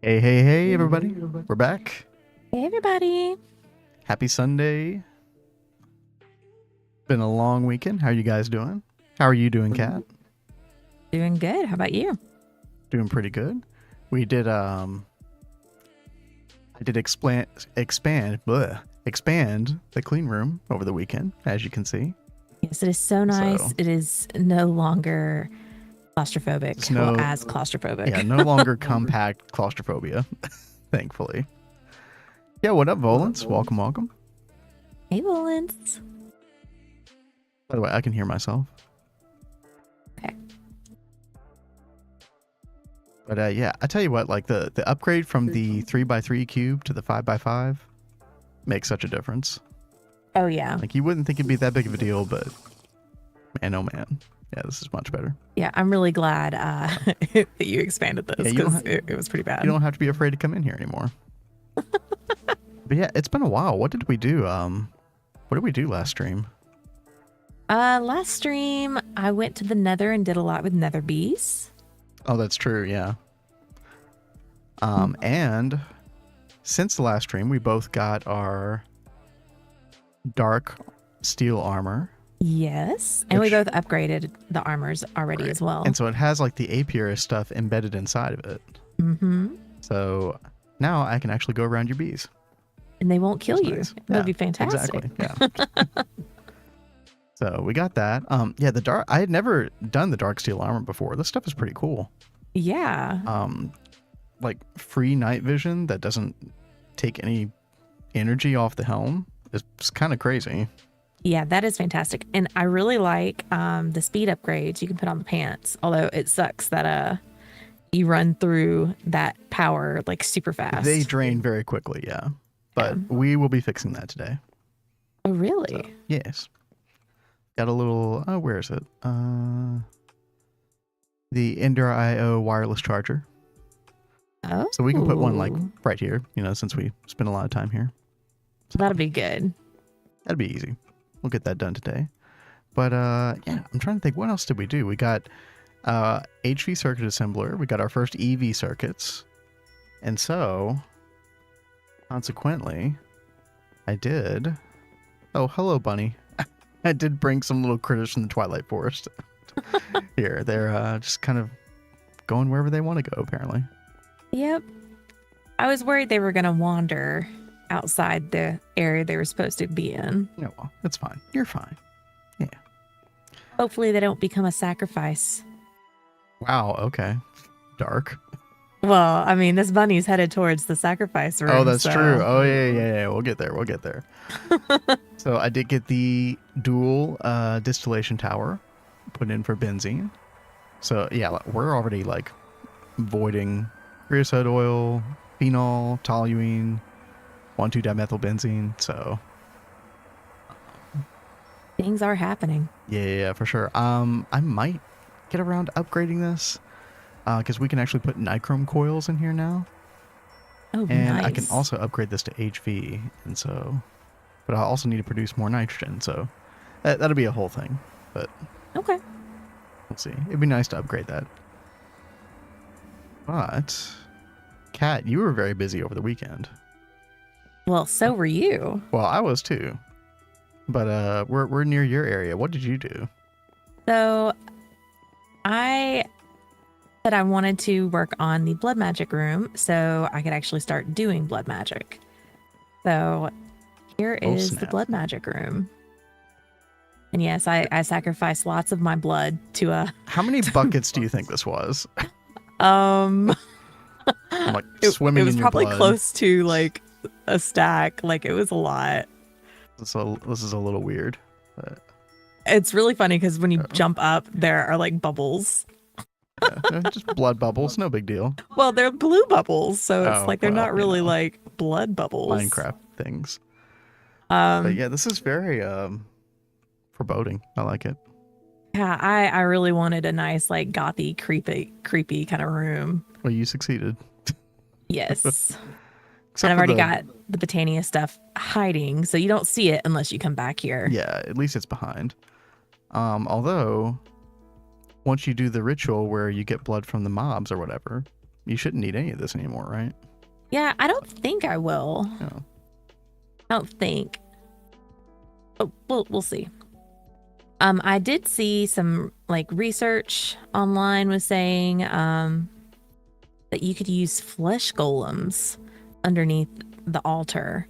Hey, hey, hey, everybody. We're back. Hey, everybody. Happy Sunday. Been a long weekend. How are you guys doing? How are you doing, Kat? Doing good. How about you? Doing pretty good. We did, I did expand the clean room over the weekend, as you can see. Yes, it is so nice. It is no longer claustrophobic. As claustrophobic. Yeah, no longer compact claustrophobia, thankfully. Yeah, what up, Volans? Welcome, welcome. Hey, Volans. By the way, I can hear myself. Okay. But yeah, I tell you what, like the upgrade from the 3x3 cube to the 5x5 makes such a difference. Oh, yeah. Like you wouldn't think it'd be that big of a deal, but man, oh man. Yeah, this is much better. Yeah, I'm really glad that you expanded this because it was pretty bad. You don't have to be afraid to come in here anymore. But yeah, it's been a while. What did we do? What did we do last stream? Last stream, I went to the Nether and did a lot with Nether bees. Oh, that's true. Yeah. And since the last stream, we both got our dark steel armor. Yes. And we both upgraded the armors already as well. And so it has like the apiarist stuff embedded inside of it. Mm-hmm. So now I can actually go around your bees. And they won't kill you. Nice. That'd be fantastic. Exactly. Yeah. So we got that. Yeah, the dark. I had never done the dark steel armor before. This stuff is pretty cool. Yeah. Like free night vision that doesn't take any energy off the helm. It's kind of crazy. Yeah, that is fantastic. And I really like the speed upgrades you can put on the pants. Although it sucks that you run through that power like super fast. They drain very quickly, yeah. But we will be fixing that today. Oh, really? So, yes. Got a little, where is it? The Ender IO wireless charger. Oh. So we can put one like right here, since we spend a lot of time here. So that'll be good. That'd be easy. We'll get that done today. But yeah, I'm trying to think, what else did we do? We got HV circuit assembler. We got our first EV circuits. And so, consequently, I did... Oh, hello, bunny. I did bring some little critters from the Twilight Forest. Here, they're just kind of going wherever they want to go, apparently. Yep. I was worried they were going to wander outside the area they were supposed to be in. No, well, that's fine. You're fine. Yeah. Hopefully they don't become a sacrifice. Wow, okay. Dark. Well, I mean, this bunny's headed towards the sacrifice room. Oh, that's true. Oh, yeah. We'll get there. So I did get the dual distillation tower put in for benzene. So yeah, we're already like voiding creosote oil, phenol, toluene, 1,2-dimethylbenzene. So things are happening. Yeah, for sure. I might get around to upgrading this because we can actually put nichrome coils in here now. Oh, and nice. I can also upgrade this to HV, and so, but I also need to produce more nitrogen, so that'll be a whole thing. But okay, we'll see. It'd be nice to upgrade that. But, Kat, you were very busy over the weekend. Well, so were you. Well, I was too. But we're near your area. What did you do? So, I said I wanted to work on the blood magic room so I could actually start doing blood magic. So here is the blood magic room. And yes, I sacrificed lots of my blood to a... How many buckets do you think this was? I'm like swimming in your blood. It was probably close to like a stack. Like it was a lot. So this is a little weird. But... It's really funny because when you jump up, there are like bubbles. Yeah, just blood bubbles, no big deal. Well, they're blue bubbles, so it's like they're not really like blood bubbles. Minecraft things. But yeah, this is very foreboding. I like it. Yeah, I really wanted a nice like gothy, creepy kind of room. Well, you succeeded. Yes. And I've already got the Botania stuff hiding, so you don't see it unless you come back here. Yeah, at least it's behind. Although, once you do the ritual where you get blood from the mobs or whatever, you shouldn't need any of this anymore, right? Yeah, I don't think I will. No. I don't think. Oh, we'll see. I did see some like research online was saying that you could use flesh golems underneath the altar.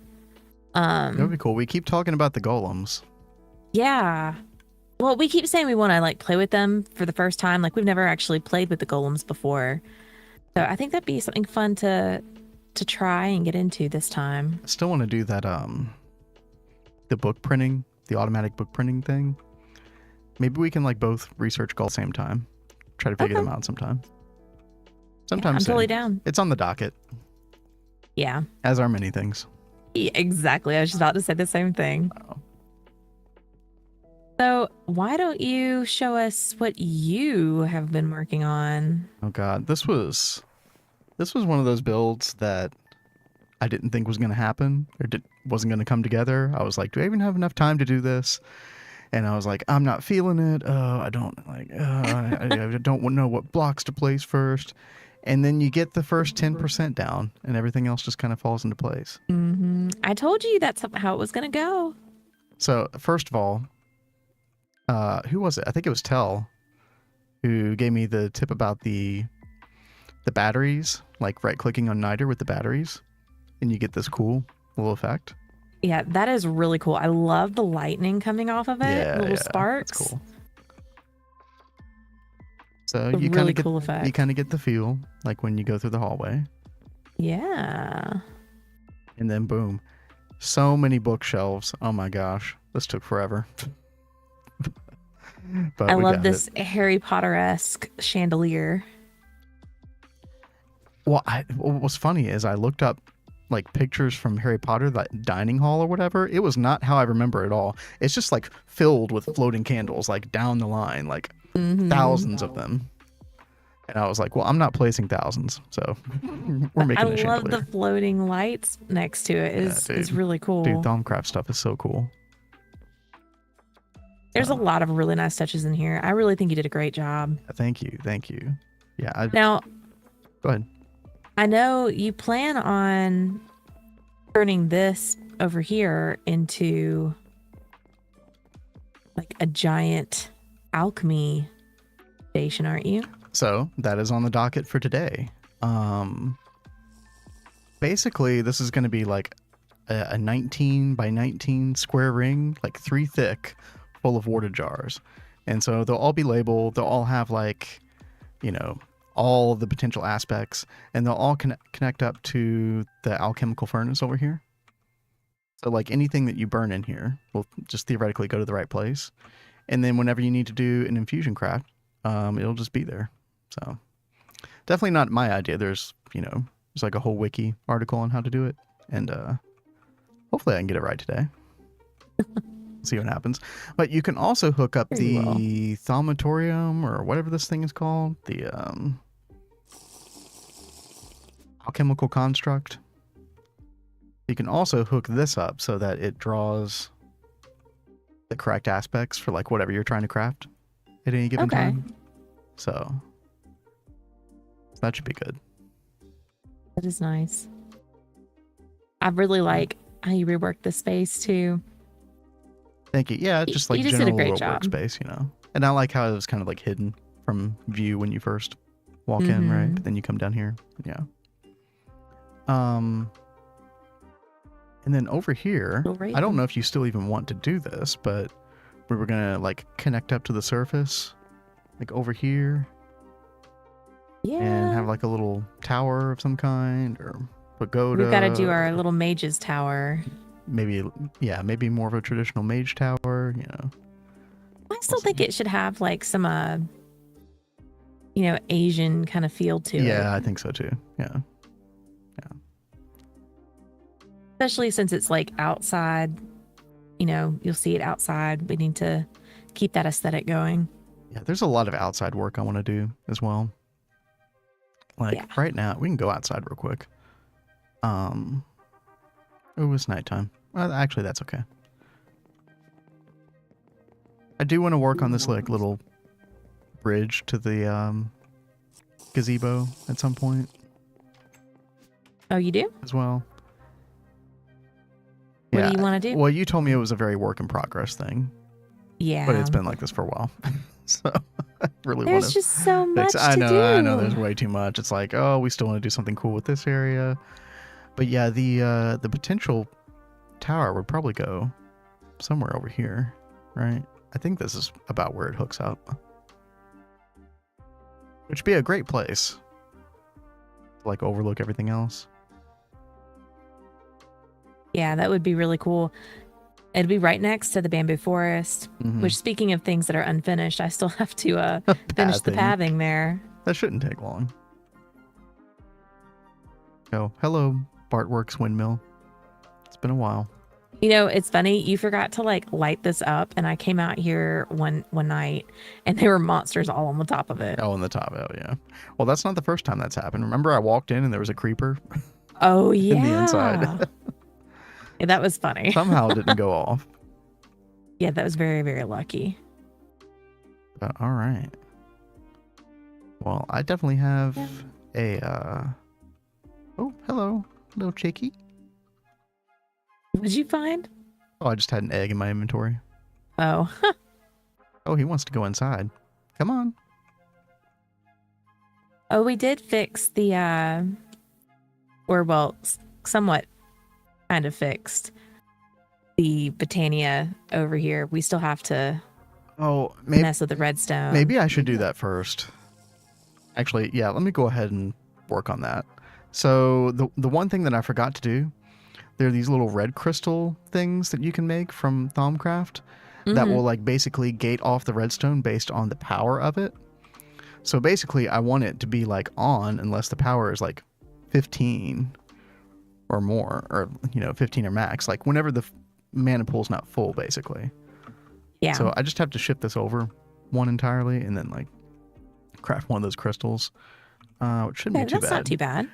That would be cool. We keep talking about the golems. Yeah. Well, we keep saying we want to like play with them for the first time. Like we've never actually played with the golems before. So I think that'd be something fun to try and get into this time. I still want to do that the book printing, the automatic book printing thing. Maybe we can like both research gold at the same time. Try to figure them out sometime. Sometime I'm soon. totally down. It's on the docket. Yeah. As are many things. Yeah, exactly. I was just about to say the same thing. Oh. So why don't you show us what you have been working on? Oh God, this was one of those builds that I didn't think was going to happen or wasn't going to come together. I was like, do I even have enough time to do this? And I was like, I'm not feeling it. I don't like. I don't know what blocks to place first. And then you get the first 10% down, and everything else just kind of falls into place. I told you that's how it was gonna go. So first of all, who was it? I think it was Tell who gave me the tip about the batteries, like right-clicking on Niter with the batteries, and you get this cool little effect. Yeah, that is really cool. I love the lightning coming off of it, Yeah, little yeah, sparks. That's cool. So It's you a kind really of get cool effect. you kind of get the feel like when you go through the hallway. Yeah. And then boom, so many bookshelves. Oh my gosh, this took forever. But I we love got this it. Harry Potter-esque chandelier. Well, what was funny is I looked up like pictures from Harry Potter, that dining hall or whatever. It was not how I remember it all. It's just like filled with floating candles, like down the line, like thousands of them. And I was like, well, I'm not placing thousands, so we're making a I love chandelier. the floating lights next to it. Is really cool. Dude, Thaumcraft stuff is so cool. There's a lot of really nice touches in here. I really think you did a great job. Thank you. Yeah. Now, go ahead. I know you plan on turning this over here into like a giant alchemy station, aren't you? So that is on the docket for today. Basically, this is going to be like a 19 by 19 square ring, like 3 thick, full of water jars. And so they'll all be labeled. They'll all have like, all of the potential aspects, and they'll all connect up to the alchemical furnace over here. So like anything that you burn in here will just theoretically go to the right place. And then whenever you need to do an infusion craft, it'll just be there. So definitely not my idea. There's like a whole wiki article on how to do it. And hopefully I can get it right today. See what happens. But you can also hook up the thaumatorium or whatever this thing is called. The alchemical construct. You can also hook this up so that it draws the correct aspects for like whatever you're trying to craft at any given time. So that should be good. That is nice. I really like how you reworked the space too. Thank you. Yeah, it's just like you just general did a great job. Workspace, And I like how it was kind of like hidden from view when you first walk in, right? But then you come down here. Yeah. And then over here, I don't know if you still even want to do this, but we were going to like connect up to the surface, like over here. Yeah. And have like a little tower of some kind or pagoda. We've got to do our little mage's tower. Maybe more of a traditional mage tower, I still think it should have like some, Asian kind of feel to it. Yeah, I think so too. Yeah. Especially since it's like outside, you'll see it outside. We need to keep that aesthetic going. Yeah, there's a lot of outside work I want to do as well. Like right now, we can go outside real quick. It was nighttime. Well, actually, that's okay. I do want to work on this like little bridge to the gazebo at some point. Oh, you do? As well. What do you want to do? Well, you told me it was a very work in progress thing. Yeah. But it's been like this for a while. So I really want to. There's just so much I know, to do. I know there's way too much. It's like, oh, we still want to do something cool with this area. But yeah, the potential tower would probably go somewhere over here, right? I think this is about where it hooks up. Which would be a great place to like overlook everything else. Yeah, that would be really cool. It'd be right next to the bamboo forest, which, speaking of things that are unfinished, I still have to finish the pathing there. That shouldn't take long. Oh, hello, Bartworks Windmill. It's been a while. It's funny. You forgot to like light this up, and I came out here one night, and there were monsters all on the top of it. Oh, on the top. Oh, yeah. Well, that's not the first time that's happened. Remember, I walked in and there was a creeper. Oh yeah. In the inside. Yeah, that was funny. Somehow it didn't go off. Yeah, that was very, very lucky. But all right. Well, I definitely have a oh, hello, little chickie. What'd you find? Oh, I just had an egg in my inventory. Oh. Oh, he wants to go inside. Come on. Oh, we did fix the or well, somewhat kind of fixed the Botania over here. We still have to mess with the redstone. Maybe I should do that first. Actually, yeah, let me go ahead and work on that. So the one thing that I forgot to do, there are these little red crystal things that you can make from Thaumcraft that will like basically gate off the redstone based on the power of it. So basically I want it to be like on unless the power is like 15 or more, or 15 or max, like whenever the mana pool's not full basically. Yeah. So I just have to ship this over one entirely and then like craft one of those crystals. Which shouldn't be too bad. That's not too bad.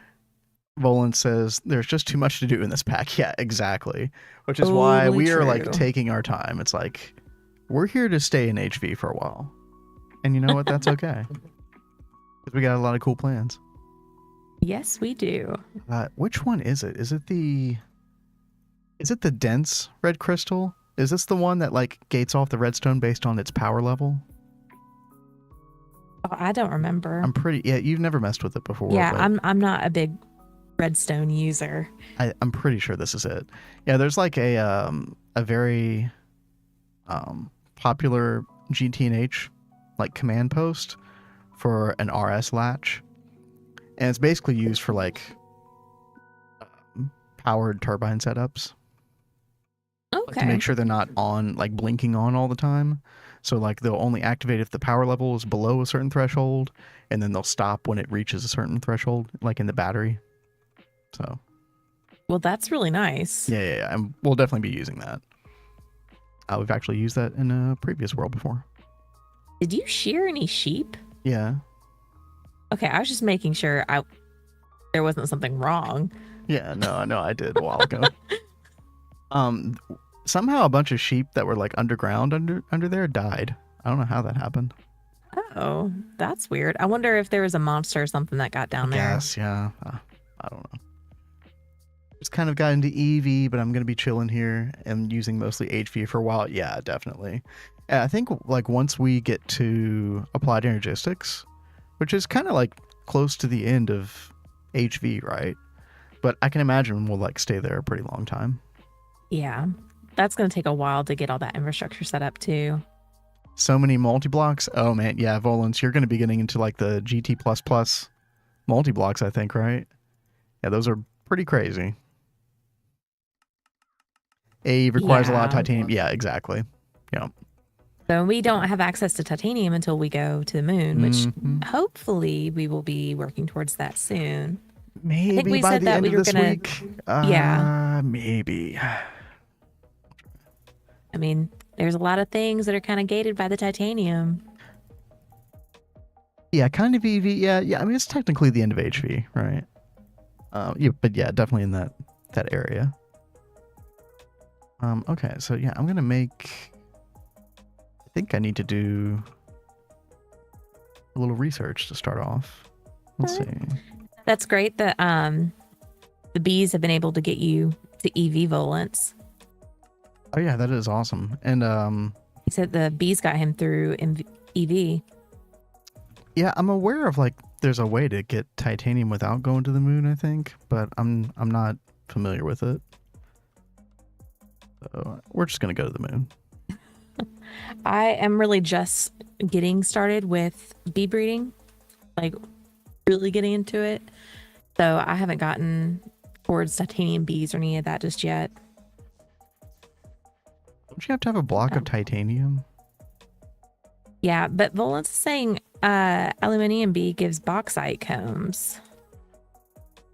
Volan says there's just too much to do in this pack. Yeah, exactly. Which is why we are like taking our time. It's like we're here to stay in HV for a while. And you know what? That's okay. Because we got a lot of cool plans. Yes, we do. Which one is it? Is it the dense red crystal? Is this the one that like gates off the redstone based on its power level? Oh, I don't remember. Yeah, you've never messed with it before. Yeah, I'm not a big redstone user. I'm pretty sure this is it. Yeah, there's like a very popular GTNH like command post for an RS latch, and it's basically used for like powered turbine setups. Okay. Like, to make sure they're not on like blinking on all the time. So like they'll only activate if the power level is below a certain threshold, and then they'll stop when it reaches a certain threshold, like in the battery. So. Well, that's really nice. Yeah. And we'll definitely be using that. We've actually used that in a previous world before. Did you shear any sheep? Yeah. Okay, I was just making sure there wasn't something wrong. Yeah, no, I did a while ago. Somehow a bunch of sheep that were like underground under there died. I don't know how that happened. Oh, that's weird. I wonder if there was a monster or something that got down there. Yes, yeah. I don't know. Just kind of got into EV, but I'm going to be chilling here and using mostly HV for a while. Yeah, definitely. I think like once we get to applied energistics, which is kind of like close to the end of HV, right? But I can imagine we'll like stay there a pretty long time. Yeah, that's going to take a while to get all that infrastructure set up too. So many multi-blocks. Oh man, yeah, Volans, you're going to be getting into like the GT++ multi-blocks, I think, right? Yeah, those are pretty crazy. A requires a lot of titanium. Yeah, exactly. Yeah. So we don't have access to titanium until we go to the moon, which hopefully we will be working towards that soon. Maybe I think we by said the that end we of were this gonna, week. Yeah. Maybe. I mean, there's a lot of things that are kind of gated by the titanium. Yeah, kind of EV. Yeah. I mean, it's technically the end of HV, right? Yeah, but yeah, definitely in that area. Okay, so yeah, I'm gonna make. I think I need to do a little research to start off. Let's see. That's great that the bees have been able to get you to EV Volants. Oh yeah, that is awesome. And he said the bees got him through EV. Yeah, I'm aware of like there's a way to get titanium without going to the moon, I think, but I'm not familiar with it. So we're just gonna go to the moon. I am really just getting started with bee breeding, like really getting into it. So I haven't gotten towards titanium bees or any of that just yet. Don't you have to have a block of titanium? Yeah, but Volan's saying aluminium bee gives bauxite combs.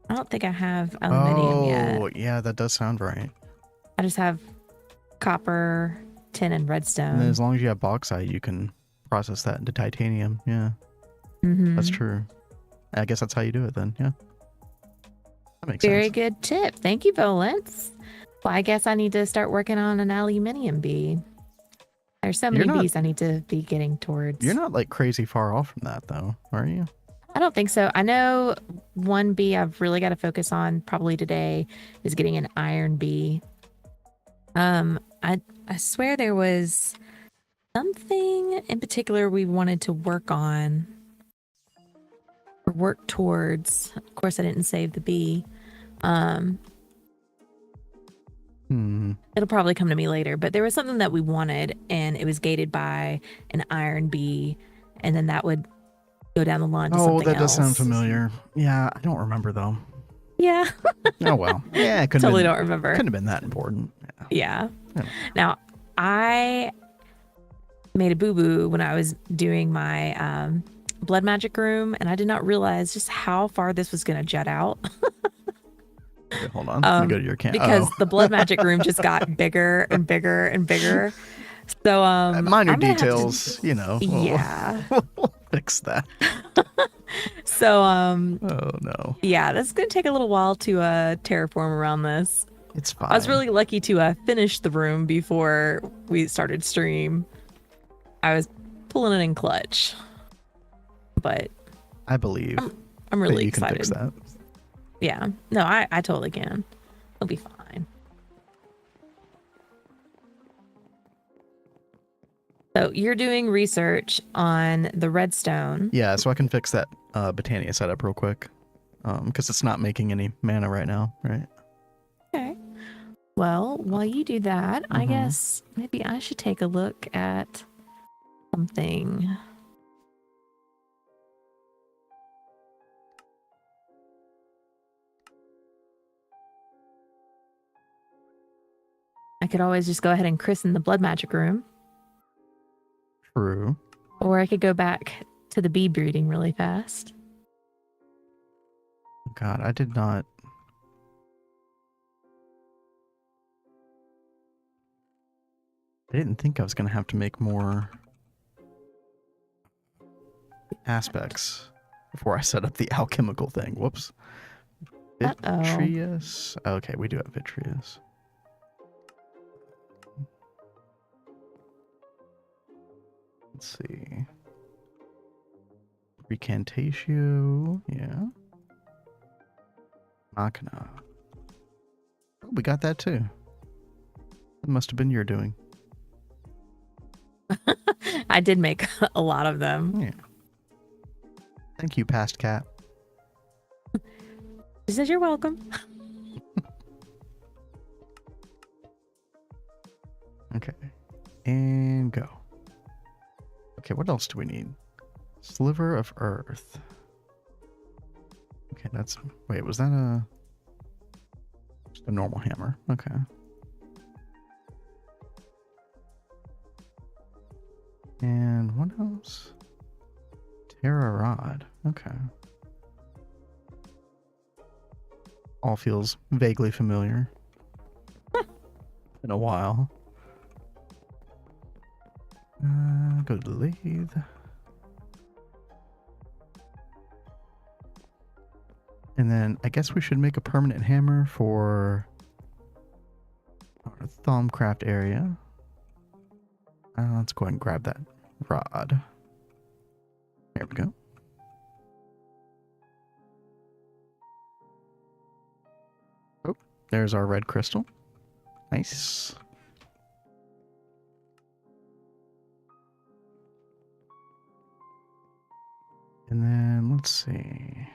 I don't think I have aluminium yet. Oh, yeah, that does sound right. I just have copper, tin, and redstone. And then as long as you have bauxite, you can process that into titanium. Yeah, that's true. I guess that's how you do it then. Yeah, that makes sense. Very good tip. Thank you, Volans. Well, I guess I need to start working on an aluminium bee. There's so many bees I need to be getting towards. You're not like crazy far off from that though, are you? I don't think so. I know one bee I've really got to focus on probably today is getting an iron bee. I swear there was something in particular we wanted to work on or work towards. Of course, I didn't save the bee. It'll probably come to me later, but there was something that we wanted and it was gated by an iron bee, and then that would go down the line to something else. Oh, that does sound familiar. Yeah, I don't remember though. Yeah. Oh well. Yeah, it totally don't remember. Couldn't have been that important. Yeah. Now, I made a boo-boo when I was doing my blood magic room, and I did not realize just how far this was going to jut out. Okay, hold on. Let me go to your camera. Because the blood magic room just got bigger and bigger and bigger. So minor details, you know. Yeah. We'll fix that. So oh no. Yeah, that's gonna take a little while to terraform around this. It's fine. I was really lucky to finish the room before we started stream. I was pulling it in clutch. But I believe I'm really you excited. Can fix that. Yeah. No, I totally can. It'll be fine. So you're doing research on the redstone. Yeah, so I can fix that Botania setup real quick. Because it's not making any mana right now, right? Okay. Well, while you do that, I guess maybe I should take a look at something. I could always just go ahead and christen the blood magic room. True. Or I could go back to the bee breeding really fast. God, I did not. I didn't think I was going to have to make more aspects before I set up the alchemical thing. Whoops. Vitreous. Okay, we do have vitreous. Let's see. Recantatio. Yeah. Machina. Oh, we got that too. That must have been your doing. I did make a lot of them. Yeah. Thank you, past cat. She says you're welcome. Okay. And go. Okay, what else do we need? Sliver of earth. Okay, that's... Wait, was that just a normal hammer? Okay. And what else? Terra rod. Okay. All feels vaguely familiar. In a while. Go to the lathe. And then I guess we should make a permanent hammer for our Thaumcraft area. Let's go ahead and grab that rod. There we go. Oh, there's our red crystal. Nice. And then let's see.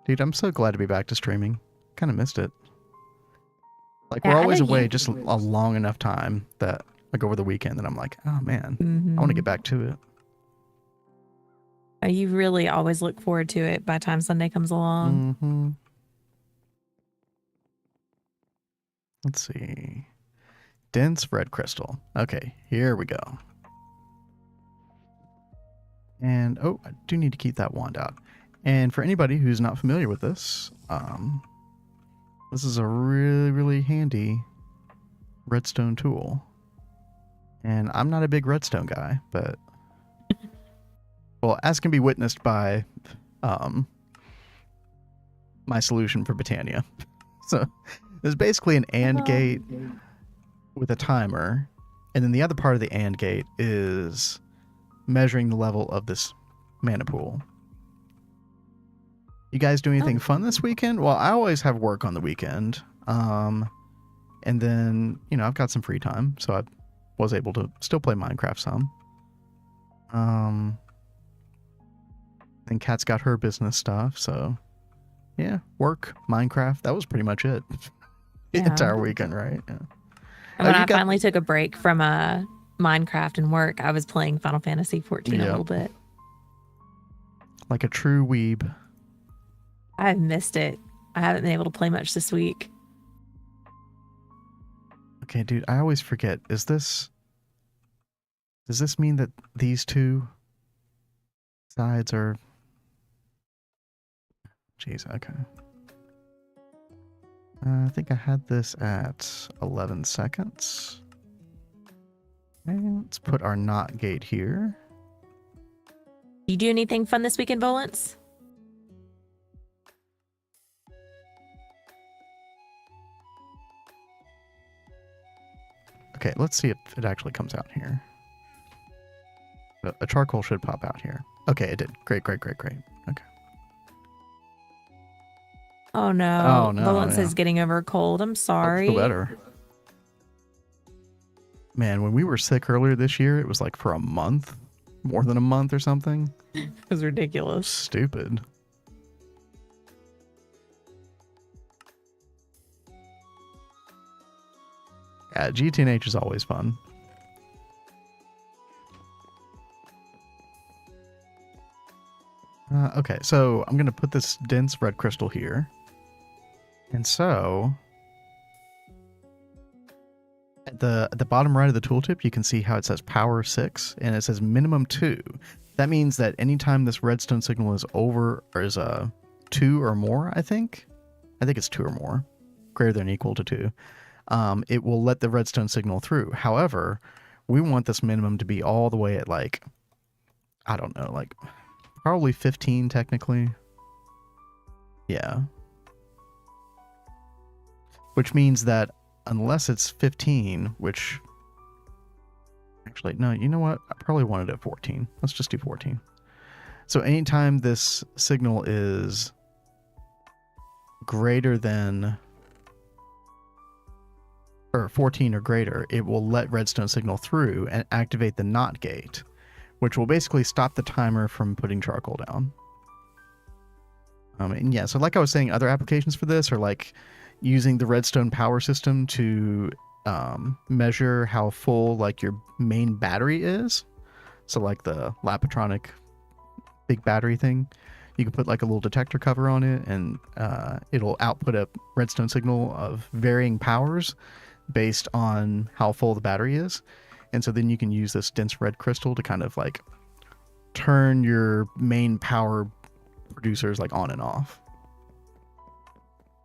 Dude, I'm so glad to be back to streaming. Kind of missed it. Like, we're always away just a long enough time that, like, over the weekend that I'm like, oh man, I want to get back to it. You really always look forward to it by the time Sunday comes along. Let's see. Dense red crystal. Okay, here we go. And, oh, I do need to keep that wand out. And for anybody who's not familiar with this, this is a really, really handy redstone tool. And I'm not a big redstone guy, but... Well, as can be witnessed by um, my solution for Britannia. So there's basically an AND gate with a timer, and then the other part of the AND gate is measuring the level of this mana pool. You guys do anything fun this weekend? Well, I always have work on the weekend. And then, I've got some free time, so I was able to still play Minecraft some. Then Kat's got her business stuff, so yeah, work, Minecraft. That was pretty much it. The entire weekend, right? Yeah. And when I finally took a break from Minecraft and work, I was playing Final Fantasy 14 a little bit. Like a true weeb. I've missed it. I haven't been able to play much this week. Okay, dude, I always forget. Does this mean that these two sides are... Jeez, okay. I think I had this at 11 seconds. Okay, let's put our NOT gate here. You do anything fun this weekend, Volance? Okay, let's see if it actually comes out here. A charcoal should pop out here. Okay, it did. Great. Okay. Oh no. Volance is getting over a cold. I'm sorry. Feel better. Man, when we were sick earlier this year, it was like for a month. More than a month or something. It was ridiculous. Stupid. Yeah, GTNH is always fun. Okay, so I'm going to put this dense red crystal here. And so, at the bottom right of the tooltip, you can see how it says power 6, and it says minimum 2. That means that anytime this redstone signal is over, or is 2 or more, I think it's 2 or more, greater than or equal to 2, it will let the redstone signal through. However, we want this minimum to be all the way at like, I don't know, like probably 15 technically. Yeah. Which means that unless it's 15, which actually, no, you know what? I probably wanted it at 14. Let's just do 14. So anytime this signal is greater than, or 14 or greater, it will let redstone signal through and activate the NOT gate, which will basically stop the timer from putting charcoal down. And yeah, so like I was saying, other applications for this are like using the redstone power system to measure how full like your main battery is. So like the Lapatronic big battery thing, you can put like a little detector cover on it, and it'll output a redstone signal of varying powers based on how full the battery is. And so then you can use this dense red crystal to kind of like turn your main power producers like on and off.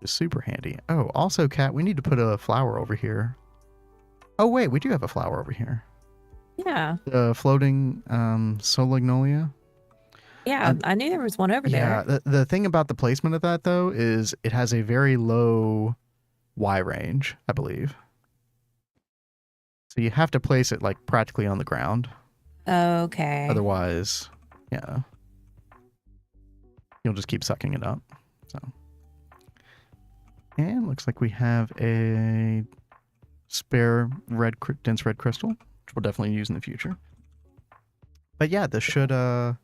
It's super handy. Oh, also, Kat, we need to put a flower over here. Oh, wait, we do have a flower over here. Yeah. The floating Solagnolia. Yeah, I knew there was one over there. Yeah, the thing about the placement of that, though, is it has a very low Y range, I believe. So you have to place it like practically on the ground. Okay. Otherwise, yeah, you'll just keep sucking it up. So, and looks like we have a spare dense red crystal, which we'll definitely use in the future. But yeah, this should the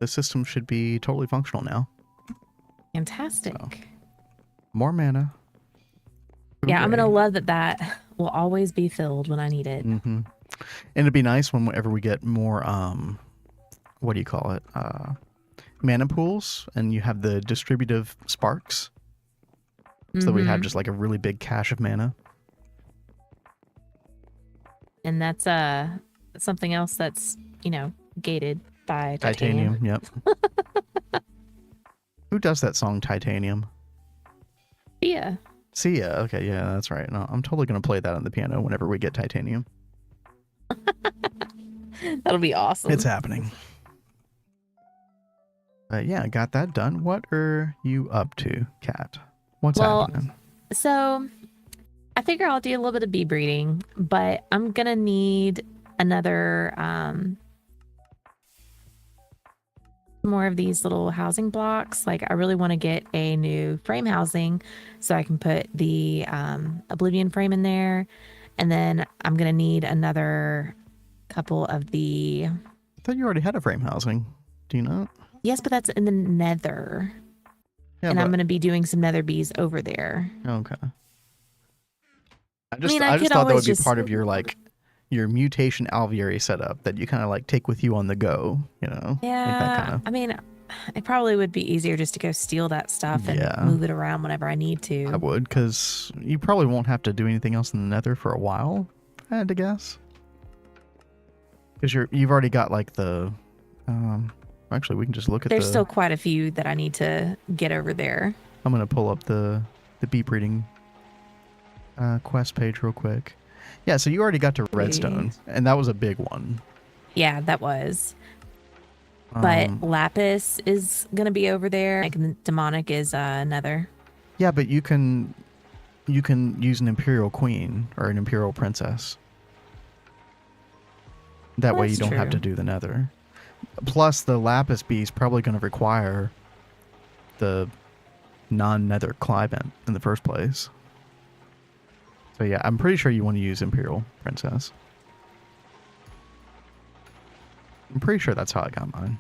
system should be totally functional now. Fantastic. So, more mana. Yeah, I'm gonna love that will always be filled when I need it. Mm-hmm. And it'd be nice whenever we get more what do you call it, mana pools, and you have the distributive sparks, so we have just like a really big cache of mana. And that's something else that's, gated by titanium. Yep. Who does that song, Titanium? Yeah. Sia. Okay, yeah, that's right. No, I'm totally gonna play that on the piano whenever we get titanium. That'll be awesome. It's happening. Yeah, I got that done. What are you up to, Cat? What's Well, happening? so I figure I'll do a little bit of bee breeding, but I'm gonna need another more of these little housing blocks. Like I really want to get a new frame housing so I can put the Oblivion frame in there. And then I'm gonna need another couple of the I thought you already had a frame housing. Do you not? yes, but that's in the nether. Yeah, And I'm but gonna be doing some nether bees over there. okay. I mean, I I just could thought that always would be just part of your like your mutation alveary setup that you kind of like take with you on the go, you know? Like that kind yeah, of. I mean, it probably would be easier just to go steal that stuff and Yeah, move it around whenever I need I to. would, because you probably won't have to do anything else in the nether for a while, I had to guess. Because you've already got like the actually we can just look at There's the still quite a few that I need to get over there. I'm gonna pull up the bee breeding quest page real quick. Yeah, so you already got to redstone, Jeez. and that was a big one. Yeah, that was. But Um, Lapis is gonna be over there. Like demonic is another. yeah, but you can use an imperial queen or an imperial princess. That Well, way you that's don't have to true. do the nether. Plus, the lapis bee is probably going to require the non-nether climate in the first place. So yeah, I'm pretty sure you want to use imperial princess. I'm pretty sure that's how I got mine.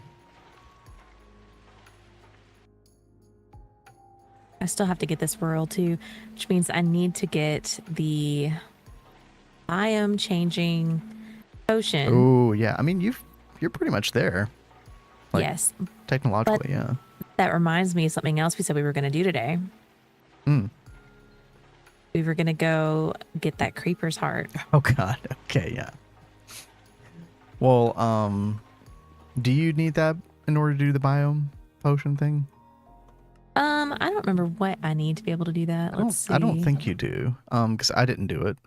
I still have to get this rural too, which means I need to get the biome changing potion. Oh yeah, I mean you're pretty much there, like Yes, but technologically, yeah. that reminds me of something else we said we were going to do today. Mm. We were going to go get that creeper's heart. Oh god. Okay, yeah. Well, do you need that in order to do the biome potion thing? I don't remember what I need to be able to do that. Let's I don't see. think you do. Because I didn't do it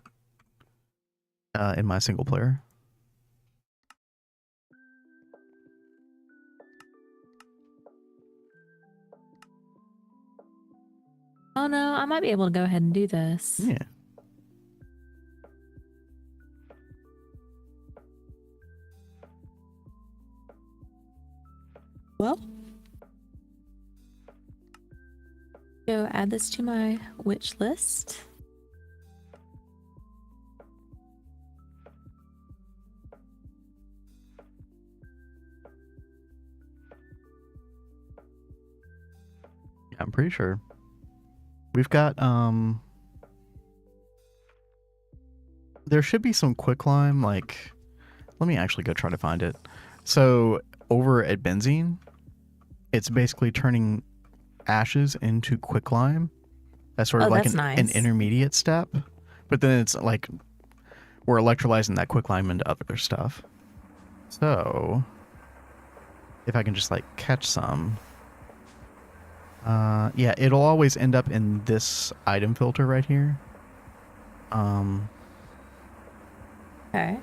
in my single player. Oh no, I might be able to go ahead and do this. Yeah. Well, go add this to my wish list. Yeah, I'm pretty sure. We've got there should be some quicklime, like let me actually go try to find it. So over at benzene, it's basically turning ashes into quicklime. That's sort of Oh, like that's an nice. intermediate step. But then it's like we're electrolyzing that quicklime into other stuff. So if I can just like catch some. Yeah, it'll always end up in this item filter right here. Okay.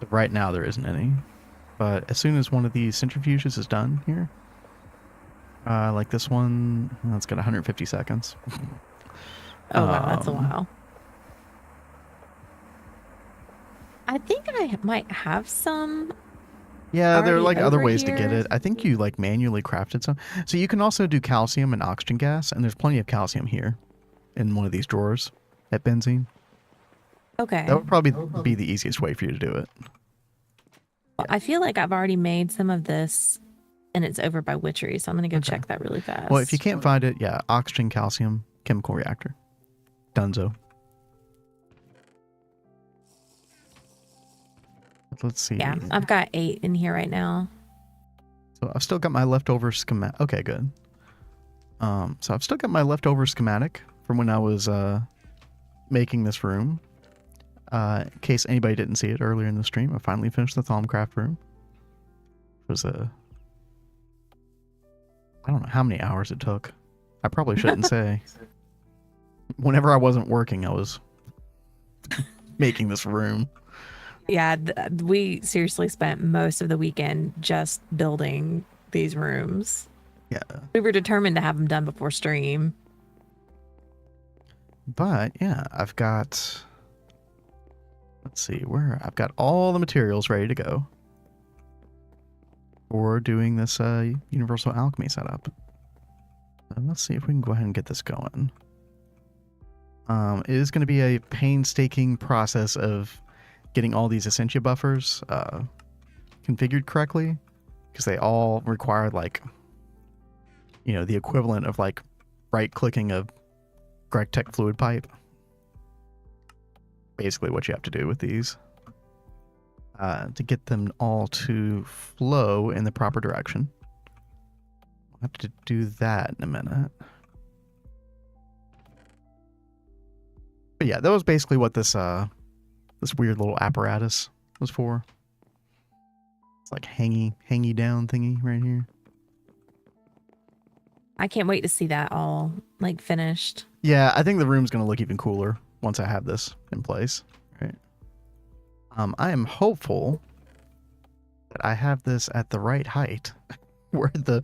Right now there isn't any. But as soon as one of these centrifuges is done here, like this one, well, it's got 150 seconds. Oh wow, that's a Um, while. I think I might have some yeah, there are already like other over ways to get here. it. I think you like manually crafted some. So you can also do calcium and oxygen gas, and there's plenty of calcium here in one of these drawers at benzene. That Okay. would probably be the easiest way for you to do it. Well, I feel like I've already made some of this and it's over by Witchery, so I'm gonna go Okay. check that really Well, if you fast. can't find it, yeah, oxygen, calcium, chemical reactor. Dunzo. Let's see. Yeah, I've got 8 in here right now. So I've still got my leftover schematic. Okay, good. So I've still got my leftover schematic from when I was making this room. In case anybody didn't see it earlier in the stream, I finally finished the Thaumcraft room. It was I don't know how many hours it took. I probably shouldn't say. Whenever I wasn't working, I was making this room. Yeah, we seriously spent most of the weekend just building these rooms. Yeah. We were determined to have them done before stream. But yeah, I've got, let's see, where I've got all the materials ready to go for doing this universal alchemy setup. And let's see if we can go ahead and get this going. It is going to be a painstaking process of getting all these essentia buffers configured correctly, because they all require, like, you know, the equivalent of like right-clicking a Gregtech fluid pipe. Basically what you have to do with these to get them all to flow in the proper direction. I'll have to do that in a minute. But yeah, that was basically what this this weird little apparatus was for. It's like hangy down thingy right here. I can't wait to see that all like finished. Yeah, I think the room's gonna look even cooler once I have this in place. Right. I am hopeful that I have this at the right height, where the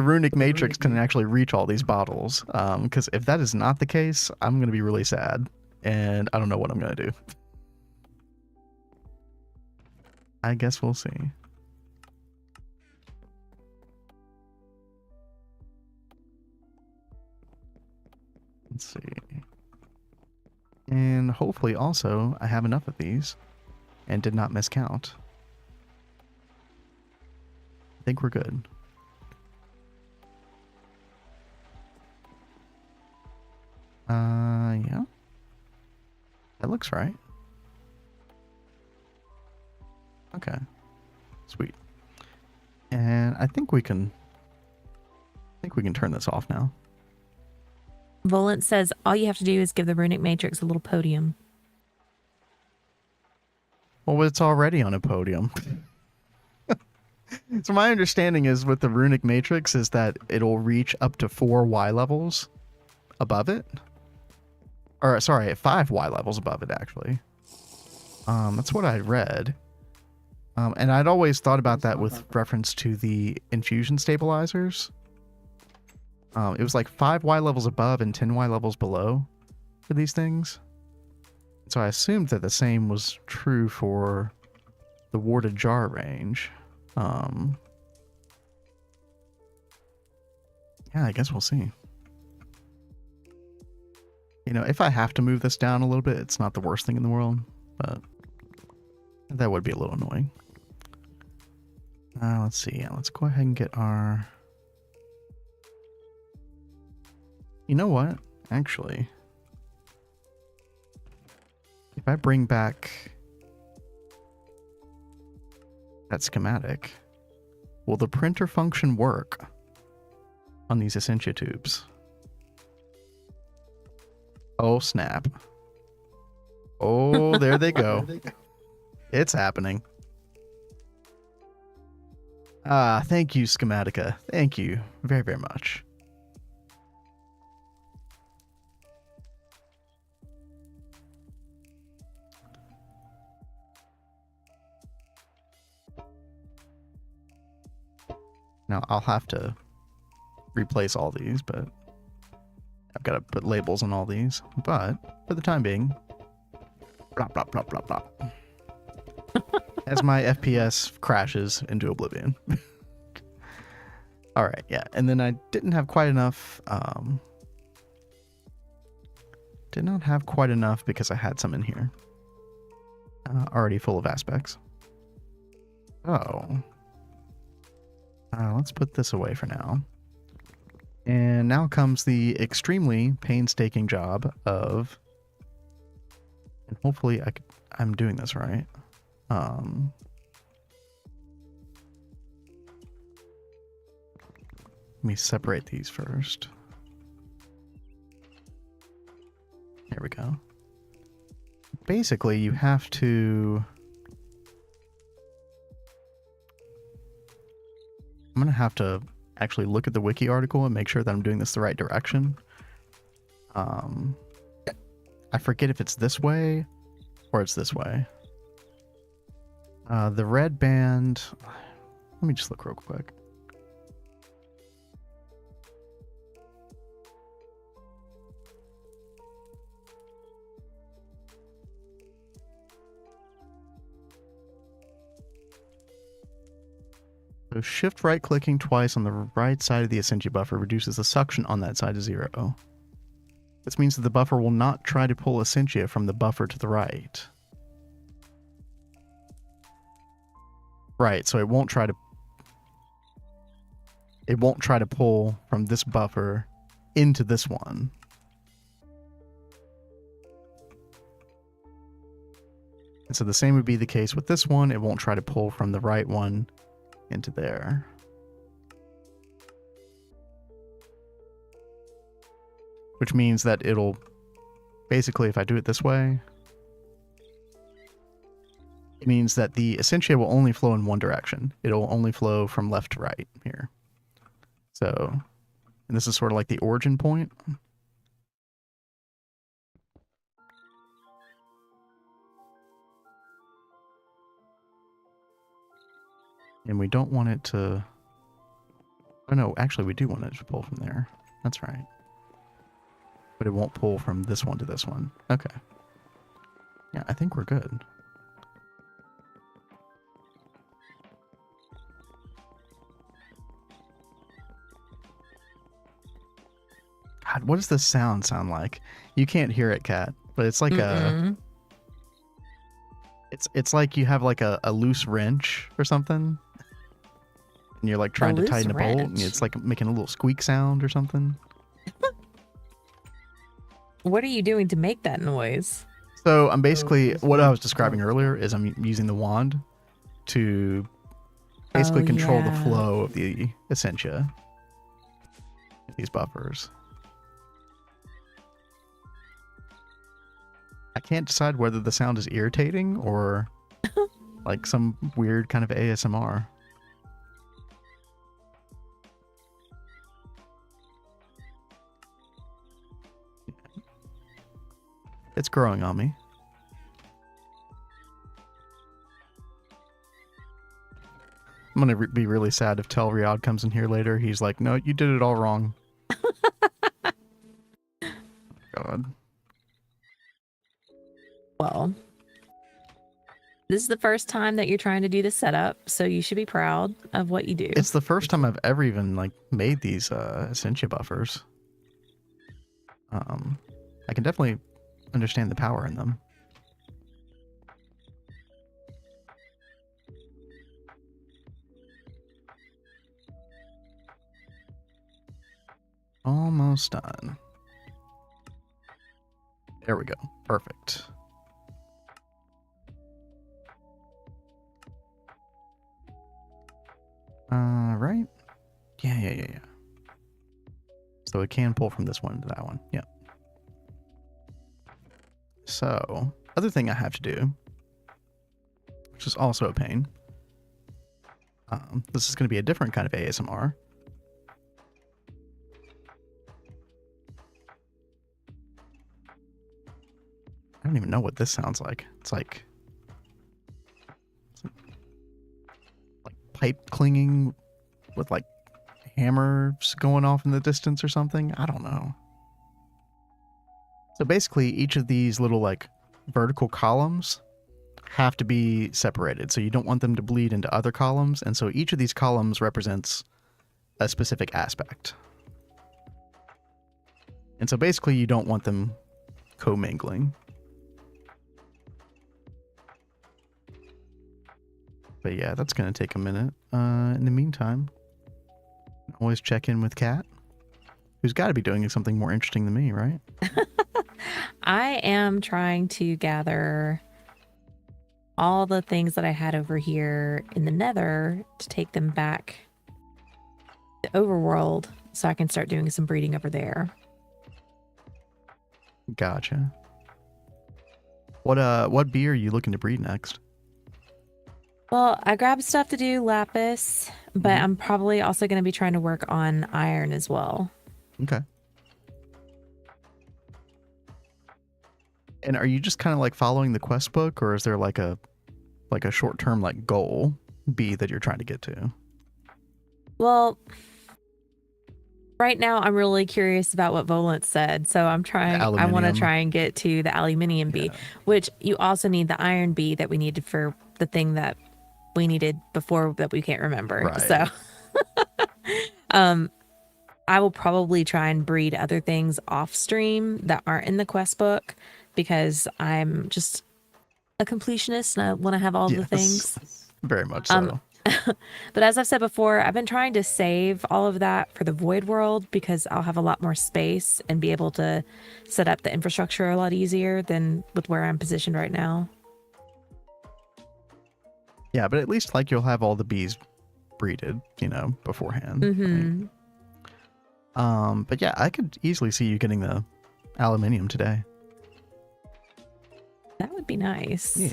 runic matrix can actually reach all these bottles. Because if that is not the case, I'm gonna be really sad, and I don't know what I'm gonna do. I guess we'll see. Let's see. And hopefully also I have enough of these and did not miscount. I think we're good. Yeah. That looks right. Okay. Sweet. And I think we can turn this off now. Volant says all you have to do is give the runic matrix a little podium. Well, it's already on a podium. So my understanding is with the runic matrix is that it'll reach up to 4 Y levels above it. Or sorry, 5 Y levels above it actually. That's what I read. And I'd always thought about that with reference to the infusion stabilizers. It was like 5 Y levels above and 10 Y levels below for these things. So I assumed that the same was true for the warded jar range. Yeah, I guess we'll see. You know, if I have to move this down a little bit, it's not the worst thing in the world, but that would be a little annoying. Let's see. Yeah, let's go ahead and get our... You know what? Actually, if I bring back that schematic, will the printer function work on these essentia tubes? Oh, snap. Oh, there they go. It's happening. Thank you, Schematica. Thank you very, very much. Now, I'll have to replace all these, but I've got to put labels on all these. But for the time being, blah, blah, blah, blah, blah. As my FPS crashes into oblivion. All right, yeah. And then I didn't have quite enough. Did not have quite enough because I had some in here. Already full of aspects. Oh. Let's put this away for now. And now comes the extremely painstaking job of, and hopefully I'm doing this right. Let me separate these first. There we go. Basically, you have to... I'm going to have to actually look at the wiki article and make sure that I'm doing this the right direction. I forget if it's this way or it's this way. The red band. Let me just look real quick. So shift right clicking twice on the right side of the Essentia buffer reduces the suction on that side to 0. This means that the buffer will not try to pull Essentia from the buffer to the right. Right, so it won't try to pull from this buffer into this one. And so the same would be the case with this one. It won't try to pull from the right one into there. Which means that it'll basically, if I do it this way, it means that the Essentia will only flow in one direction. It'll only flow from left to right here. So, and this is sort of like the origin point. And we don't want it to... Oh no, actually we do want it to pull from there. That's right. But it won't pull from this one to this one. Okay. Yeah, I think we're good. God, what does this sound like? You can't hear it, Kat, but it's like a... It's like you have like a loose wrench or something. And you're like trying to tighten a bolt, and it's like making a little squeak sound or something. What are you doing to make that noise? So I'm basically, what I was describing earlier is I'm using the wand to basically control the flow of the Essentia. These buffers. I can't decide whether the sound is irritating or like some weird kind of ASMR. It's growing on me. I'm going to be really sad if Tel Riyadh comes in here later. He's like, no, you did it all wrong. God. Well, this is the first time that you're trying to do the setup, so you should be proud of what you do. It's the first time I've ever even like made these Essentia buffers. I can definitely understand the power in them. Almost done. There we go. Perfect. Right? Yeah. So it can pull from this one to that one. Yep. So, other thing I have to do, which is also a pain. This is going to be a different kind of ASMR. I don't even know what this sounds like. It's like pipe clinging with like hammers going off in the distance or something. I don't know. So basically each of these little like vertical columns have to be separated. So you don't want them to bleed into other columns. And so each of these columns represents a specific aspect. And so basically you don't want them commingling. But yeah, that's going to take a minute. In the meantime, always check in with Kat, who's got to be doing something more interesting than me, right? I am trying to gather all the things that I had over here in the Nether to take them back to Overworld so I can start doing some breeding over there. Gotcha. What bee are you looking to breed next? Well, I grabbed stuff to do lapis, but I'm probably also going to be trying to work on iron as well. Okay. And are you just kind of like following the quest book, or is there like a like a short-term like goal be that you're trying to get to? Well, right now I'm really curious about what Volant said, so I want to try and get to the aluminium bee, which you also need the iron bee that we needed for the thing that we needed before that we can't remember. Right. So I will probably try and breed other things off stream that aren't in the quest book, because I'm just a completionist and I want to have all the things. Very much so. But as I've said before, I've been trying to save all of that for the Void World, because I'll have a lot more space and be able to set up the infrastructure a lot easier than with where I'm positioned right now. Yeah, but at least like you'll have all the bees breeded, you know, beforehand. Mm-hmm. Right? But yeah, I could easily see you getting the aluminium today. That would be nice. Yeah.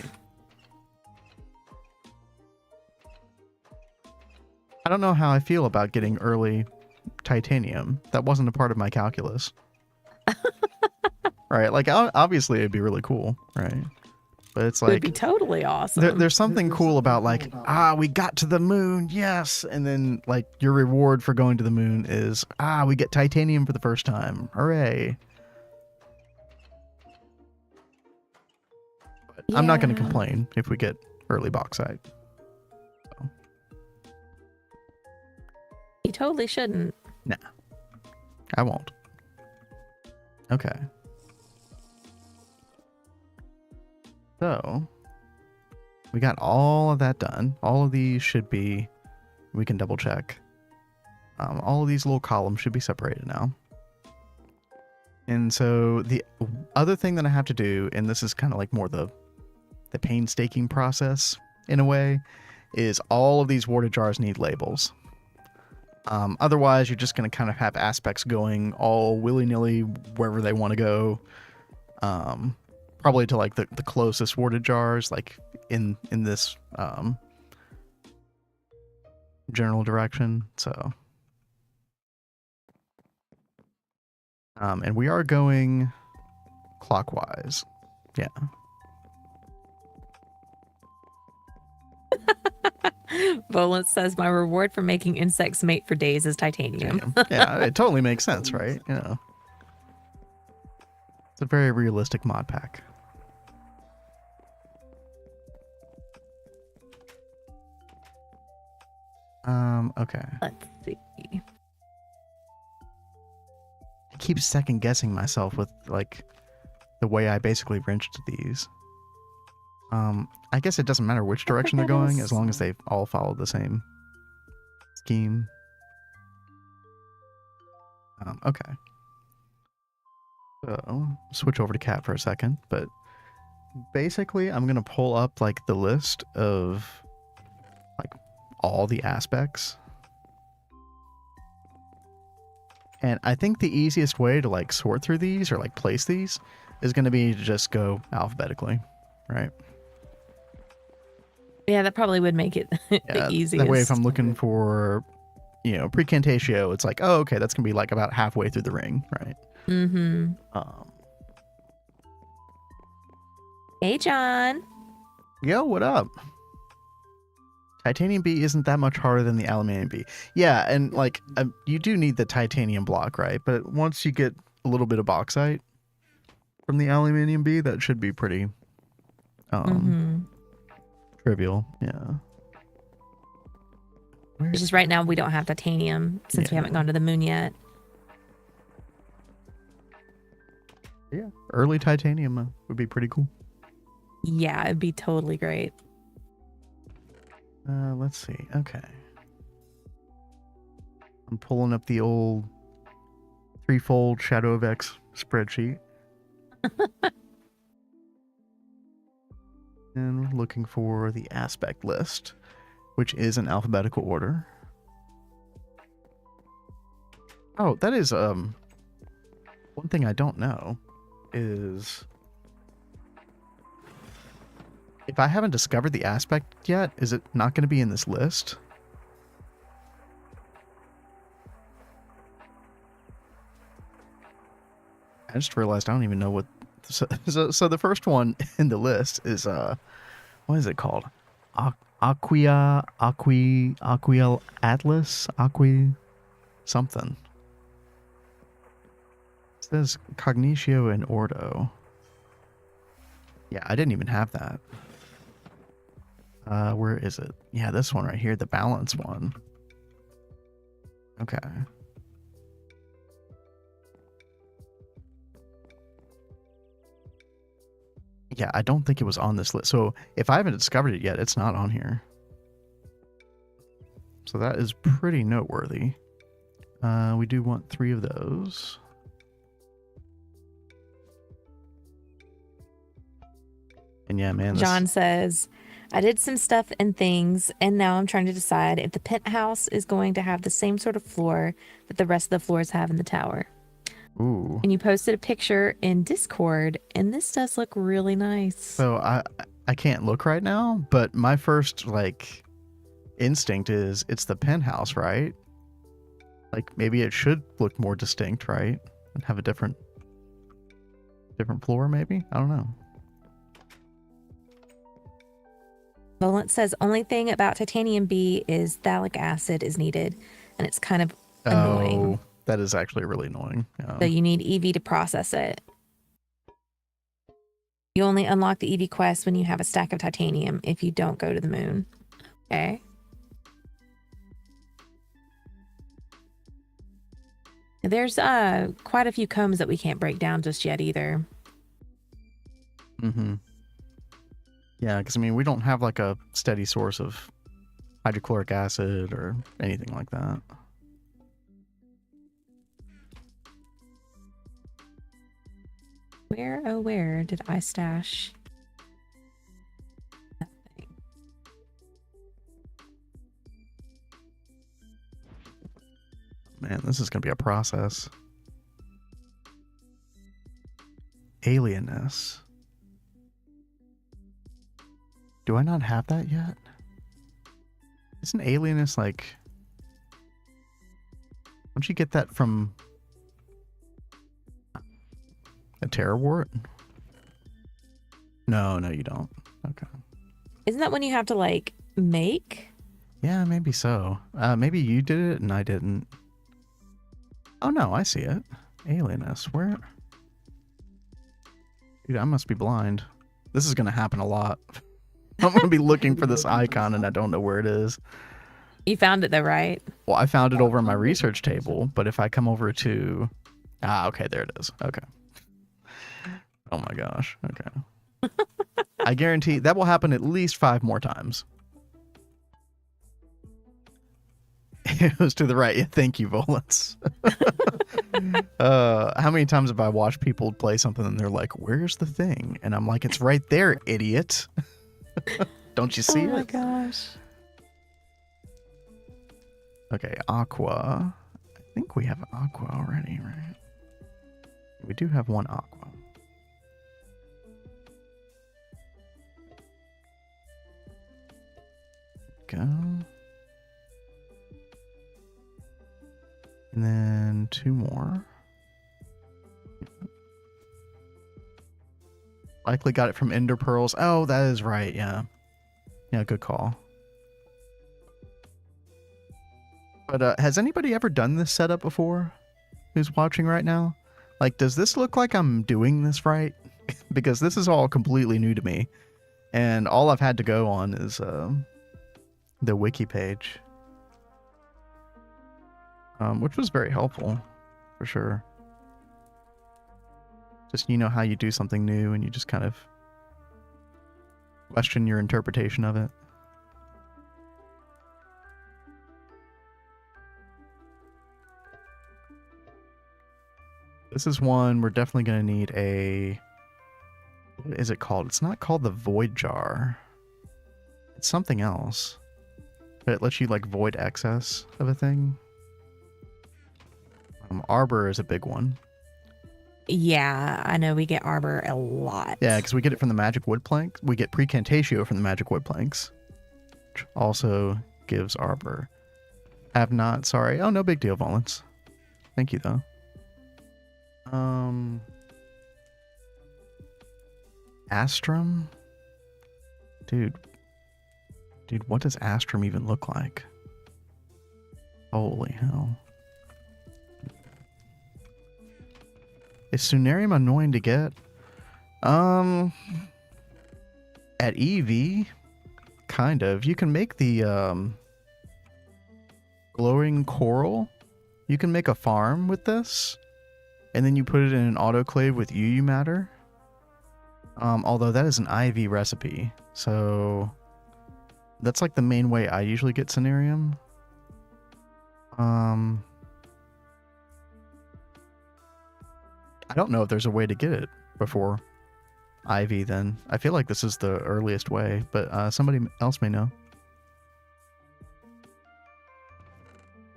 I don't know how I feel about getting early titanium. That wasn't a part of my calculus. Right? Like, obviously it'd be really cool, right? But it's like... It would be totally awesome. There's something cool about like, we got to the moon, yes! And then like your reward for going to the moon is, we get titanium for the first time. Hooray. But I'm not going to complain if we get early bauxite. You totally shouldn't. Nah, I won't. Okay. So, we got all of that done. All of these should be, we can double check. All of these little columns should be separated now. And so the other thing that I have to do, and this is kind of like more the painstaking process in a way, is all of these water jars need labels. Otherwise, you're just going to kind of have aspects going all willy-nilly wherever they want to go. Probably to like the closest warded jars, like in this general direction. So, and we are going clockwise. Yeah. Volant says my reward for making insects mate for days is titanium. Yeah, it totally makes sense, right? You know, it's a very realistic mod pack. Okay. Let's see. I keep second guessing myself with like the way I basically wrenched these. I guess it doesn't matter which direction they're going as long as they all follow the same scheme. Okay. So, switch over to cat for a second, but basically I'm going to pull up like the list of like all the aspects. And I think the easiest way to like sort through these or like place these is going to be to just go alphabetically, right? Yeah, that probably would make it the easiest. That way, if I'm looking for, you know, precantatio, it's like, oh, okay, that's going to be like about halfway through the ring, right? Mm-hmm. Hey, John. Yo, what up? Titanium bee isn't that much harder than the aluminium bee. Yeah, and like, you do need the titanium block, right? But once you get a little bit of bauxite from the aluminium bee, that should be pretty trivial. Yeah. It's just right now we don't have titanium since we haven't gone to the moon yet. Yeah, early titanium would be pretty cool. Yeah, it'd be totally great. Let's see. Okay. I'm pulling up the old threefold Shadow of X spreadsheet. And we're looking for the aspect list, which is in alphabetical order. Oh, that is one thing I don't know is if I haven't discovered the aspect yet, is it not going to be in this list? I just realized I don't even know what. So the first one in the list is what is it called? Aquia Atlas? Something. It says Cognitio and Ordo. Yeah, I didn't even have that. Where is it? Yeah, this one right here, the balance one. Okay. Yeah, I don't think it was on this list. So if I haven't discovered it yet, it's not on here. So that is pretty noteworthy. We do want 3 of those. And yeah, man. John says, I did some stuff and things, and now I'm trying to decide if the penthouse is going to have the same sort of floor that the rest of the floors have in the tower. Ooh. And you posted a picture in Discord, and this does look really nice. So I can't look right now, but my first like instinct is it's the penthouse, right? Like maybe it should look more distinct, right? And have a different floor, maybe? I don't know. Volent says only thing about titanium B is phthalic acid is needed, and it's kind of annoying. Oh, that is actually really annoying. So you need EV to process it. You only unlock the EV quest when you have a stack of titanium if you don't go to the moon. Okay. There's quite a few combs that we can't break down just yet either. Mm-hmm. Yeah, because I mean, we don't have like a steady source of hydrochloric acid or anything like that. Where, oh, where did I stash that thing? Man, this is going to be a process. Alienness. Do I not have that yet? Isn't alienness like... Don't you get that from a terror wart? No, you don't. Okay. Isn't that when you have to like make? Yeah, maybe so. Maybe you did it and I didn't. Oh no, I see it. Alienness. Where? Dude, I must be blind. This is going to happen a lot. I'm going to be looking for this icon and I don't know where it is. You found it though, right? Well, I found it over in my research table, but if I come over to... okay, there it is. Okay. Oh my gosh. Okay. I guarantee that will happen at least 5 more times. It was to the right. Yeah, thank you, Volants. How many times have I watched people play something and they're like, where's the thing? And I'm like, it's right there, idiot. Don't you see it? Oh my gosh. Okay, aqua. I think we have aqua already, right? We do have 1 aqua. Go. And then 2 more. Likely got it from Ender Pearls. Oh, that is right, yeah. Yeah, good call. But has anybody ever done this setup before? Who's watching right now? Like, does this look like I'm doing this right? Because this is all completely new to me. And all I've had to go on is the wiki page. Which was very helpful, for sure. Just, you know how you do something new and you just kind of question your interpretation of it. This is one we're definitely going to need a... What is it called? It's not called the void jar. It's something else. But it lets you like void excess of a thing. Arbor is a big one. Yeah, I know we get Arbor a lot. Yeah, because we get it from the magic wood plank. We get Precantatio from the magic wood planks, which also gives Arbor. Have not, sorry. Oh, no big deal, Volants. Thank you, though. Astrum? Dude. Dude, what does Astrum even look like? Holy hell. Is Sunarium annoying to get? At EV, kind of. You can make the glowing coral. You can make a farm with this, and then you put it in an autoclave with UU matter. Although that is an IV recipe, so that's like the main way I usually get Cenarium. I don't know if there's a way to get it before IV then. I feel like this is the earliest way, but somebody else may know.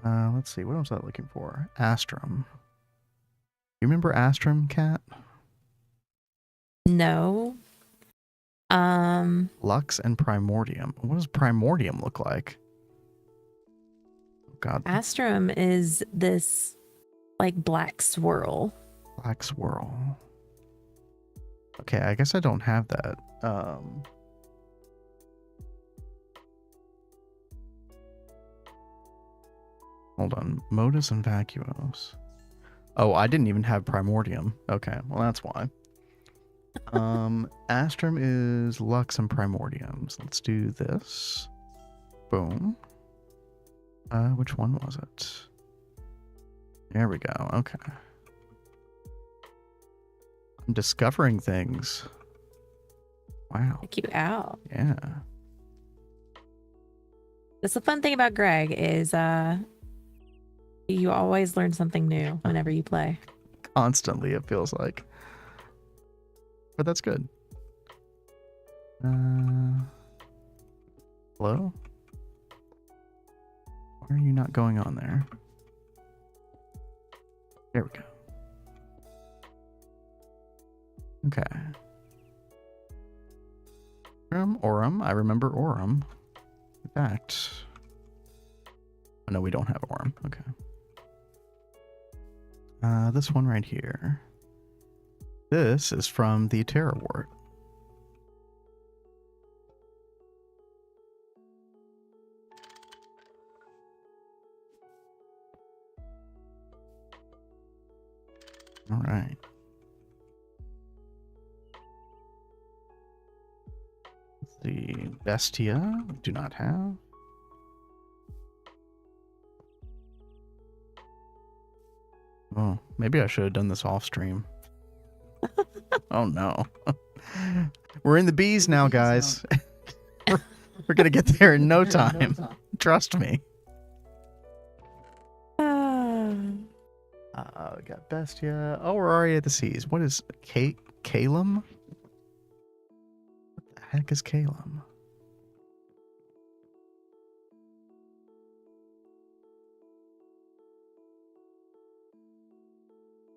Let's see, what was I looking for? Astrum. You remember Astrum, Cat? No. Lux and Primordium. What does Primordium look like? God. Astrum is this like black swirl. Black swirl. Okay, I guess I don't have that. Hold on. Modus and Vacuos. Oh, I didn't even have Primordium. Okay, well that's why. Astrum is Lux and Primordiums. Let's do this. Boom. Which one was it? There we go. Okay. I'm discovering things. Wow. Check you out. Yeah. That's the fun thing about Greg is you always learn something new whenever you play. Constantly, it feels like. But that's good. Hello? Why are you not going on there? There we go. Okay. Aurum. I remember Aurum. In fact... Oh, no, we don't have Aurum. Okay. This one right here. This is from the Terra Wart. All right. The Bestia, do not have. Oh, maybe I should have done this off stream. Oh no. We're in the bees now, guys. We're gonna get there in no time. Trust me. We got Bestia. Oh, we're already at the seas. What is Calum? What the heck is Calum?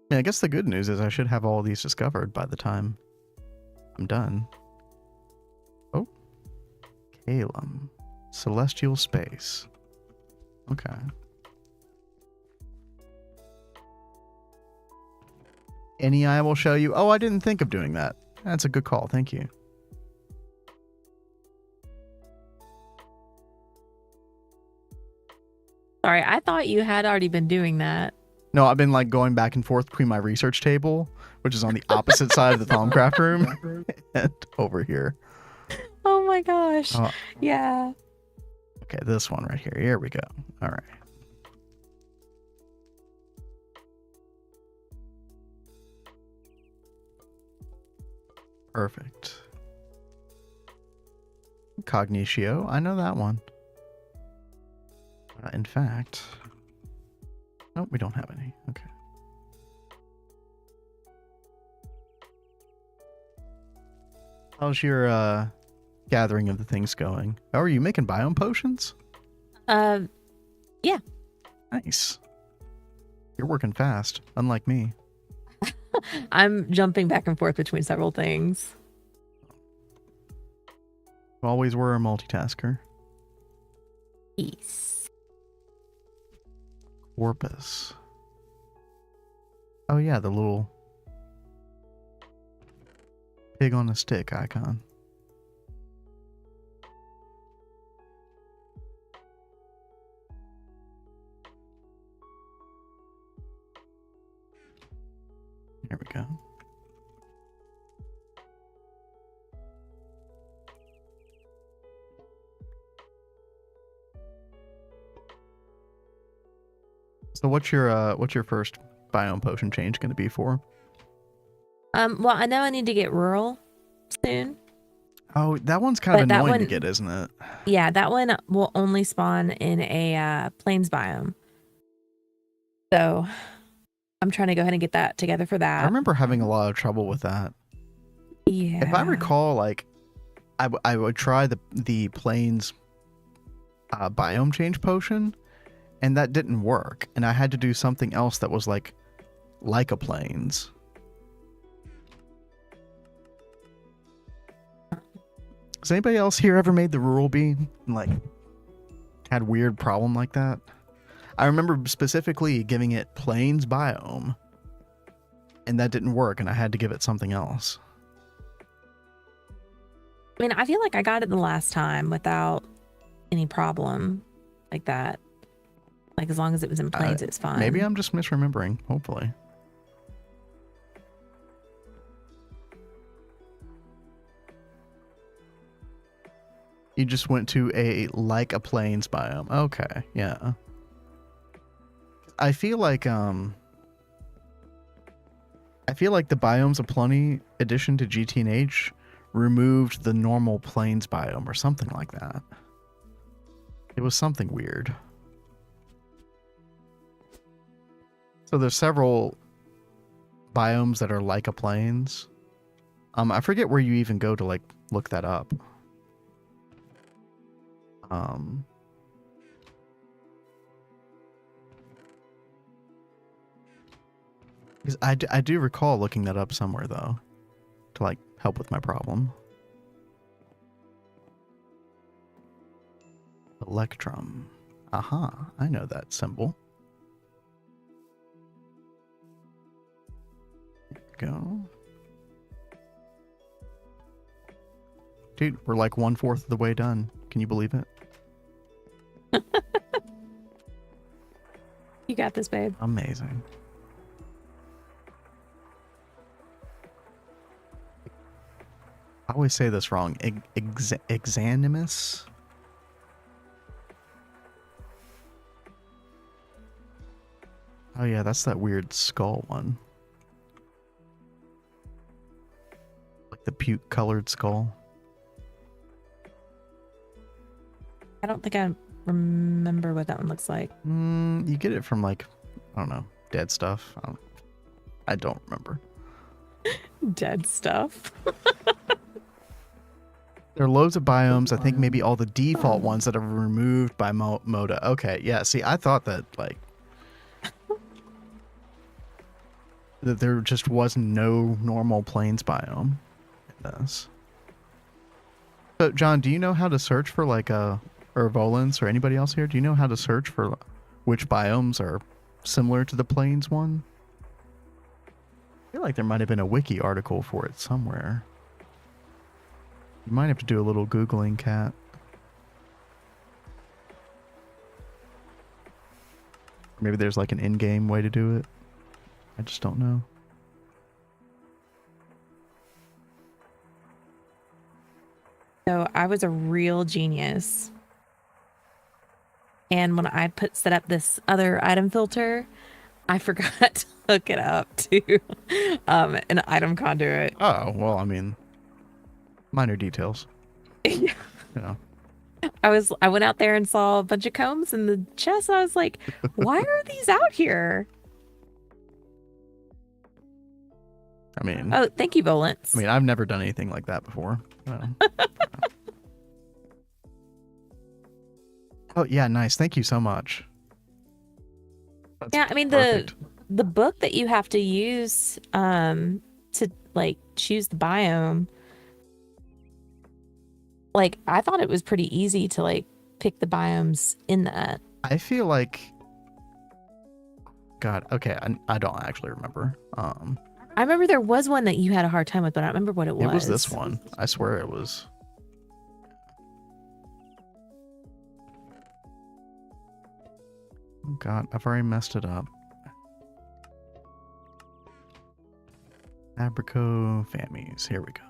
Yeah, I guess the good news is I should have all of these discovered by the time I'm done. Oh. Calum. Celestial Space. Okay. Any eye will show you. Oh, I didn't think of doing that. That's a good call. Thank you. Sorry, I thought you had already been doing that. No, I've been like going back and forth between my research table, which is on the opposite side of the Thaumcraft room, and over here. Oh my gosh. Yeah. Okay, this one right here. Here we go. All right. Perfect. Cognitio. I know that one. In fact... Nope, we don't have any. Okay. How's your gathering of the things going? Oh, are you making biome potions? Yeah. Nice. You're working fast, unlike me. I'm jumping back and forth between several things. You always were a multitasker. Peace. Corpus. Oh yeah, the little pig on a stick icon. So what's your first biome potion change going to be for? Well, I know I need to get rural soon. Oh, that one's kind of But that annoying to one, get, isn't it? yeah, that one will only spawn in a plains biome. So I'm trying to go ahead and get that together for I that. remember having a lot of trouble with that. Yeah. If I recall, like, I would try the plains biome change potion, and that didn't work, and I had to do something else that was like a plains. Has anybody else here ever made the rural bee and like had weird problem like that? I remember specifically giving it plains biome, and that didn't work, and I had to give it something else. I mean, I feel like I got it the last time without any problem like that. Like, as long as it was in plains, it's fine. Maybe I'm just misremembering, hopefully. You just went to a plains biome. Okay, yeah. I feel like the Biomes of Plenty addition to GTNH removed the normal plains biome or something like that. It was something weird. So there's several biomes that are like a plains. I forget where you even go to like look that up. Because I do recall looking that up somewhere though, to like help with my problem. Electrum. Aha, I know that symbol. There we go. Dude, we're like 1/4 of the way done. Can you believe it? You got this, babe. Amazing. I always say this wrong. Exanimus? Oh yeah, that's that weird skull one. Like the puke colored skull. I don't think I remember what that one looks like. You get it from like, I don't know, dead stuff. I don't remember. Dead stuff. There are loads of biomes. I think maybe all the default ones that are removed by Moda. Okay, yeah. See, I thought that like that there just was no normal plains biome in this. So, John, do you know how to search for like or Volans or anybody else here? Do you know how to search for which biomes are similar to the plains one? I feel like there might have been a wiki article for it somewhere. You might have to do a little Googling, Cat. Maybe there's like an in-game way to do it. I just don't know. So I was a real genius. And when I set up this other item filter, I forgot to hook it up to an item conduit. Oh, well, I mean, minor details. Yeah. You know. I went out there and saw a bunch of combs in the chest. I was like, why are these out here? I mean, oh, thank you, Volants. I mean, I've never done anything like that before. Oh yeah, nice. Thank you so much. That's yeah, I mean perfect. the book that you have to use to like choose the biome. Like, I thought it was pretty easy to like pick the biomes in that. I feel like, God, okay, I don't actually remember. I remember there was one that you had a hard time with, but I don't remember what it was. It was this one. I swear it was. Oh God, I've already messed it up. Abrico Famies. Here we go.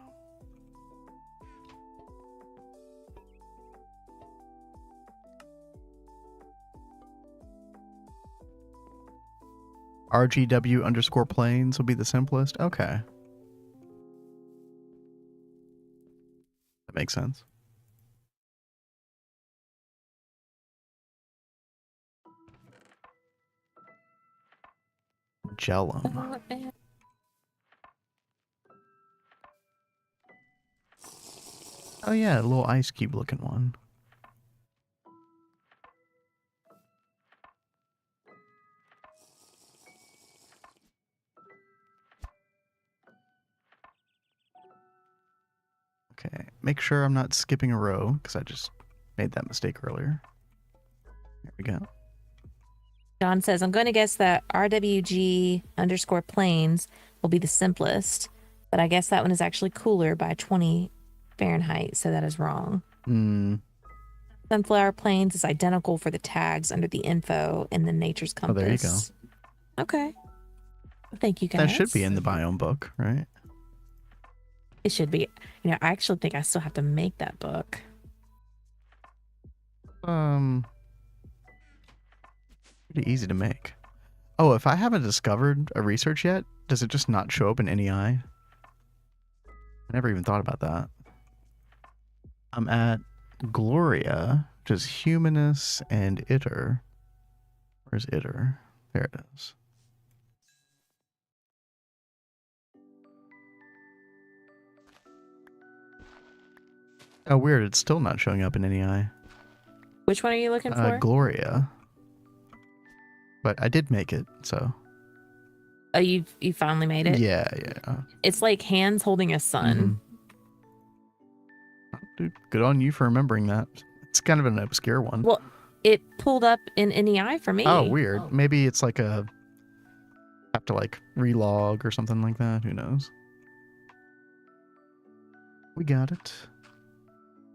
RGW_planes will be the simplest. Okay. That makes sense. Gellum. Oh yeah, a little ice cube looking one. Okay, make sure I'm not skipping a row because I just made that mistake earlier. There we go. John says, I'm going to guess that RWG_planes will be the simplest, but I guess that one is actually cooler by 20 Fahrenheit, so that is wrong. Sunflower planes is identical for the tags under the info in the Nature's Compass. Oh, there you go. Okay. Thank you, guys. That should be in the biome book, right? It should be. You know, I actually think I still have to make that book. Pretty easy to make. Oh, if I haven't discovered a research yet, does it just not show up in NEI? I never even thought about that. I'm at Gloria, which is Humanus and Iter. Where's Iter? There it is. Oh, weird. It's still not showing up in NEI. Which one are you looking for? Gloria. But I did make it, so. Oh, you finally made it? Yeah. It's like hands holding a sun. Dude, good on you for remembering that. It's kind of an obscure one. Well, it pulled up in NEI for me. Oh, weird. Maybe it's like have to like relog or something like that. Who knows? We got it.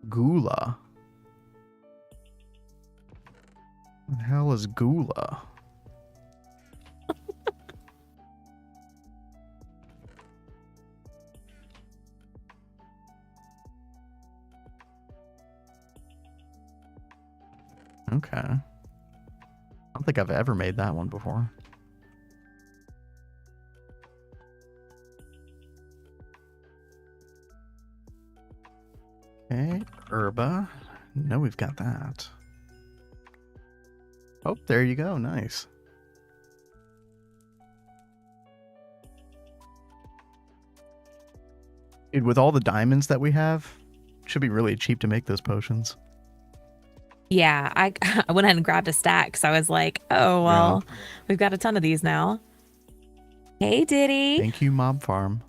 Gula. What the hell is Gula? Okay. I don't think I've ever made that one before. Okay, herba. No, we've got that. Oh, there you go. Nice. Dude, with all the diamonds that we have, it should be really cheap to make those potions. Yeah, I went ahead and grabbed a stack because I was like, oh, well, we've got a ton of these now. Hey, Diddy. Thank you, Mob Farm.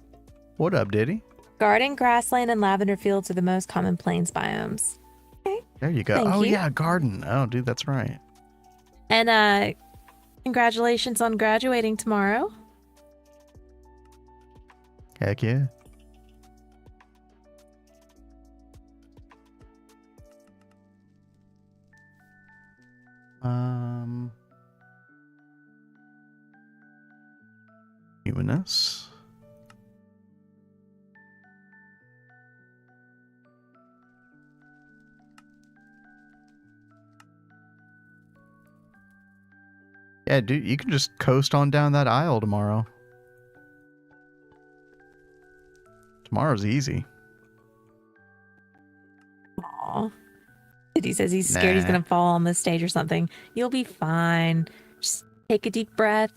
What up, Diddy? Garden, grassland, and lavender fields are the most common plains biomes. Okay. There you go. Thank you. Yeah, garden. Oh, dude, that's right. And congratulations on graduating tomorrow. Heck yeah. Humanus. Yeah, dude, you can just coast on down that aisle tomorrow. Tomorrow's easy. Aw. He says he's scared he's going to fall on the stage or something. You'll be fine. Just take a deep breath.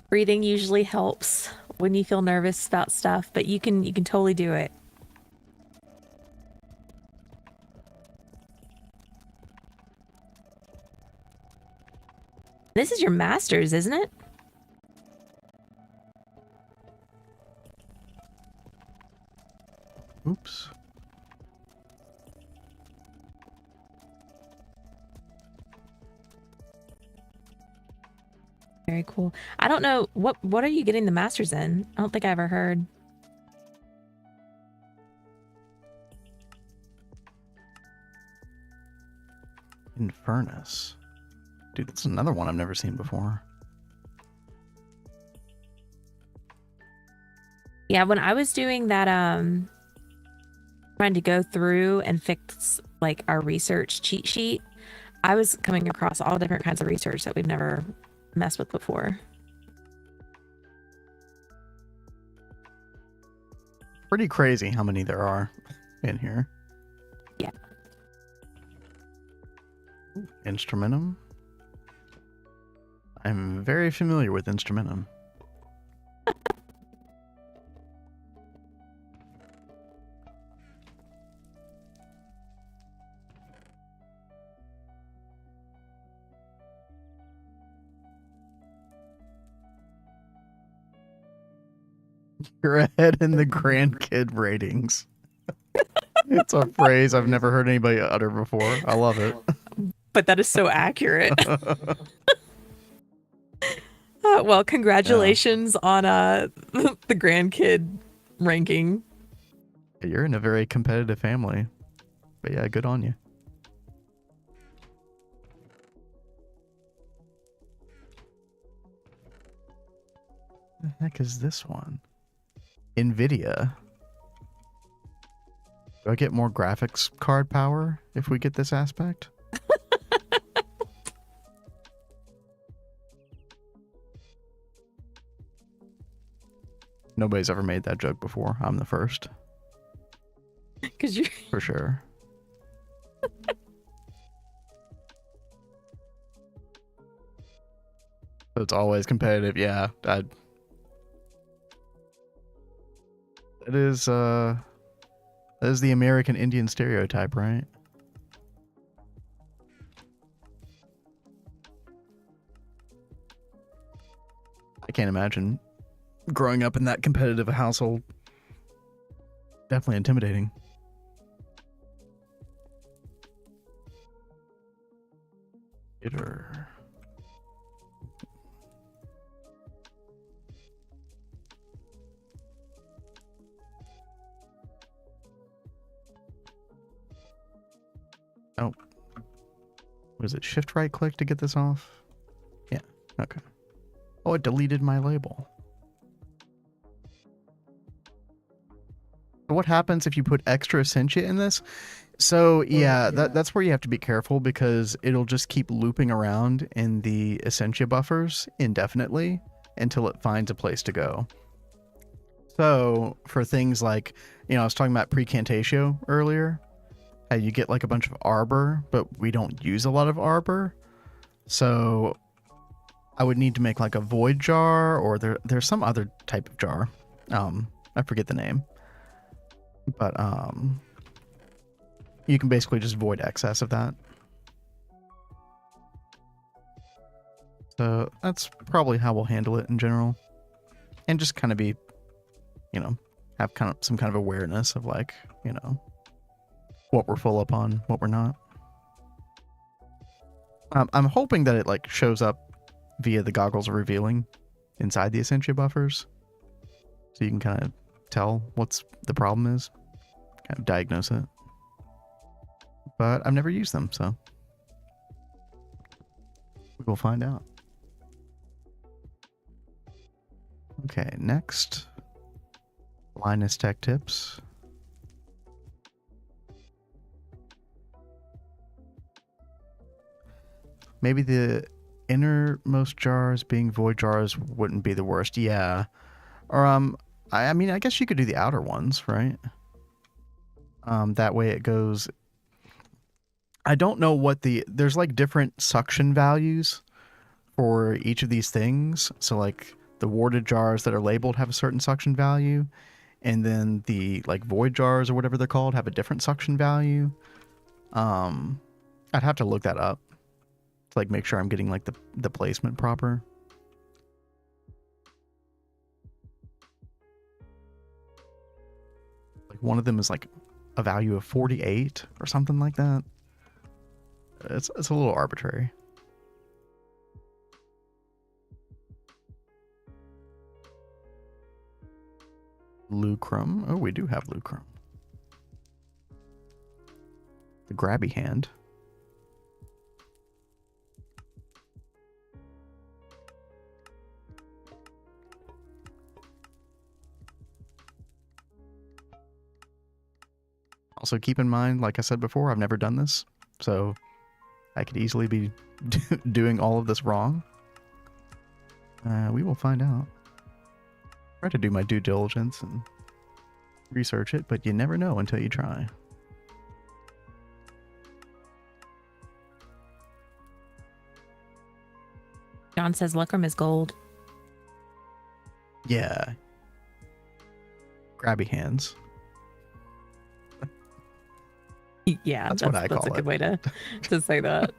Breathing usually helps when you feel nervous about stuff, but you can totally do it. This is your master's, isn't it? Oops. Very cool. I don't know what are you getting the master's in? I don't think I ever heard. Infernus. Dude, that's another one I've never seen before. Yeah, when I was doing that trying to go through and fix like our research cheat sheet, I was coming across all different kinds of research that we've never messed with before. Pretty crazy how many there are in here. Yeah. Instrumentum. I'm very familiar with Instrumentum. You're ahead in the grandkid ratings. It's a phrase I've never heard anybody utter before. I love it. But that is so accurate. Well, congratulations on the grandkid ranking. You're in a very competitive family. But yeah, good on you. The heck is this one? NVIDIA. Do I get more graphics card power if we get this aspect? Nobody's ever made that joke before. I'm the first. Because you For sure. So it's always competitive. Yeah. It is that is the American Indian stereotype, right? I can't imagine growing up in that competitive household. Definitely intimidating. Hitter. Oh. Was it shift right click to get this off? Yeah. Okay. Oh, it deleted my label. What happens if you put extra Essentia in this? So yeah, that's where you have to be careful because it'll just keep looping around in the Essentia buffers indefinitely until it finds a place to go. So for things like, you know, I was talking about Precantatio earlier, how you get like a bunch of Arbor, but we don't use a lot of Arbor. So I would need to make like a void jar, or there's some other type of jar. I forget the name. But you can basically just void excess of that. So that's probably how we'll handle it in general. And just kind of be, you know, have kind of some kind of awareness of like, you know, what we're full up on, what we're not. I'm hoping that it like shows up via the goggles of revealing inside the Essentia buffers. So you can kind of tell what's the problem is, kind of diagnose it. But I've never used them, so we will find out. Okay, next, Linus Tech Tips. Maybe the innermost jars being void jars wouldn't be the worst. Yeah. Or I mean, I guess you could do the outer ones, right? That way it goes. I don't know what there's like different suction values for each of these things. So like the warded jars that are labeled have a certain suction value, and then the like void jars or whatever they're called have a different suction value. I'd have to look that up to like make sure I'm getting like the placement proper. Like one of them is like a value of 48 or something like that. It's a little arbitrary. Lucrum. Oh, we do have Lucrum. The grabby hand. Also keep in mind, like I said before, I've never done this, so I could easily be doing all of this wrong. We will find out. Try to do my due diligence and research it, but you never know until you try. John says Lucrum is gold. Yeah. Grabby hands. Yeah, that's what I call that's a it. good way to say that.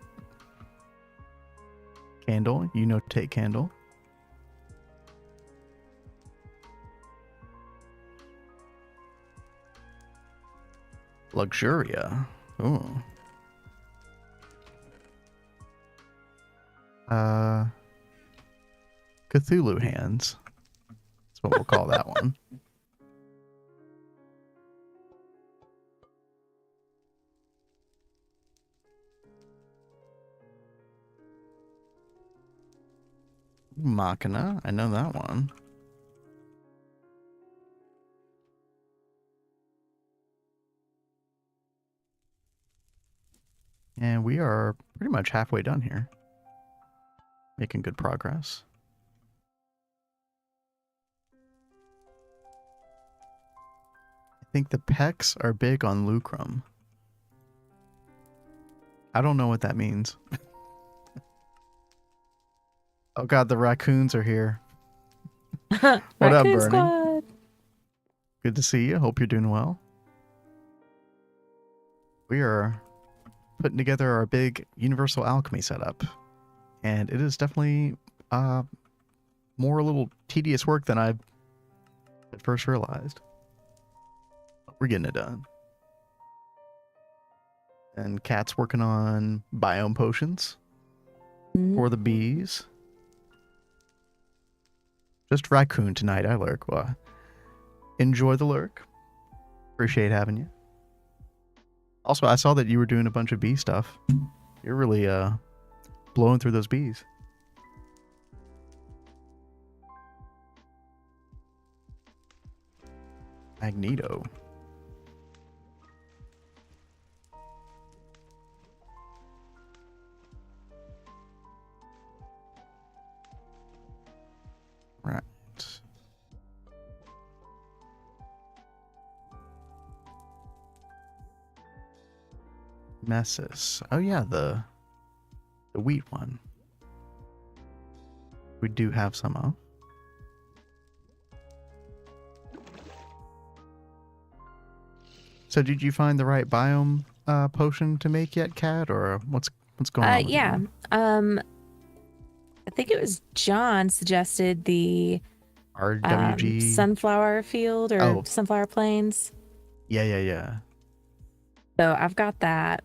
Candle, you know, take candle. Luxuria. Ooh. Cthulhu hands. That's what we'll call that one. Machina, I know that one. And we are pretty much halfway done here. Making good progress. I think the pecs are big on lucrum. I don't know what that means. Oh god, the raccoons are here. What up, Bernie? Squad. Good to see you. Hope you're doing well. We are putting together our big universal alchemy setup. And it is definitely more a little tedious work than I at first realized. We're getting it done. And Kat's working on biome potions for the bees. Just raccoon tonight, I lurk. Well, enjoy the lurk. Appreciate having you. Also, I saw that you were doing a bunch of bee stuff. You're really blowing through those bees. Magneto. Right. Messes. Oh yeah, the wheat one. We do have some of. So did you find the right biome potion to make yet, Kat, or what's going on? Yeah. I think it was John suggested the RWG sunflower field or sunflower plains. Yeah. So I've got that.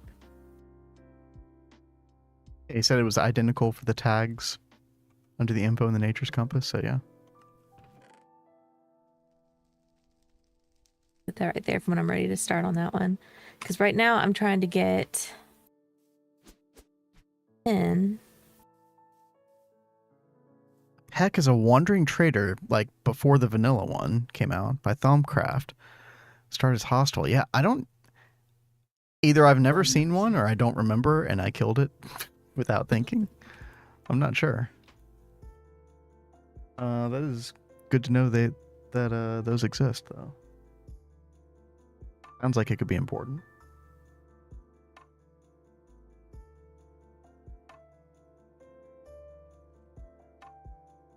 He said it was identical for the tags under the info in the Nature's Compass, so yeah. Put that right there for when I'm ready to start on that one. Because right now I'm trying to get in. Heck is a wandering trader, like before the vanilla one came out by Thumbcraft. Started as hostile. Yeah, I don't... Either I've never seen one or I don't remember and I killed it without thinking. I'm not sure. That is good to know that those exist, though. Sounds like it could be important.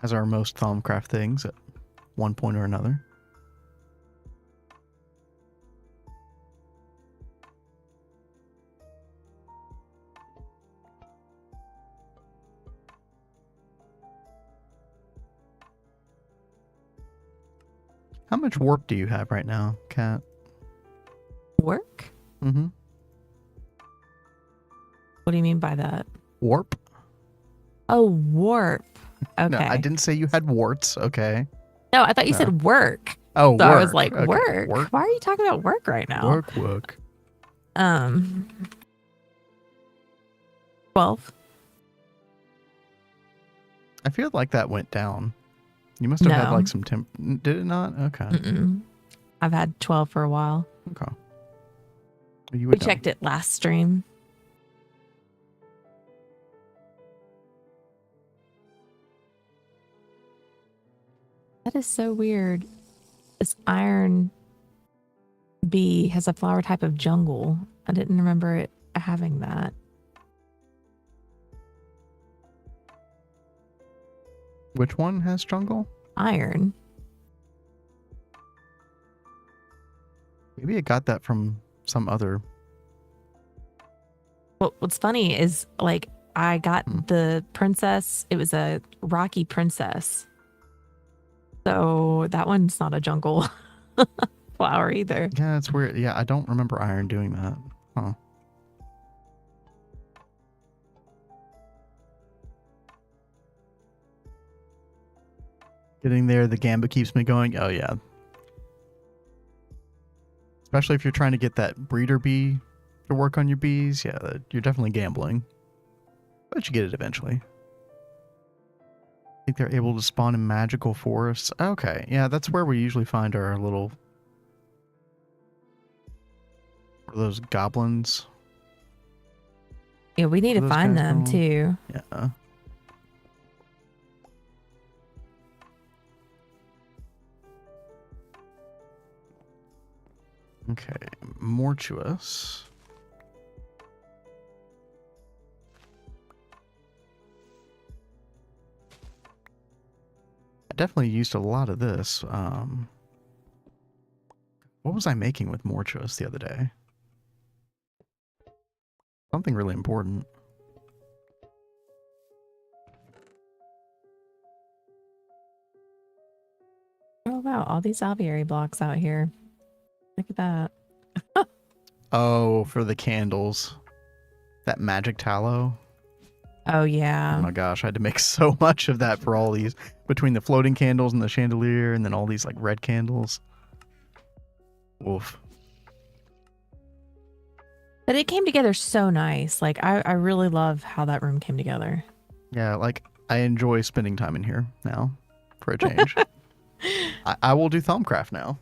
As are most Thumbcraft things at one point or another. How much warp do you have right now, Kat? Work? Mm-hmm. What do you mean by that? Warp? Oh, warp. Okay. No, I didn't say you had warts, okay? No, I thought you said work. Oh, so work. I was like, okay. work? Why are you talking about work right now? Work. 12. I feel like that went down. You must have had like some temp. Did it not? Okay. I've had 12 for a while. Okay. We checked it last stream. That is so weird. This iron bee has a flower type of jungle. I didn't remember it having that. Which one has jungle? Iron. Maybe it got that from some other. Well, what's funny is like I got the princess. It was a rocky princess. So that one's not a jungle flower either. Yeah, it's weird. Yeah, I don't remember iron doing that. Huh. Getting there, the gambit keeps me going. Oh, yeah. Especially if you're trying to get that breeder bee to work on your bees. Yeah, you're definitely gambling. But you get it eventually. I think they're able to spawn in magical forests. Okay, yeah, that's where we usually find our little... those goblins. Yeah, we need to find them too. Yeah. Okay, mortuous. I definitely used a lot of this. What was I making with mortuous the other day? Something really important. Oh wow, all these aviary blocks out here. Look at that. Oh, for the candles. That magic tallow. Oh yeah. Oh my gosh, I had to make so much of that for all these. Between the floating candles and the chandelier and then all these like red candles. Oof. But it came together so nice. Like I really love how that room came together. Yeah, like I enjoy spending time in here now for a change. I will do Thumbcraft now.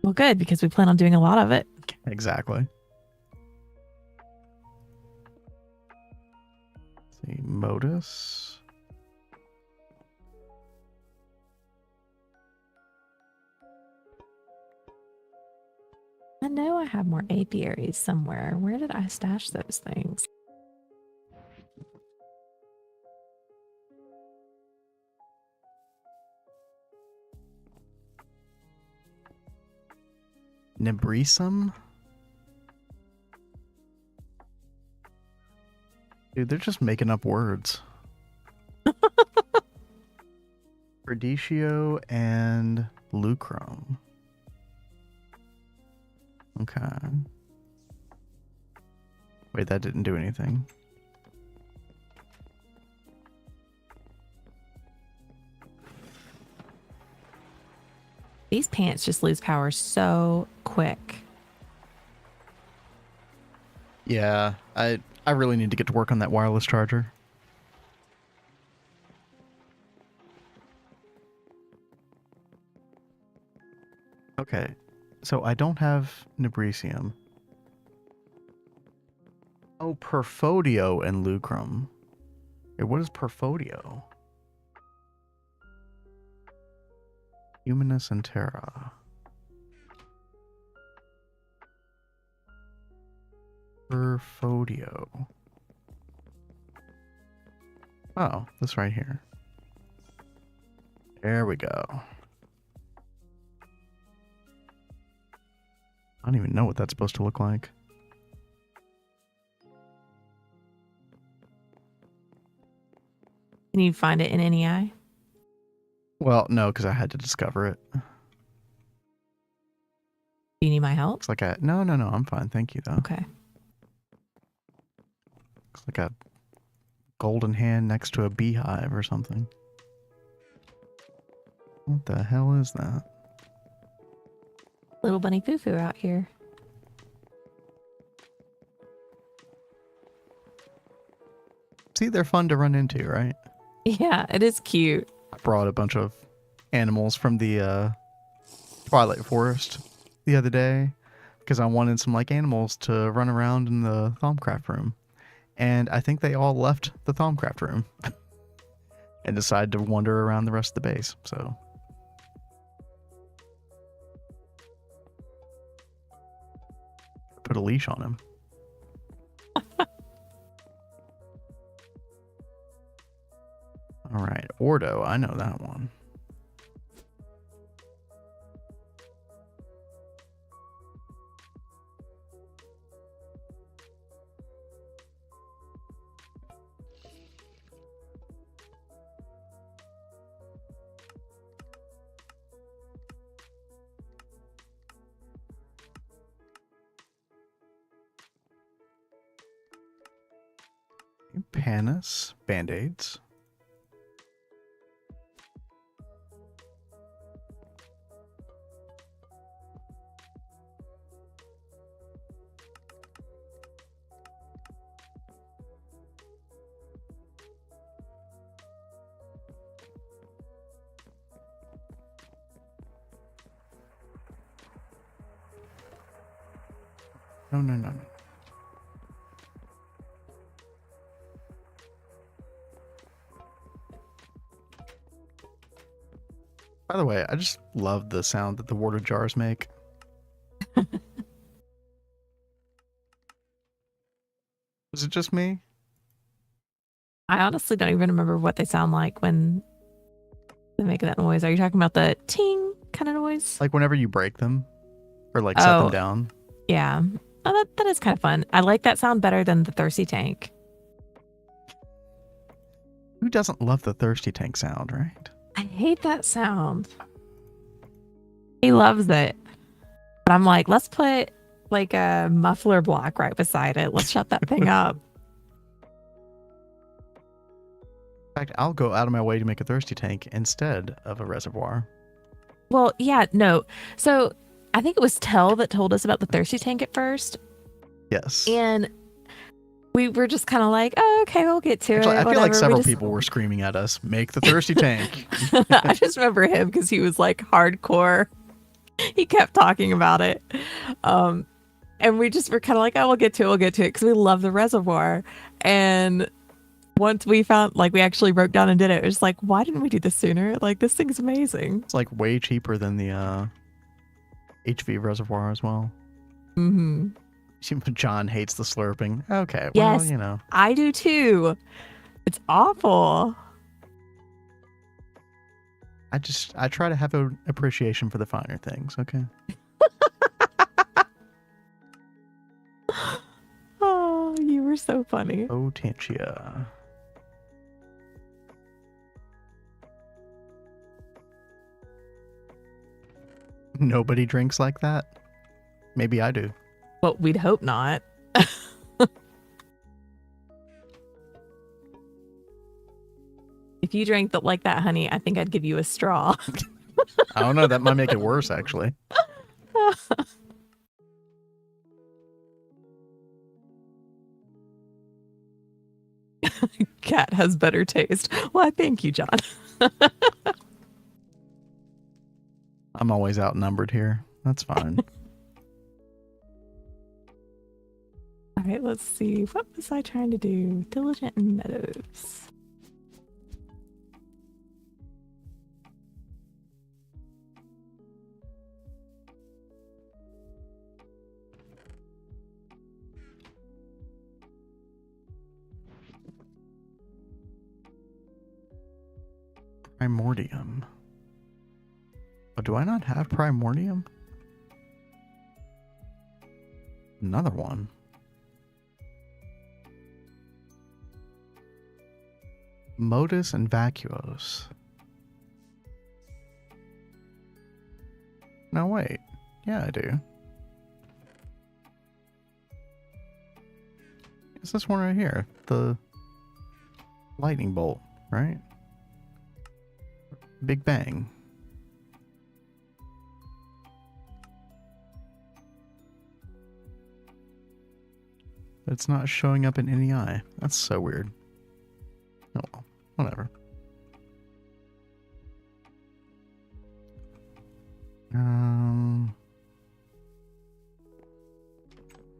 Well, good, because we plan on doing a lot of it. Exactly. Let's see, Modus. I know I have more apiaries somewhere. Where did I stash those things? Nebrisum? Dude, they're just making up words. Radicchio and Lucrum. Okay. Wait, that didn't do anything. These pants just lose power so quick. Yeah, I really need to get to work on that wireless charger. Okay, so I don't have Nebrisium. Oh, Perfodio and Lucrum. Wait, what is Perfodio? Humanus and Terra. Perfodio. Oh, this right here. There we go. I don't even know what that's supposed to look like. Can you find it in NEI? Well, no, because I had to discover it. Do you need my help? Looks like no, I'm fine. Thank you, though. Okay. Looks like a golden hand next to a beehive or something. What the hell is that? Little bunny foo-foo out here. See, they're fun to run into, right? Yeah, it is cute. I brought a bunch of animals from the Twilight Forest the other day because I wanted some like animals to run around in the Thumbcraft room. And I think they all left the Thumbcraft room. and decide to wander around the rest of the base. So put a leash on him. All right, Ordo, I know that one. Panis, band-aids. No. By the way, I just love the sound that the water jars make. Was it just me? I honestly don't even remember what they sound like when they make that noise. Are you talking about the ting kind of noise? Like whenever you break them or like set them down? Yeah. Oh, that is kind of fun. I like that sound better than the thirsty tank. Who doesn't love the thirsty tank sound, right? I hate that sound. He loves it. But I'm like, let's put like a muffler block right beside it. Let's shut that thing up. In fact, I'll go out of my way to make a thirsty tank instead of a reservoir. Well, yeah, no. So I think it was Tell that told us about the thirsty tank at first. Yes. And we were just kind of like, oh, okay, we'll get to Actually, it. I feel like several people were screaming at us, make the thirsty tank. I just remember him because he was like hardcore. He kept talking about it. And we just were kind of like, oh, we'll get to it because we love the reservoir. And once we found, like, we actually broke down and did it, it was like, why didn't we do this sooner? Like, this thing's amazing. It's like way cheaper than the HV reservoir as well. Mm-hmm. John hates the slurping. Okay, yes, well, you know. I do too. It's awful. I try to have an appreciation for the finer things, okay? Oh, you were so funny. Potentia. Nobody drinks like that? Maybe I do. Well, we'd hope not. If you drank like that, honey, I think I'd give you a straw. I don't know. That might make it worse, actually. Cat has better taste. Why, thank you, John. I'm always outnumbered here. That's fine. All right, let's see. What was I trying to do? Diligent and Meadows. Primordium. Oh, do I not have Primordium? Another one. Modus and Vacuos. No, wait. Yeah, I do. It's this one right here. The lightning bolt, right? Big Bang. It's not showing up in any eye. That's so weird. Oh well, whatever.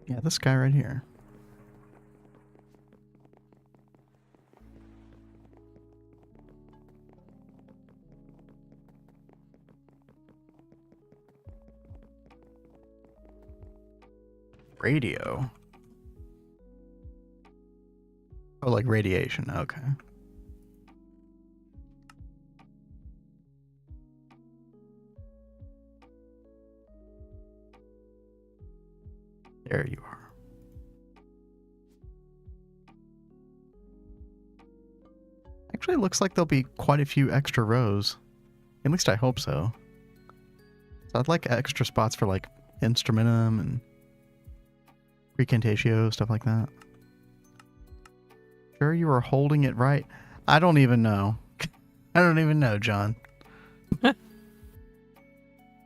Yeah, this guy right here. Radio. Oh, like radiation. Okay. There you are. Actually, it looks like there'll be quite a few extra rows. At least I hope so. So I'd like extra spots for like instrumentum and recantatio, stuff like that. Sure you are holding it right? I don't even know. I don't even know, John.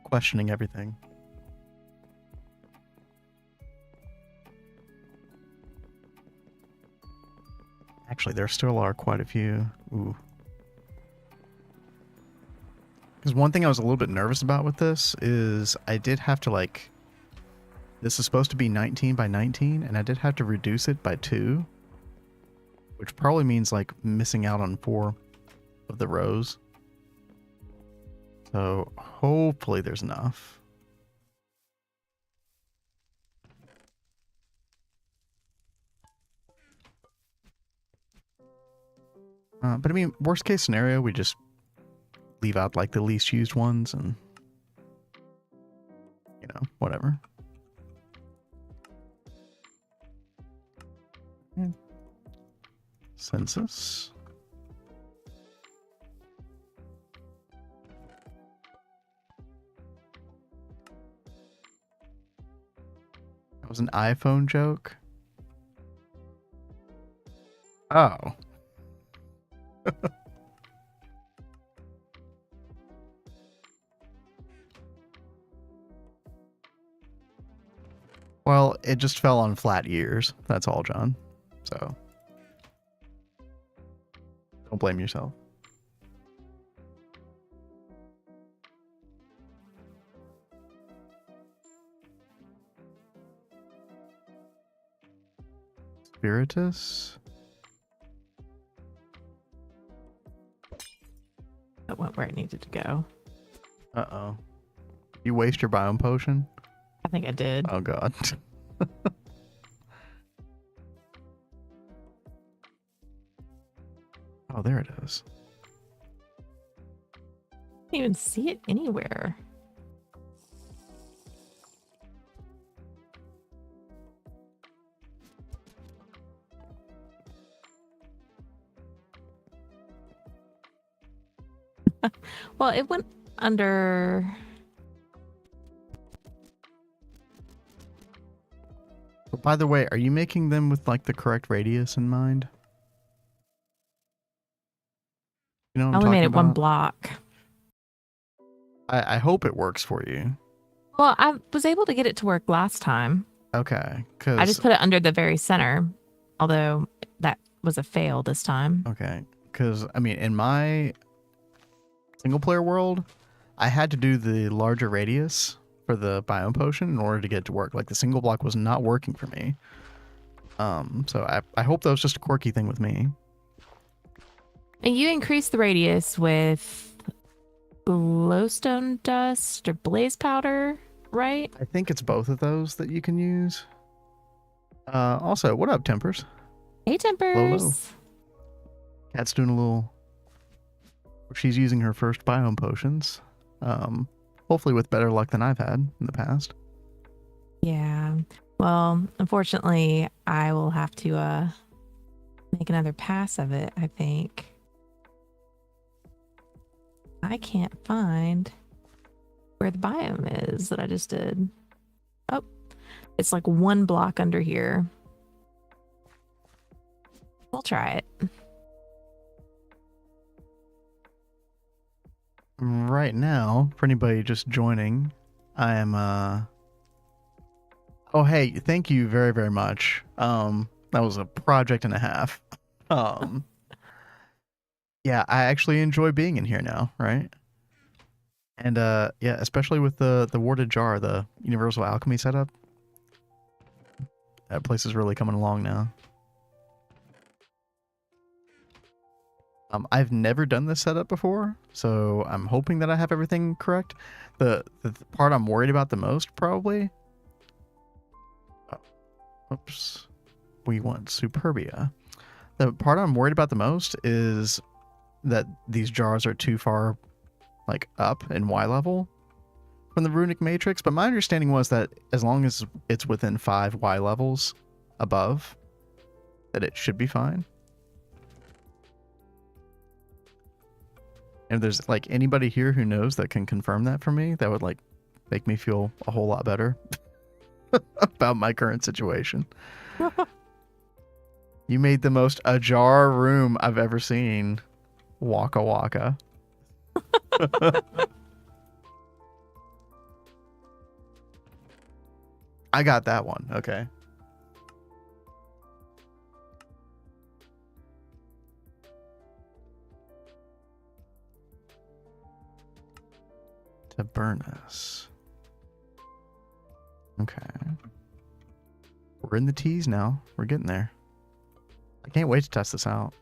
Questioning everything. Actually, there still are quite a few. Ooh. Because one thing I was a little bit nervous about with this is I did have to like... This is supposed to be 19 by 19, and I did have to reduce it by 2. Which probably means like missing out on 4 of the rows. So hopefully there's enough. But I mean, worst case scenario, we just leave out like the least used ones and, you know, whatever. And census. That was an iPhone joke. Oh. Well, it just fell on flat ears. That's all, John. So don't blame yourself. Spiritus. That went where it needed to go. Uh-oh. You waste your biome potion? I think I did. Oh, God. Oh, there it is. Can't even see it anywhere. Well, it went under... But by the way, are you making them with like the correct radius in mind? You know what I I'm only made talking it one about? block. I hope it works for you. Well, I was able to get it to work last time. Okay, I just put it under the very center, although that was a fail this time. Okay, because I mean, in my single player world, I had to do the larger radius for the biome potion in order to get it to work. Like the single block was not working for me. So I hope that was just a quirky thing with me. And you increase the radius with glowstone dust or blaze powder, right? I think it's both of those that you can use. Also, what up, Tempers? Hey, Tempers. Hello. Cat's doing a little... She's using her first biome potions. Hopefully with better luck than I've had in the past. Yeah. Well, unfortunately, I will have to make another pass of it, I think. I can't find where the biome is that I just did. Oh, it's like one block under here. We'll try it. Right now, for anybody just joining, I am oh hey, thank you very, very much. That was a project and a half. Yeah, I actually enjoy being in here now, right? And yeah, especially with the warded jar, the universal alchemy setup. That place is really coming along now. I've never done this setup before, so I'm hoping that I have everything correct. The part I'm worried about the most, probably... Oh, Oops. We want Superbia. The part I'm worried about the most is that these jars are too far, like, up in Y level from the runic matrix. But my understanding was that as long as it's within 5 Y levels above, that it should be fine. And if there's, like, anybody here who knows that can confirm that for me, that would, like, make me feel a whole lot better about my current situation. You made the most ajar room I've ever seen. Waka waka. I got that one. Okay. Tabernas. Okay. We're in the teas now. We're getting there. I can't wait to test this out.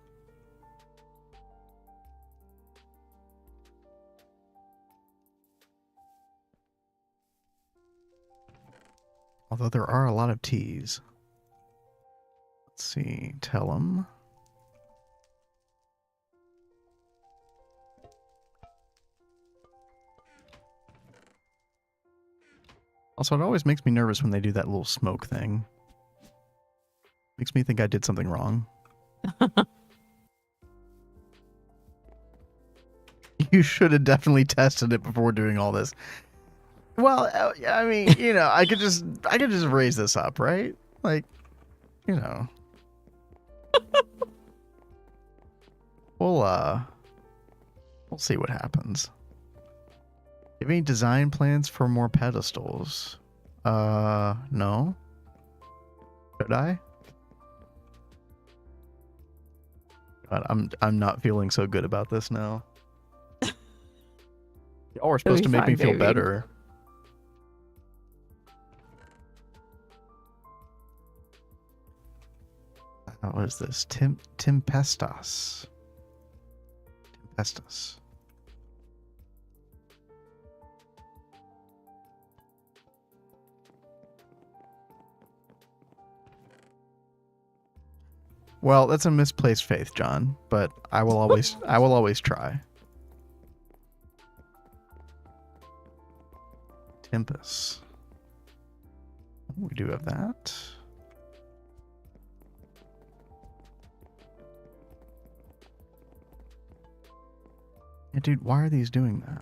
Although there are a lot of teas. Let's see. Tell them. Also, it always makes me nervous when they do that little smoke thing. Makes me think I did something wrong. You should have definitely tested it before doing all this. Well, I mean, you know, I could just raise this up, right? Like, you know. We'll see what happens. Do you have any design plans for more pedestals? No. Should I? God, I'm not feeling so good about this now. Y'all were supposed to make me feel better. What is this? Tempestas. Tempestas. Well, that's a misplaced faith, John, but I will always try. Tempest. We do have that. Yeah, dude, why are these doing that?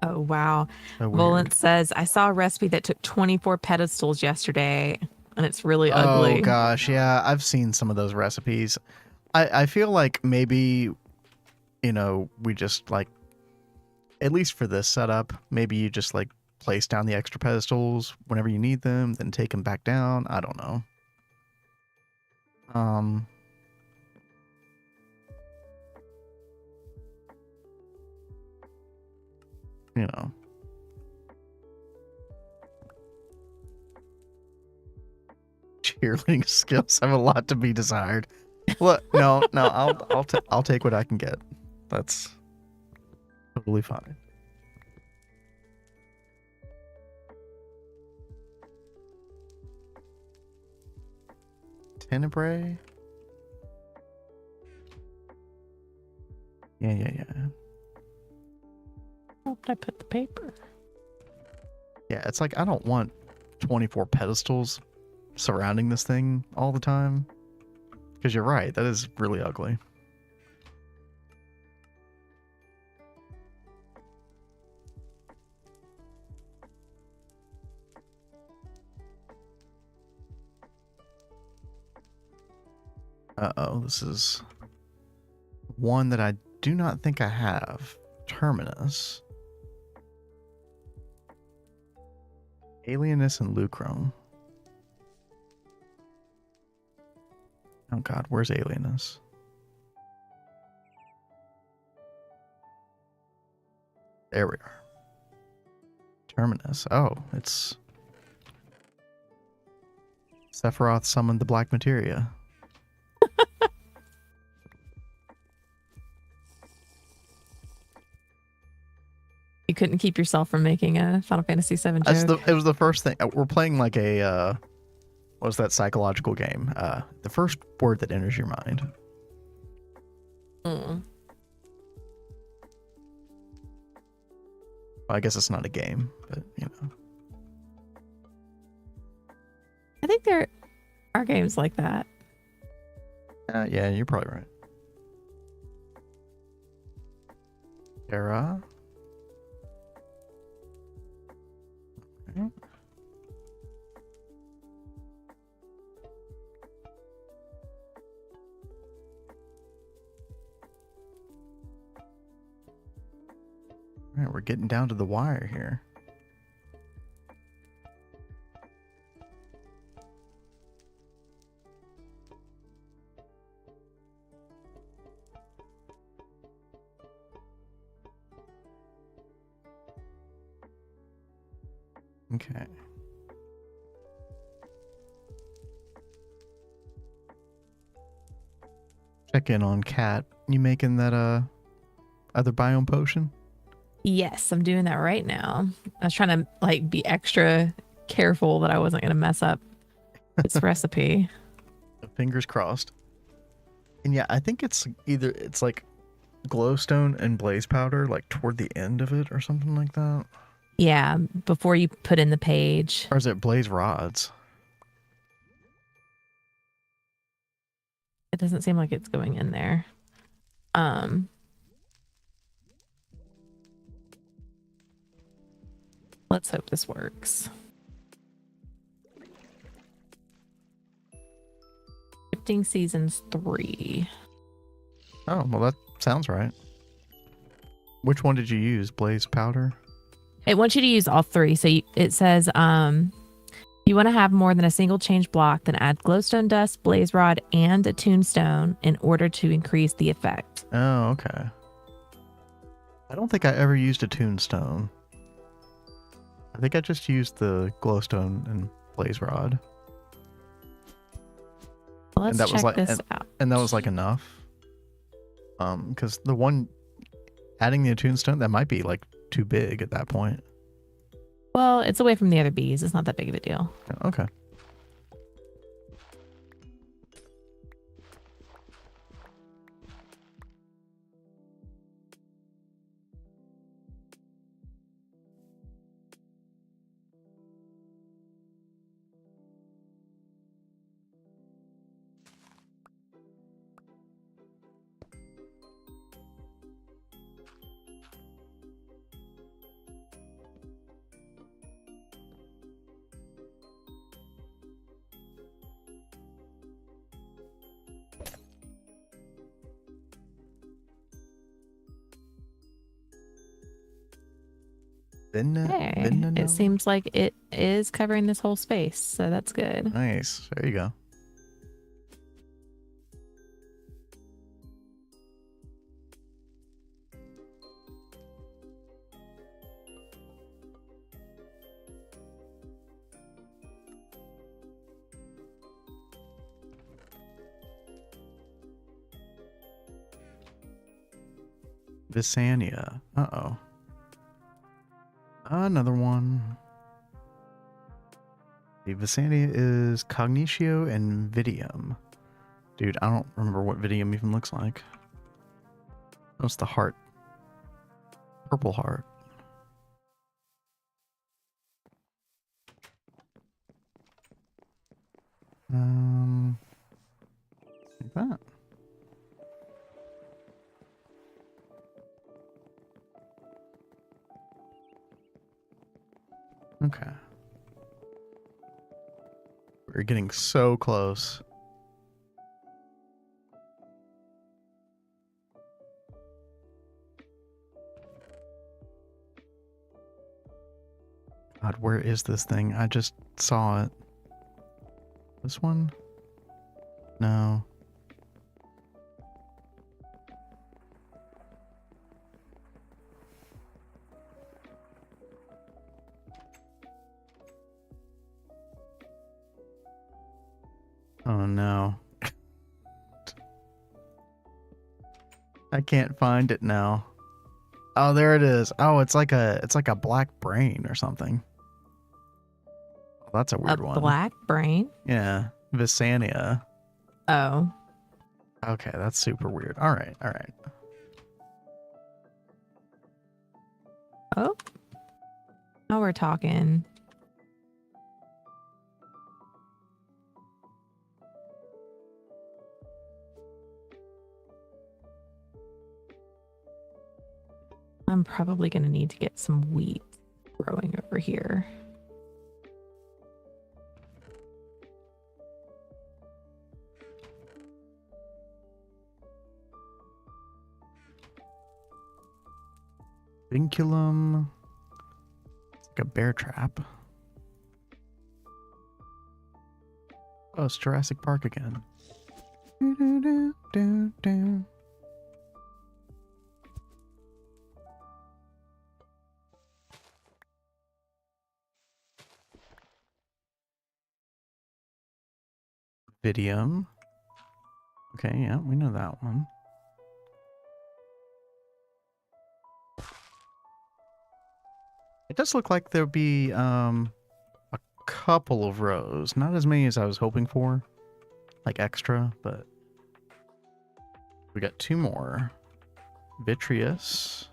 Oh, wow. So Volant says, I saw a recipe that took 24 pedestals yesterday, and it's really ugly. Oh, gosh. Yeah, I've seen some of those recipes. I feel like maybe, you know, we just, like, at least for this setup, maybe you just, like, place down the extra pedestals whenever you need them, then take them back down. I don't know. You know. Cheerleading skills have a lot to be desired. Look, no, I'll take what I can get. That's totally fine. Tenebrae. Yeah. Where did I put the paper? Yeah, it's like I don't want 24 pedestals surrounding this thing all the time. Because you're right, that is really ugly. Uh-oh, this is one that I do not think I have. Terminus. Alienus and Lucrum. Oh god, where's Alienus? There we are. Terminus. Oh, it's... Sephiroth summoned the Black Materia. You couldn't keep yourself from making a Final Fantasy VII joke. It was the first thing. We're playing like a what's that psychological game? The first word that enters your mind. Mm. Well, I guess it's not a game, but you know. I think there are games like that. Yeah, you're probably right. Terra. Okay. All right, we're getting down to the wire here. Okay. Check in on Cat. You making that other biome potion? Yes, I'm doing that right now. I was trying to like be extra careful that I wasn't going to mess up this recipe. Fingers crossed. And yeah, I think it's like glowstone and blaze powder like toward the end of it or something like that. Yeah, before you put in the page. Or is it blaze rods? It doesn't seem like it's going in there. Let's hope this works. Shifting Seasons 3. Oh, well that sounds right. Which one did you use? Blaze powder? It wants you to use all three. So it says, you want to have more than a single change block, then add glowstone dust, blaze rod, and a tombstone in order to increase the effect. Oh, okay. I don't think I ever used a tombstone. I think I just used the glowstone and blaze rod. Let's check this out. And that was like enough. Because the one adding the tombstone, that might be like too big at that point. Well, it's away from the other bees. It's not that big of a deal. Okay. It seems like it is covering this whole space, so that's good. Nice. There you go. Visania. Uh-oh. Another one. The Visania is Cognitio and Vidium. Dude, I don't remember what Vidium even looks like. That's the heart. Purple heart. Like that. Okay. We're getting so close. God, where is this thing? I just saw it. This one? No. Oh no. I can't find it now. Oh, there it is. Oh, it's like a black brain or something. Oh, that's a A weird one. black brain? Yeah, Visania. Oh. Okay, that's super weird. All right, all right. Oh. Now we're talking. I'm probably going to need to get some wheat growing over here. Vinculum. It's like a bear trap. Oh, it's Jurassic Park again. Vidium. Okay, yeah, we know that one. It does look like there'll be a couple of rows. Not as many as I was hoping for. Like extra, but we got 2 more. Vitreous.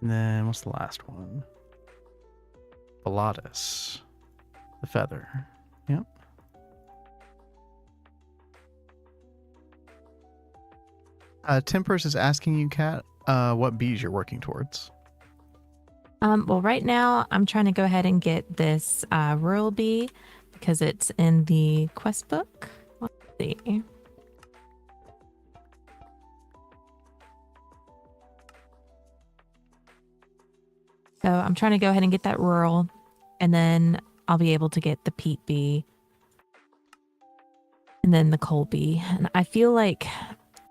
And then what's the last one? Pilatus. The feather. Yep. Tempers is asking you, Kat, what bees you're working towards. Well, right now I'm trying to go ahead and get this rural bee because it's in the quest book. Let's see. So I'm trying to go ahead and get that rural, and then I'll be able to get the peat bee and then the coal bee. And I feel like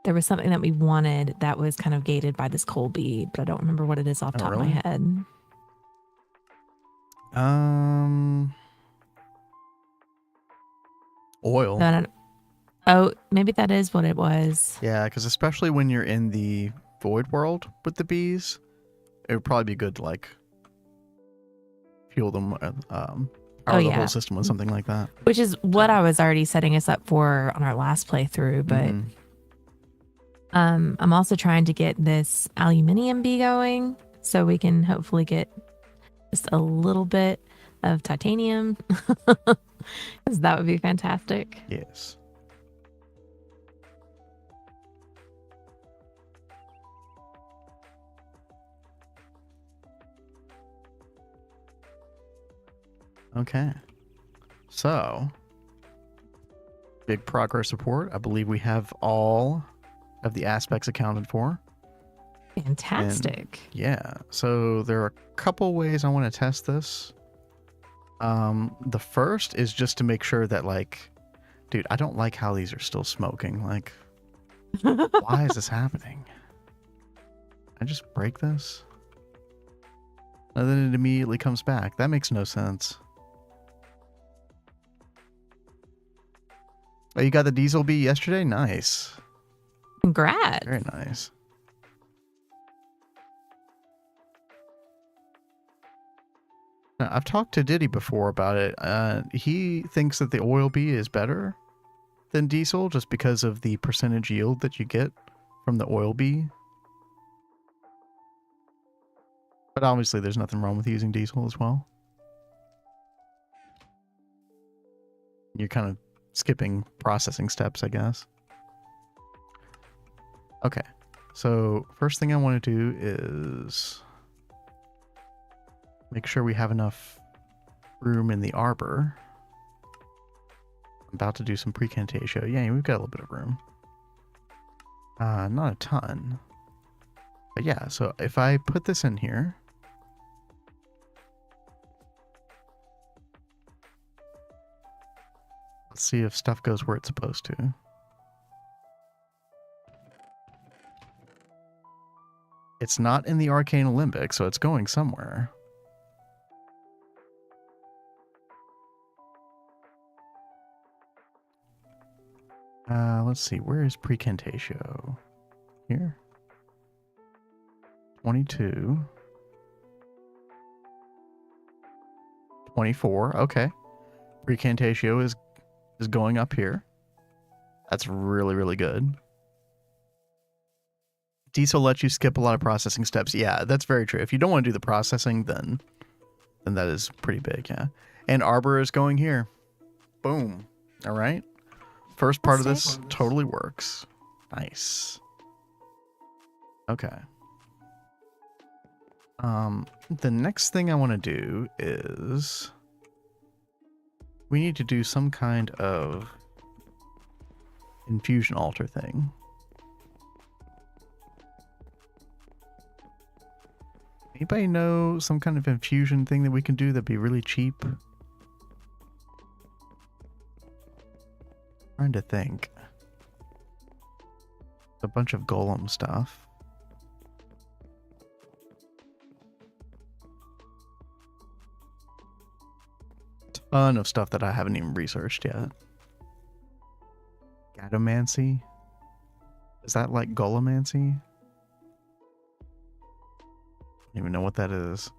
there was something that we wanted that was kind of gated by this coal bee, but I don't remember what it is off the top of my head. Oil. Oh, maybe that is what it was. Yeah, because especially when you're in the void world with the bees, it would probably be good to like fuel them, power the whole system with something like that. Which is what I was already setting us up for on our last playthrough, but I'm also trying to get this aluminium bee going so we can hopefully get just a little bit of titanium, because that would be fantastic. Yes. Okay. So, big progress report. I believe we have all of the aspects accounted for. Fantastic. And yeah. So there are a couple ways I want to test this. The first is just to make sure that, like, dude, I don't like how these are still smoking. Like, why is this happening? I just break this? And then it immediately comes back. That makes no sense. Oh, you got the diesel bee yesterday? Nice. Congrats. Very nice. Now, I've talked to Diddy before about it. He thinks that the oil bee is better than diesel just because of the percentage yield that you get from the oil bee. But obviously there's nothing wrong with using diesel as well. You're kind of skipping processing steps, I guess. Okay, so first thing I want to do is make sure we have enough room in the arbor. I'm about to do some precantatio. Yeah, we've got a little bit of room. Not a ton. But yeah, so if I put this in here, let's see if stuff goes where it's supposed to. It's not in the Arcane Alembic, so it's going somewhere. Let's see. Where is Precantatio? Here. 22. 24. Okay. Precantatio is going up here. That's really, really good. Diesel lets you skip a lot of processing steps. Yeah, that's very true. If you don't want to do the processing, then that is pretty big, yeah. And Arbor is going here. Boom. All right. First part of this totally works. Nice. Okay. The next thing I want to do is we need to do some kind of infusion altar thing. Anybody know some kind of infusion thing that we can do that'd be really cheap? Trying to think. A bunch of golem stuff. Ton of stuff that I haven't even researched yet. Gatomancy? Is that like Golemancy? I don't even know what that is.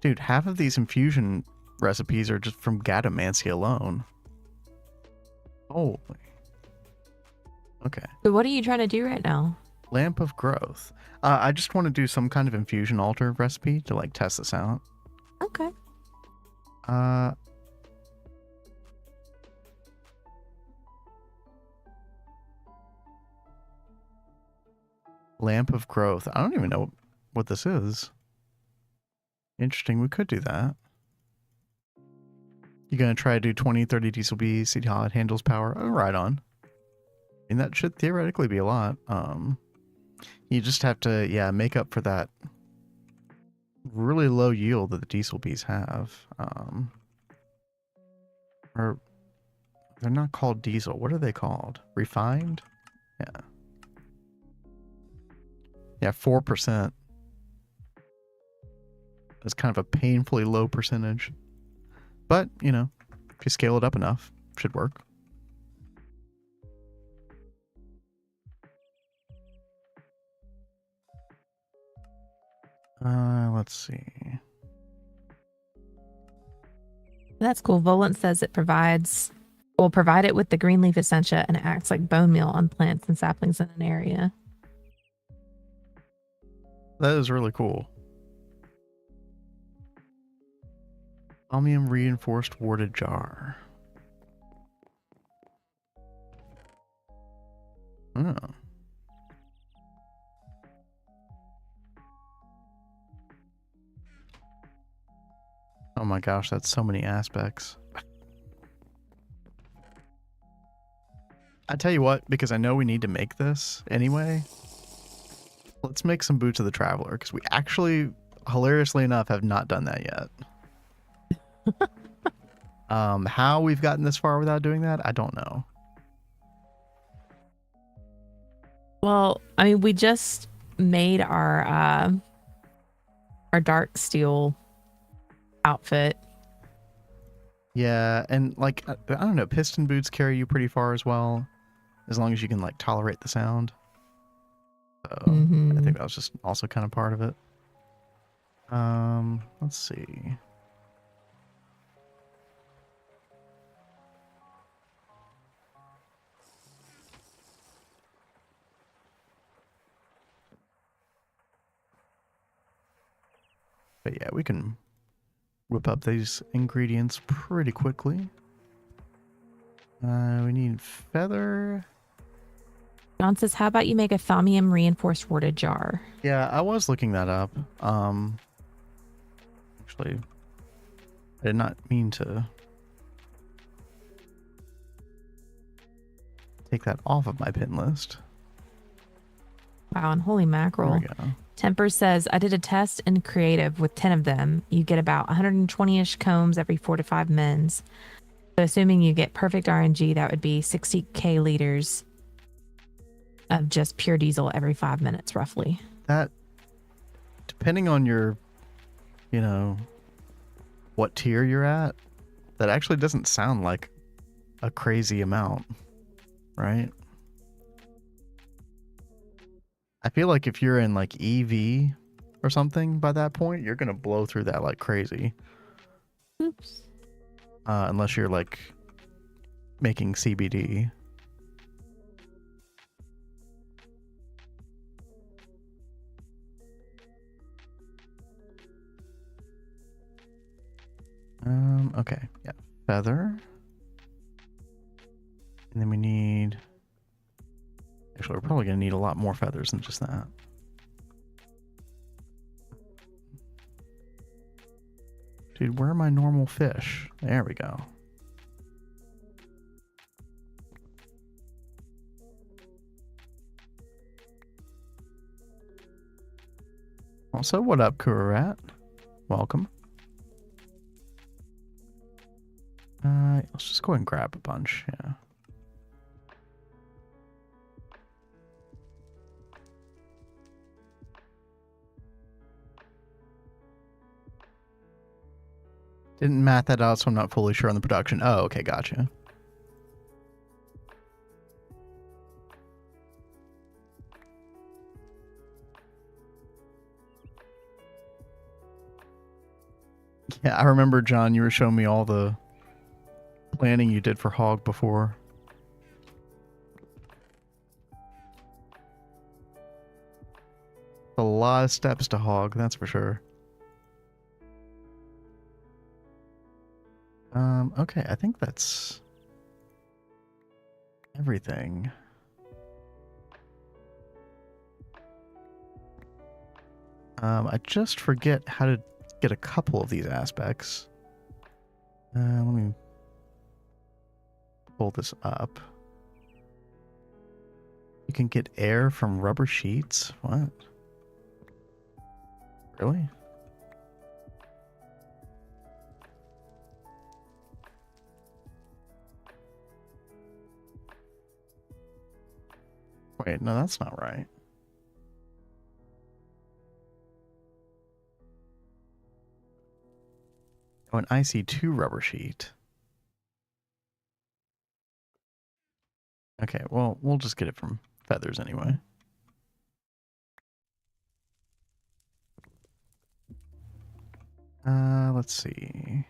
Dude, half of these infusion recipes are just from Gatomancy alone. Holy. Okay. So what are you trying to do right now? Lamp of Growth. I just want to do some kind of infusion altar recipe to like test this out. Okay. Lamp of Growth. I don't even know what this is. Interesting. We could do that. You're going to try to do 20, 30 diesel bees, see how it handles power. Oh, right on. I mean, that should theoretically be a lot. You just have to, yeah, make up for that really low yield that the diesel bees have. Or they're not called diesel. What are they called? Refined? Yeah. Yeah, 4%. That's kind of a painfully low percentage. But, you know, if you scale it up enough, it should work. Let's see. That's cool. Volant says it will provide it with the green leaf essentia and it acts like bone meal on plants and saplings in an area. That is really cool. Chromium reinforced warded jar. Oh. Oh my gosh, that's so many aspects. I tell you what, because I know we need to make this anyway, let's make some Boots of the Traveler, because we actually, hilariously enough, have not done that yet. How we've gotten this far without doing that, I don't know. Well, I mean, we just made our dark steel outfit. Yeah, and like, I don't know, piston boots carry you pretty far as well, as long as you can like tolerate the sound. So I think that was just also kind of part of it. Let's see. But yeah, we can whip up these ingredients pretty quickly. We need feather. John says, how about you make a thaumium reinforced warded jar? Yeah, I was looking that up. Actually, I did not mean to take that off of my pin list. Wow, and holy mackerel. There we go. Temper says, I did a test in creative with 10 of them. You get about 120-ish combs every 4 to 5 mins. So assuming you get perfect RNG, that would be 60k liters of just pure diesel every 5 minutes, roughly. That, depending on your, you know, what tier you're at, that actually doesn't sound like a crazy amount, right? I feel like if you're in like EV or something by that point, you're gonna blow through that like crazy. Oops. Unless you're like making CBD. Okay, yeah, feather. And then we need... Actually, we're probably gonna need a lot more feathers than just that. Dude, where are my normal fish? There we go. Also, what up, Kurat? Welcome. Let's just go ahead and grab a bunch, yeah. Didn't math that out, so I'm not fully sure on the production. Oh, okay, gotcha. Yeah, I remember, John, you were showing me all the planning you did for Hog before. A lot of steps to Hog, that's for sure. Okay, I think that's everything. I just forget how to get a couple of these aspects. Let me pull this up. You can get air from rubber sheets? What? Really? Wait, no, that's not right. Oh, an IC2 rubber sheet. Okay, well, we'll just get it from feathers anyway. Let's see.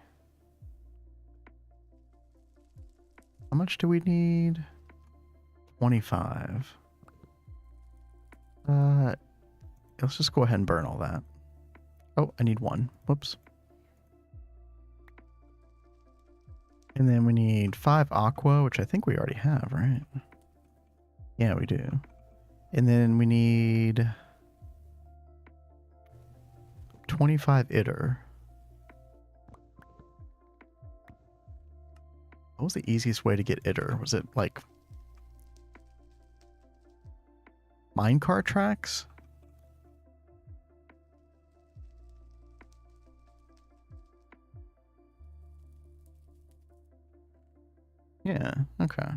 How much do we need? 25. Let's just go ahead and burn all that. Oh, I need one. Whoops. And then we need 5 aqua, which I think we already have, right? Yeah, we do. And then we need 25 iter. What was the easiest way to get iter? Was it like minecart tracks? Yeah, okay.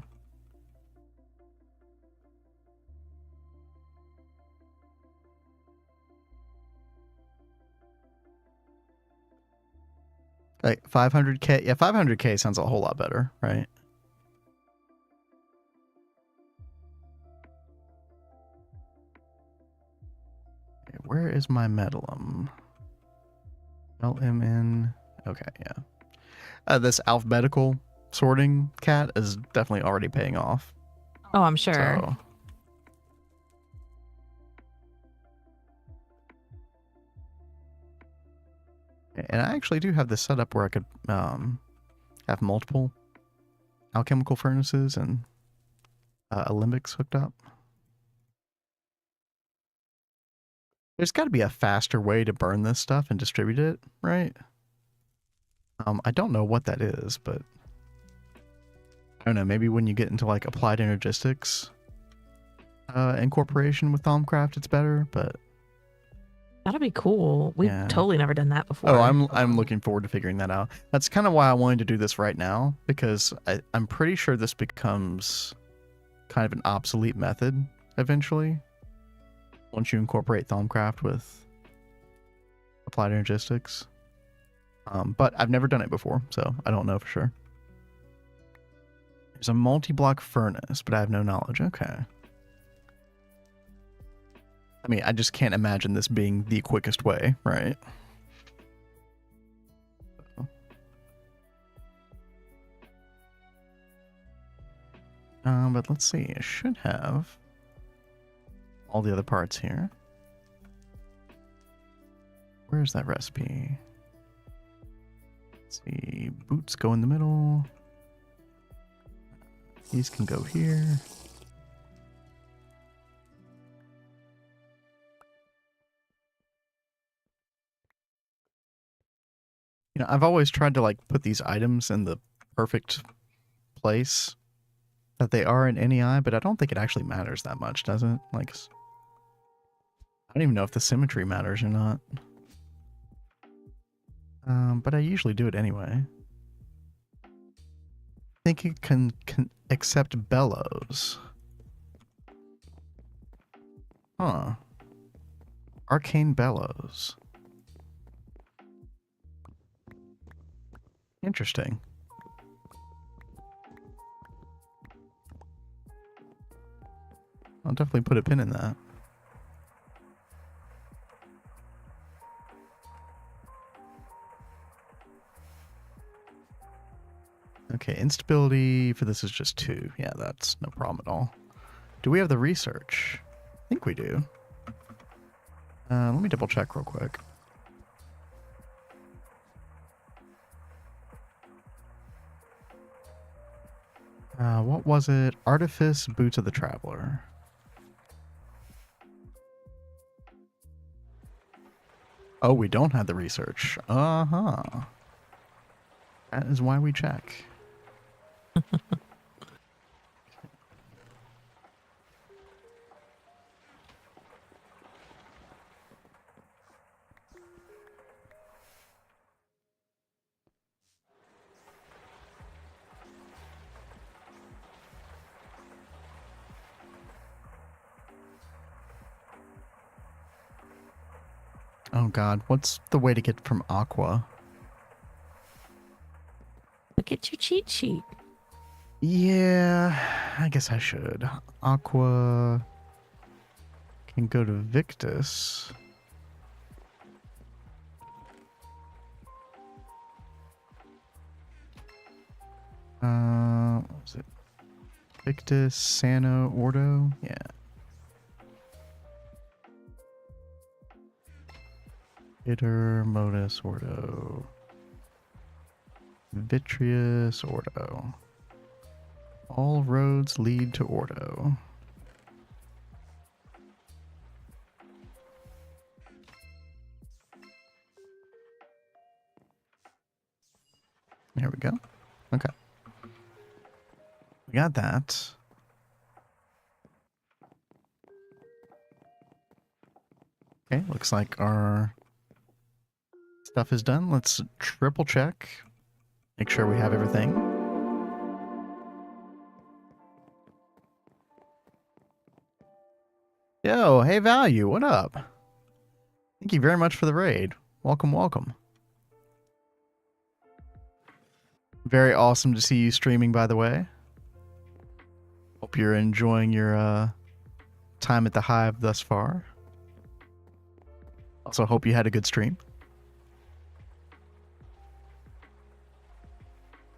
Like 500k? Yeah, 500k sounds a whole lot better, right? Okay, where is my medalum? LMN. Okay, yeah. This alphabetical sorting cat is definitely already paying off. Oh, I'm sure. So. And I actually do have this set up where I could have multiple alchemical furnaces and alembics hooked up. There's got to be a faster way to burn this stuff and distribute it, right? I don't know what that is, but I don't know. Maybe when you get into like applied energistics incorporation with Thaumcraft, it's better, but That'll be cool. We've Yeah. totally never done that before. Oh, I'm looking forward to figuring that out. That's kind of why I wanted to do this right now, because I'm pretty sure this becomes kind of an obsolete method eventually once you incorporate Thaumcraft with applied energistics. But I've never done it before, so I don't know for sure. There's a multi-block furnace, but I have no knowledge. Okay. I mean, I just can't imagine this being the quickest way, right? But let's see. I should have all the other parts here. Where's that recipe? Let's see. Boots go in the middle. These can go here. You know, I've always tried to like put these items in the perfect place that they are in NEI, but I don't think it actually matters that much, does it? Like, I don't even know if the symmetry matters or not. But I usually do it anyway. I think it can accept bellows. Huh. Arcane bellows. Interesting. I'll definitely put a pin in that. Okay, instability for this is just 2. Yeah, that's no problem at all. Do we have the research? I think we do. Let me double check real quick. What was it? Artifice, Boots of the Traveler. Oh, we don't have the research. Uh-huh. That is why we check. Oh god, what's the way to get from Aqua? Look at your cheat sheet. Yeah, I guess I should. Aqua can go to Victus. What was it? Victus, Sano, Ordo? Yeah. Bitter, Modus, Ordo. Vitreous, Ordo. All roads lead to Ordo. There we go. Okay. We got that. Okay, looks like our stuff is done. Let's triple check. Make sure we have everything. Yo, hey Value, what up? Thank you very much for the raid. Welcome, welcome. Very awesome to see you streaming, by the way. Hope you're enjoying your time at the Hive thus far. Also, hope you had a good stream.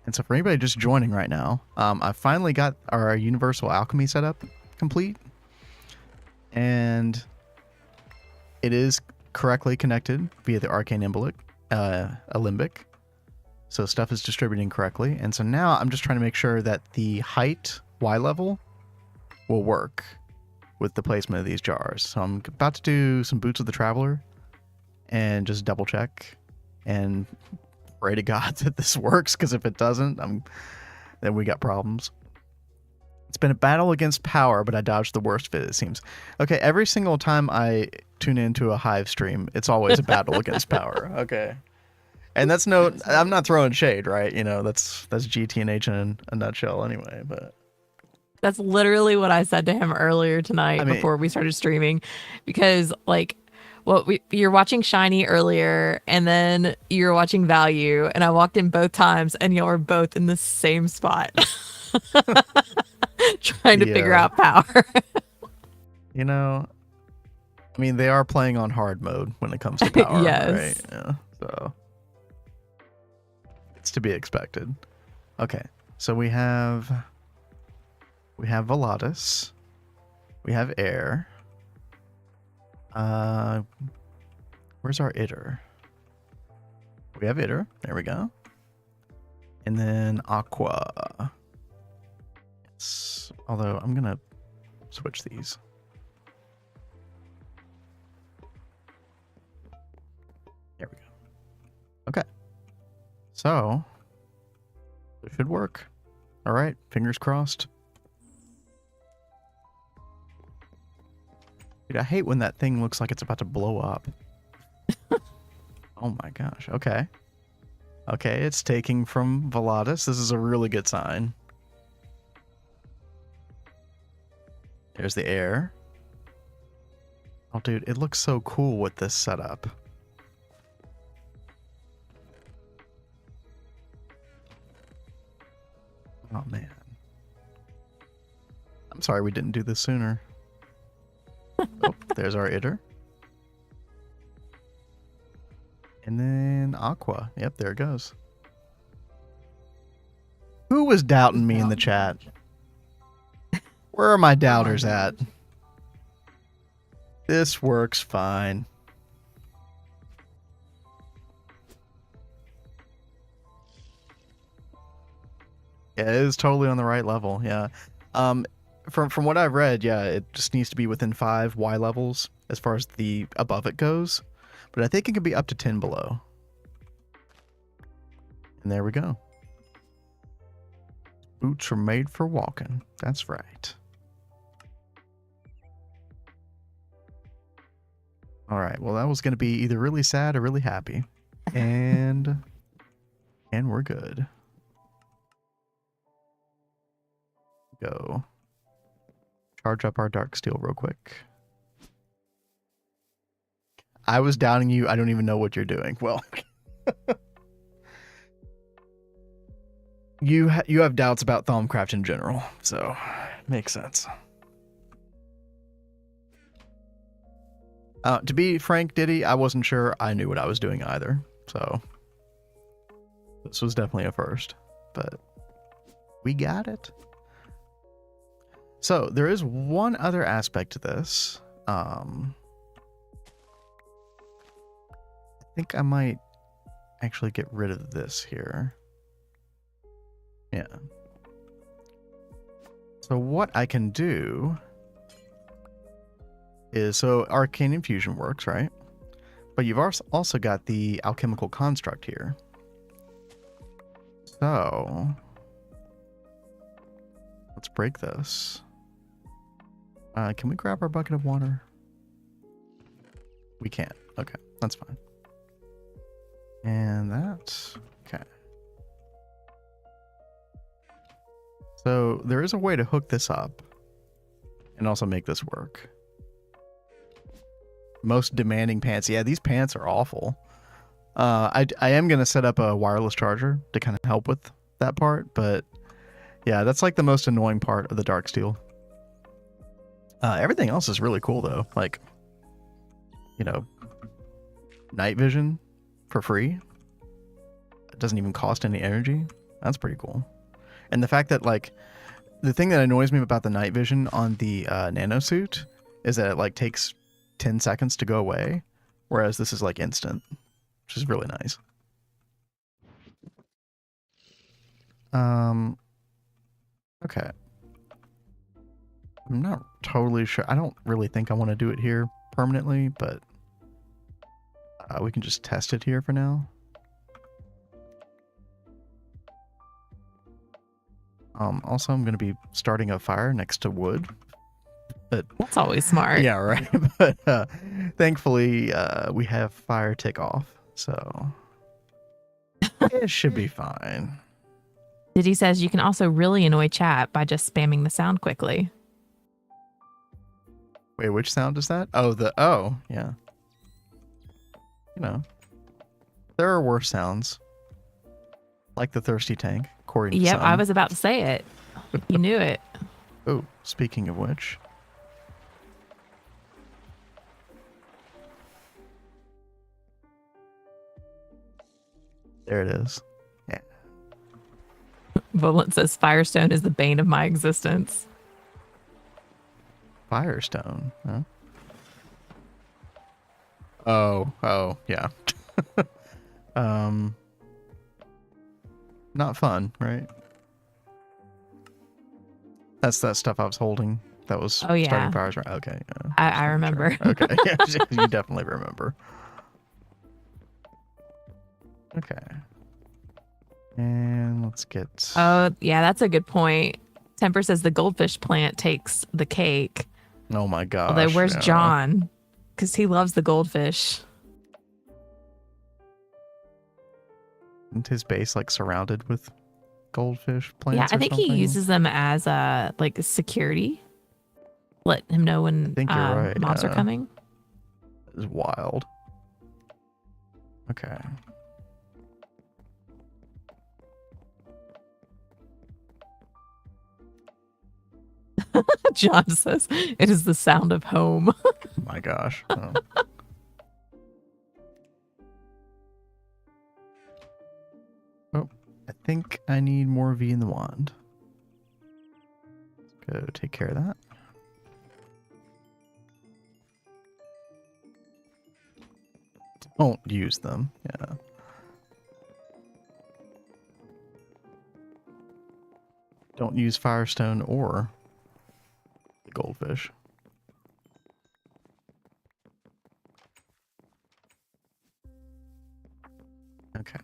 And so for anybody just joining right now, I finally got our Universal Alchemy setup complete. And it is correctly connected via the Arcane Alembic. So stuff is distributing correctly. And so now I'm just trying to make sure that the height Y level will work with the placement of these jars. So I'm about to do some Boots of the Traveler and just double check and pray to God that this works, because if it doesn't, then we got problems. It's been a battle against power, but I dodged the worst of it seems. Okay, every single time I tune into a Hive stream, it's always a battle against power. Okay. And that's I'm not throwing shade, right? You know, that's GTNH in a nutshell anyway, but That's literally what I said to him earlier tonight I mean, before we started streaming, because like, well, you're watching Shiny earlier, and then you're watching Value, and I walked in both times, and y'all were both in the same spot, trying to figure out power. You know, I mean, they are playing on hard mode when it comes to power, Yes. right? Yeah, so it's to be expected. Okay, so we have Volatus, we have air. Where's our Itter? We have Itter. There we go. And then aqua. Yes. Although I'm gonna switch these. There we go. Okay. So it should work. All right. Fingers crossed. Dude, I hate when that thing looks like it's about to blow up. Oh my gosh. Okay. Okay, it's taking from Volatus. This is a really good sign. There's the air. Oh, dude, it looks so cool with this setup. Oh, man. I'm sorry we didn't do this sooner. Oh, there's our Itter. And then Aqua. Yep, there it goes. Who was doubting me in the chat? Where are my doubters at? This works fine. Yeah, it is totally on the right level. Yeah. From what I've read, yeah, it just needs to be within 5 Y levels as far as the above it goes. But I think it can be up to 10 below. And there we go. Boots are made for walking. That's right. All right. Well, that was going to be either really sad or really happy. And we're good. Go. Charge up our dark steel real quick. I was doubting you. I don't even know what you're doing. Well, you have doubts about Thaumcraft in general, so makes sense. To be frank, Diddy, I wasn't sure I knew what I was doing either, so this was definitely a first, but we got it. So there is one other aspect to this. I think I might actually get rid of this here. Yeah. So what I can do is, so Arcane Infusion works, right? But you've also got the Alchemical Construct here. So let's break this. Can we grab our bucket of water? We can't. Okay, that's fine. And that's okay. So there is a way to hook this up and also make this work. Most demanding pants. Yeah, these pants are awful. I am going to set up a wireless charger to kind of help with that part, but yeah, that's like the most annoying part of the dark steel. Everything else is really cool though. Like, you know, night vision for free. It doesn't even cost any energy. That's pretty cool. And the fact that, like, the thing that annoys me about the night vision on the nano suit is that it like takes 10 seconds to go away, whereas this is like instant, which is really nice. Okay. I'm not totally sure. I don't really think I want to do it here permanently, but we can just test it here for now. Also, I'm going to be starting a fire next to wood. But that's always smart. Yeah, right. But Thankfully, we have fire tick off, so it should be fine. Diddy says you can also really annoy chat by just spamming the sound quickly. Wait, which sound is that? Oh, yeah. You know, there are worse sounds, like the thirsty tank, according to Yep, some. I was about to say it. You knew it. Oh, speaking of which. There it is. Yeah. Volant says Firestone is the bane of my existence. Firestone, huh? Oh, yeah. Not fun, right? That's that stuff I was holding. That was starting fires, right? Okay. Yeah. I remember. Sure. Okay. Yeah, you definitely remember. Okay. And let's get... Oh, yeah, that's a good point. Temper says the goldfish plant takes the cake. Oh my gosh. Although, where's John? Because he loves the goldfish. Isn't his base like surrounded with goldfish plants? Yeah, I think he uses them as like security. Let him know when I think you're right. mobs are coming. It's wild. Okay. John says it is the sound of home. Oh my gosh. Oh. Oh, I think I need more V in the wand. Let's go take care of that. Don't use them. Yeah. Don't use Firestone or the goldfish. Okay.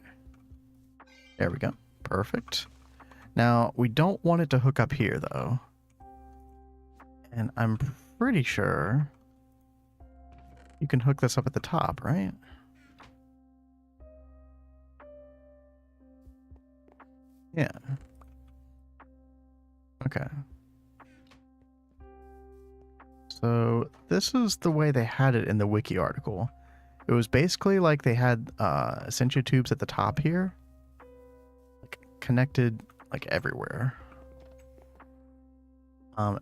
There we go. Perfect. Now, we don't want it to hook up here, though. And I'm pretty sure you can hook this up at the top, right? Yeah. Okay. So this is the way they had it in the wiki article. It was basically like they had Essentia tubes at the top here, like connected like everywhere.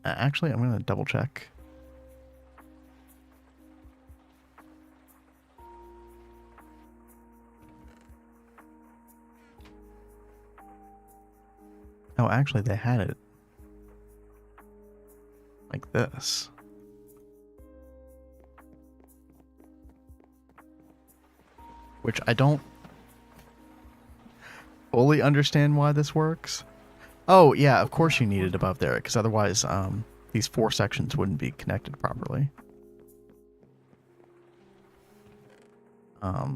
Actually, I'm gonna double check. Oh, actually, they had it like this. Which I don't fully understand why this works. Oh, yeah, of course you need it above there, because otherwise these 4 sections wouldn't be connected properly. I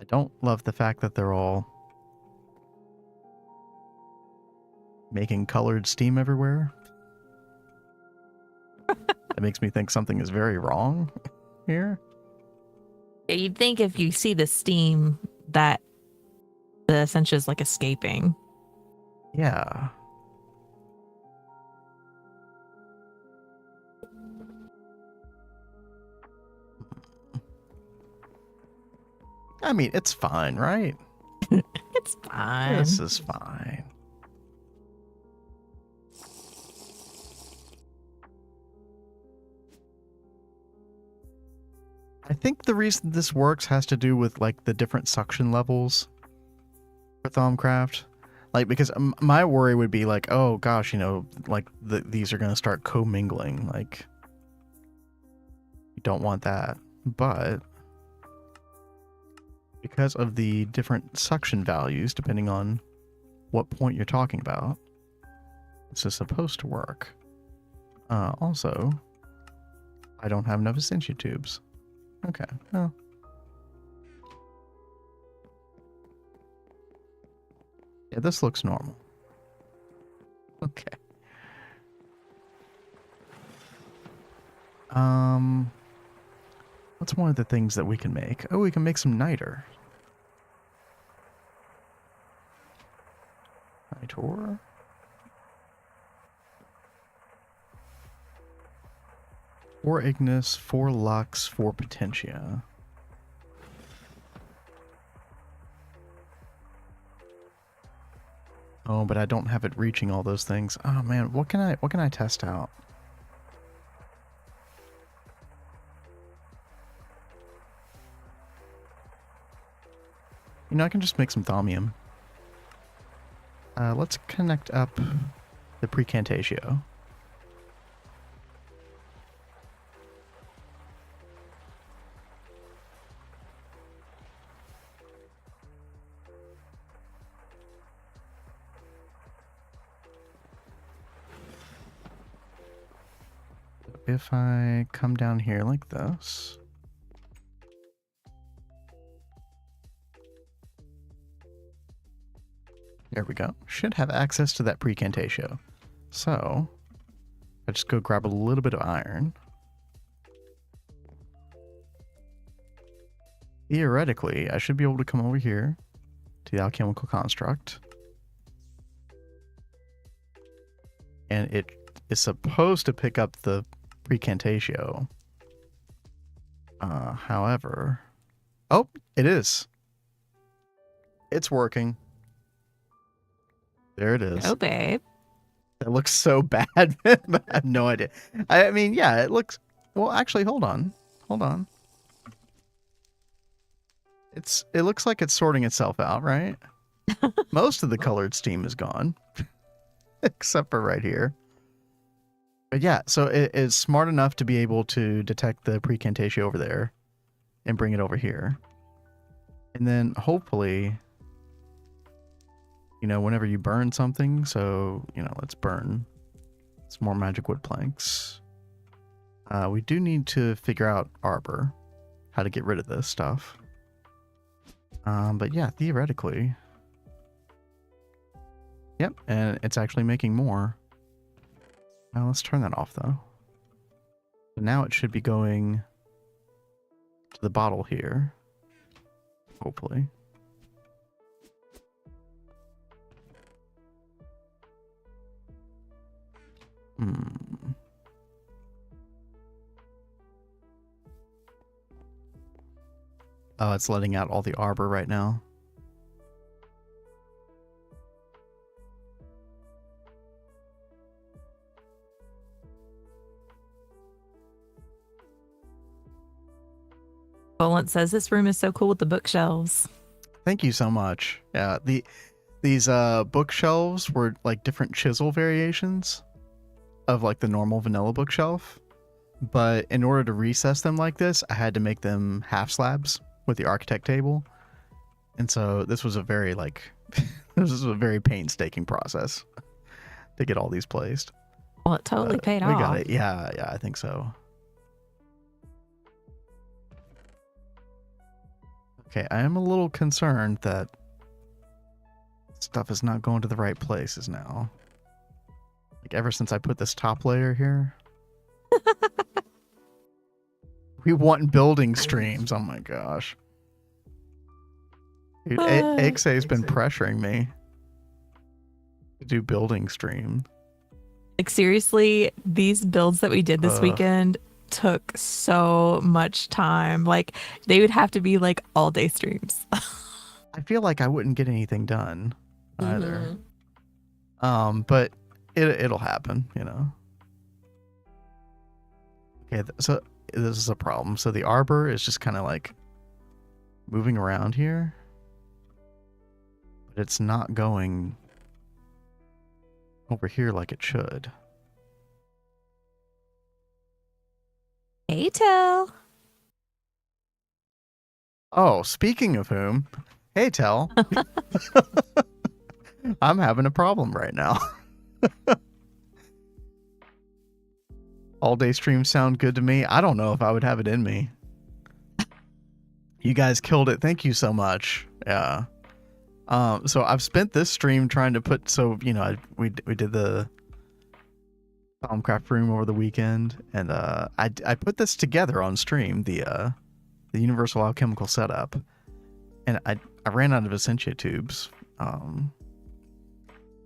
don't love the fact that they're all making colored steam everywhere. That makes me think something is very wrong here. Yeah, you'd think if you see the steam that the Essentia is like escaping. Yeah. I mean, it's fine, right? It's fine. This is fine. I think the reason this works has to do with like the different suction levels for Thaumcraft. Like, because my worry would be like, oh gosh, you know, like these are going to start commingling. Like, you don't want that. But because of the different suction values, depending on what point you're talking about, this is supposed to work. Also, I don't have enough Essentia tubes. Okay, well. Yeah, this looks normal. Okay. What's one of the things that we can make? Oh, we can make some niter. Nitor. 4 Ignis, 4 Lux, 4 Potentia. Oh, but I don't have it reaching all those things. Oh man, what can I test out? You know, I can just make some thaumium. Let's connect up the precantatio. If I come down here like this. There we go. Should have access to that precantatio. So, I just go grab a little bit of iron. Theoretically, I should be able to come over here to the alchemical construct. And it is supposed to pick up the precantatio. However... Oh, it is. It's working. There it is. Oh, babe. It looks so bad. I have no idea. I mean, yeah, it looks... Well, actually, hold on. Hold on. It looks like it's sorting itself out, right? Most of the colored steam is gone. Except for right here. But yeah, so it is smart enough to be able to detect the precantatio over there and bring it over here. And then hopefully, you know, whenever you burn something, so, you know, let's burn some more magic wood planks. We do need to figure out Arbor, how to get rid of this stuff. But yeah, theoretically. Yep, and it's actually making more. Now let's turn that off though. So now it should be going to the bottle here. Hopefully. Oh, it's letting out all the arbor right now. Bullet says this room is so cool with the bookshelves. Thank you so much. Yeah, these bookshelves were like different chisel variations of like the normal vanilla bookshelf. But in order to recess them like this, I had to make them half slabs with the architect table. And so this was a very like this was a very painstaking process to get all these placed. Well, it totally paid off. We got it. Yeah, I think so. Okay, I am a little concerned that stuff is not going to the right places now. Like ever since I put this top layer here. We want building streams. Oh my gosh. Dude, Ixay's been pressuring me to do building stream. Like seriously, these builds that we did this weekend took so much time. Like they would have to be like all day streams. I feel like I wouldn't get anything done either. But it'll happen, you know. Okay, so this is a problem. So the arbor is just kind of like moving around here, but it's not going over here like it should. Hey, Tell. Oh, speaking of whom, hey, Tell. I'm having a problem right now. All day streams sound good to me. I don't know if I would have it in me. You guys killed it. Thank you so much. Yeah. So I've spent this stream trying to put, so, you know, we did the Thaumcraft room over the weekend, and I put this together on stream, the universal alchemical setup, and I ran out of Essentia tubes.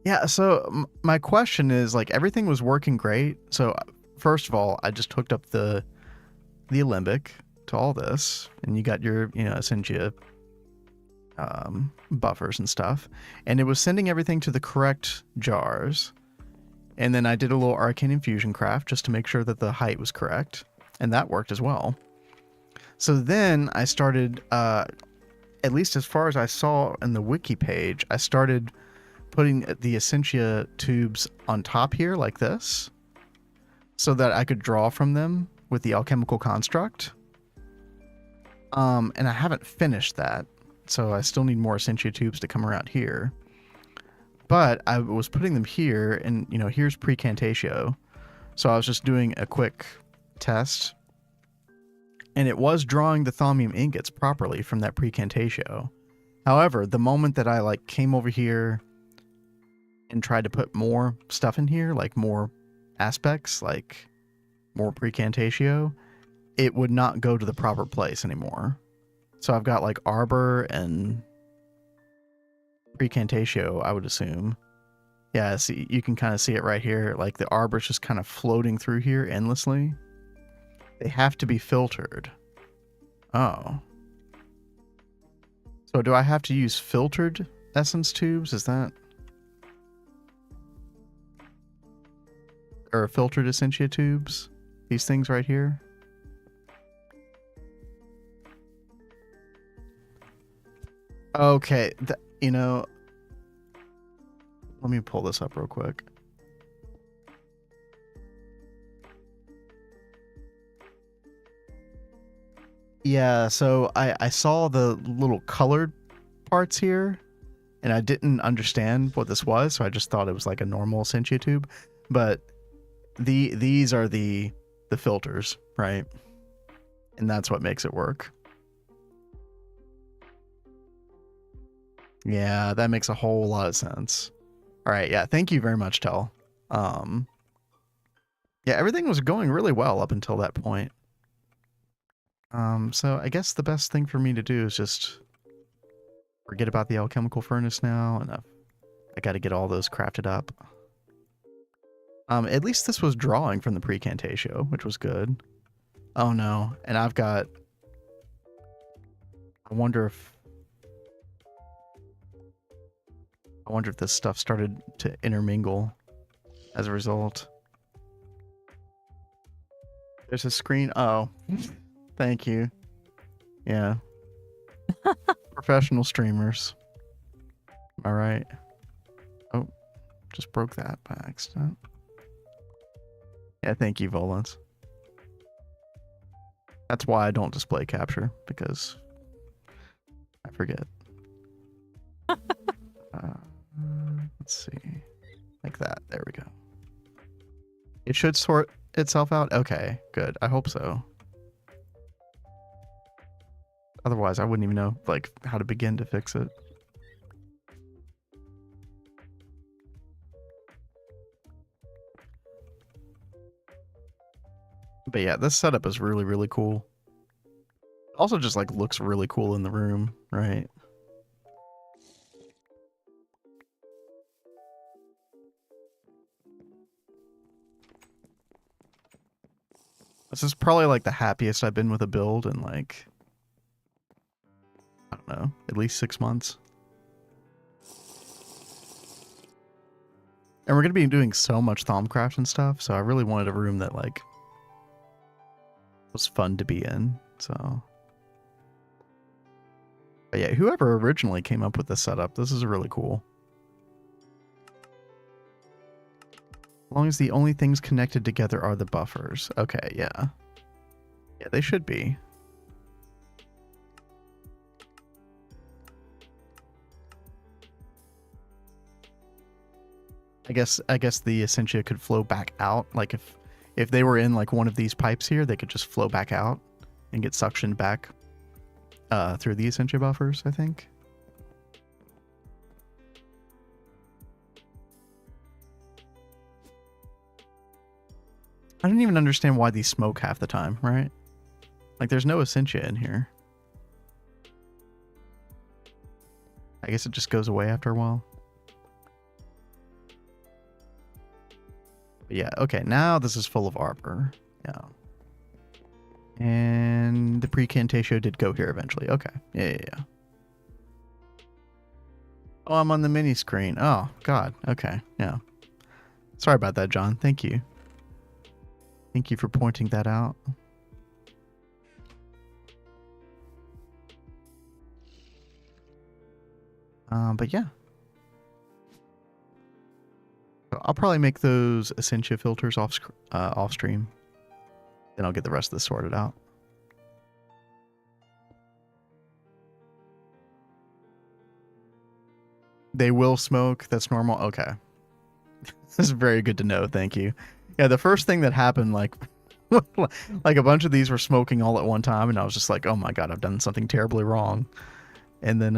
Yeah, so my question is, like, everything was working great. So first of all, I just hooked up the alembic to all this, and you got your, you know, Essentia buffers and stuff, and it was sending everything to the correct jars. And then I did a little arcane infusion craft just to make sure that the height was correct, and that worked as well. So then I started, at least as far as I saw in the wiki page, I started putting the Essentia tubes on top here like this, so that I could draw from them with the alchemical construct. And I haven't finished that, so I still need more Essentia tubes to come around here. But I was putting them here, and, you know, here's Precantatio. So I was just doing a quick test, and it was drawing the thaumium ingots properly from that Precantatio. However, the moment that I, like, came over here and tried to put more stuff in here, like more aspects, like more Precantatio, it would not go to the proper place anymore. So I've got, like, Arbor and Precantatio, I would assume. Yeah, see, you can kind of see it right here. Like, the Arbor's just kind of floating through here endlessly. They have to be filtered. Oh. So do I have to use filtered essence tubes? Is that... or filtered Essentia tubes? These things right here? Okay, you know, let me pull this up real quick. Yeah, so I saw the little colored parts here, and I didn't understand what this was, so I just thought it was like a normal Essentia tube. But these are the filters, right? And that's what makes it work. Yeah, that makes a whole lot of sense. All right, yeah, thank you very much, Tel. Yeah, everything was going really well up until that point. So I guess the best thing for me to do is just forget about the alchemical furnace now, and I got to get all those crafted up. At least this was drawing from the Precantatio, which was good. Oh no, and I've got... I wonder if this stuff started to intermingle as a result. There's a screen. Oh, thank you. Yeah. Professional streamers. All right. Oh, just broke that by accident. Yeah, thank you, Volans. That's why I don't display capture, because I forget. Let's see. Like that. There we go. It should sort itself out? Okay, good. I hope so. Otherwise, I wouldn't even know, like, how to begin to fix it. But yeah, this setup is really, really cool. Also just, like, looks really cool in the room, right? This is probably, like, the happiest I've been with a build in, like, I don't know, at least 6 months. And we're going to be doing so much Thaumcraft and stuff, so I really wanted a room that, like, was fun to be in, so... But yeah, whoever originally came up with this setup, this is really cool. As long as the only things connected together are the buffers. Okay, yeah. Yeah, they should be. I guess the Essentia could flow back out. Like if they were in like one of these pipes here, they could just flow back out and get suctioned back through the Essentia buffers, I think. I don't even understand why these smoke half the time, right? Like, there's no Essentia in here. I guess it just goes away after a while. But yeah, okay, now this is full of arbor. Yeah. And the precantatio did go here eventually. Okay. Yeah. Oh, I'm on the mini screen. Oh, God. Okay. Yeah. Sorry about that, John. Thank you. Thank you for pointing that out. But yeah. So I'll probably make those Essentia filters off stream. Then I'll get the rest of this sorted out. They will smoke. That's normal. Okay. This is very good to know. Thank you. Yeah, the first thing that happened, like a bunch of these were smoking all at one time, and I was just like, oh my God, I've done something terribly wrong. And then,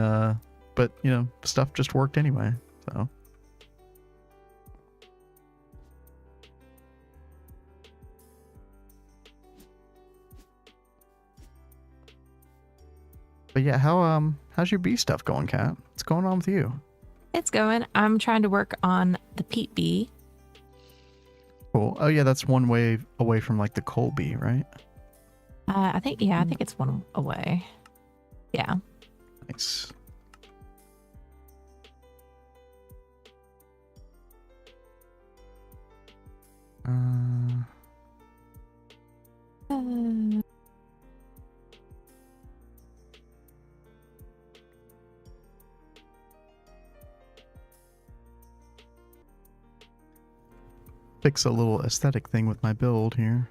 but, you know, stuff just worked anyway, so. But yeah, how's your bee stuff going, Kat? What's going on with you? It's going. I'm trying to work on the peat bee. Cool. Oh yeah, that's one way away from like the coal bee, right? I think it's one away. Yeah. Nice. Fix a little aesthetic thing with my build here.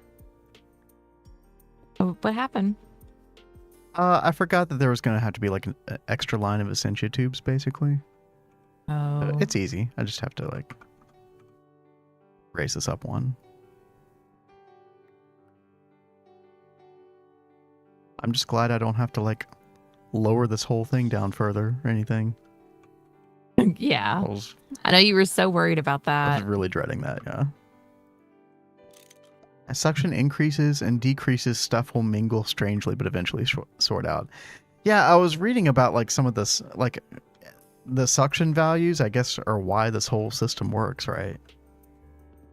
Oh, what happened? I forgot that there was going to have to be like an extra line of Essentia tubes, basically. Oh. It's easy. I just have to like raise this up one. I'm just glad I don't have to like lower this whole thing down further or anything. Yeah. I know you were so worried about that. I was really dreading that, yeah. As suction increases and decreases, stuff will mingle strangely, but eventually sort out. Yeah, I was reading about like some of this, like the suction values, I guess, are why this whole system works, right?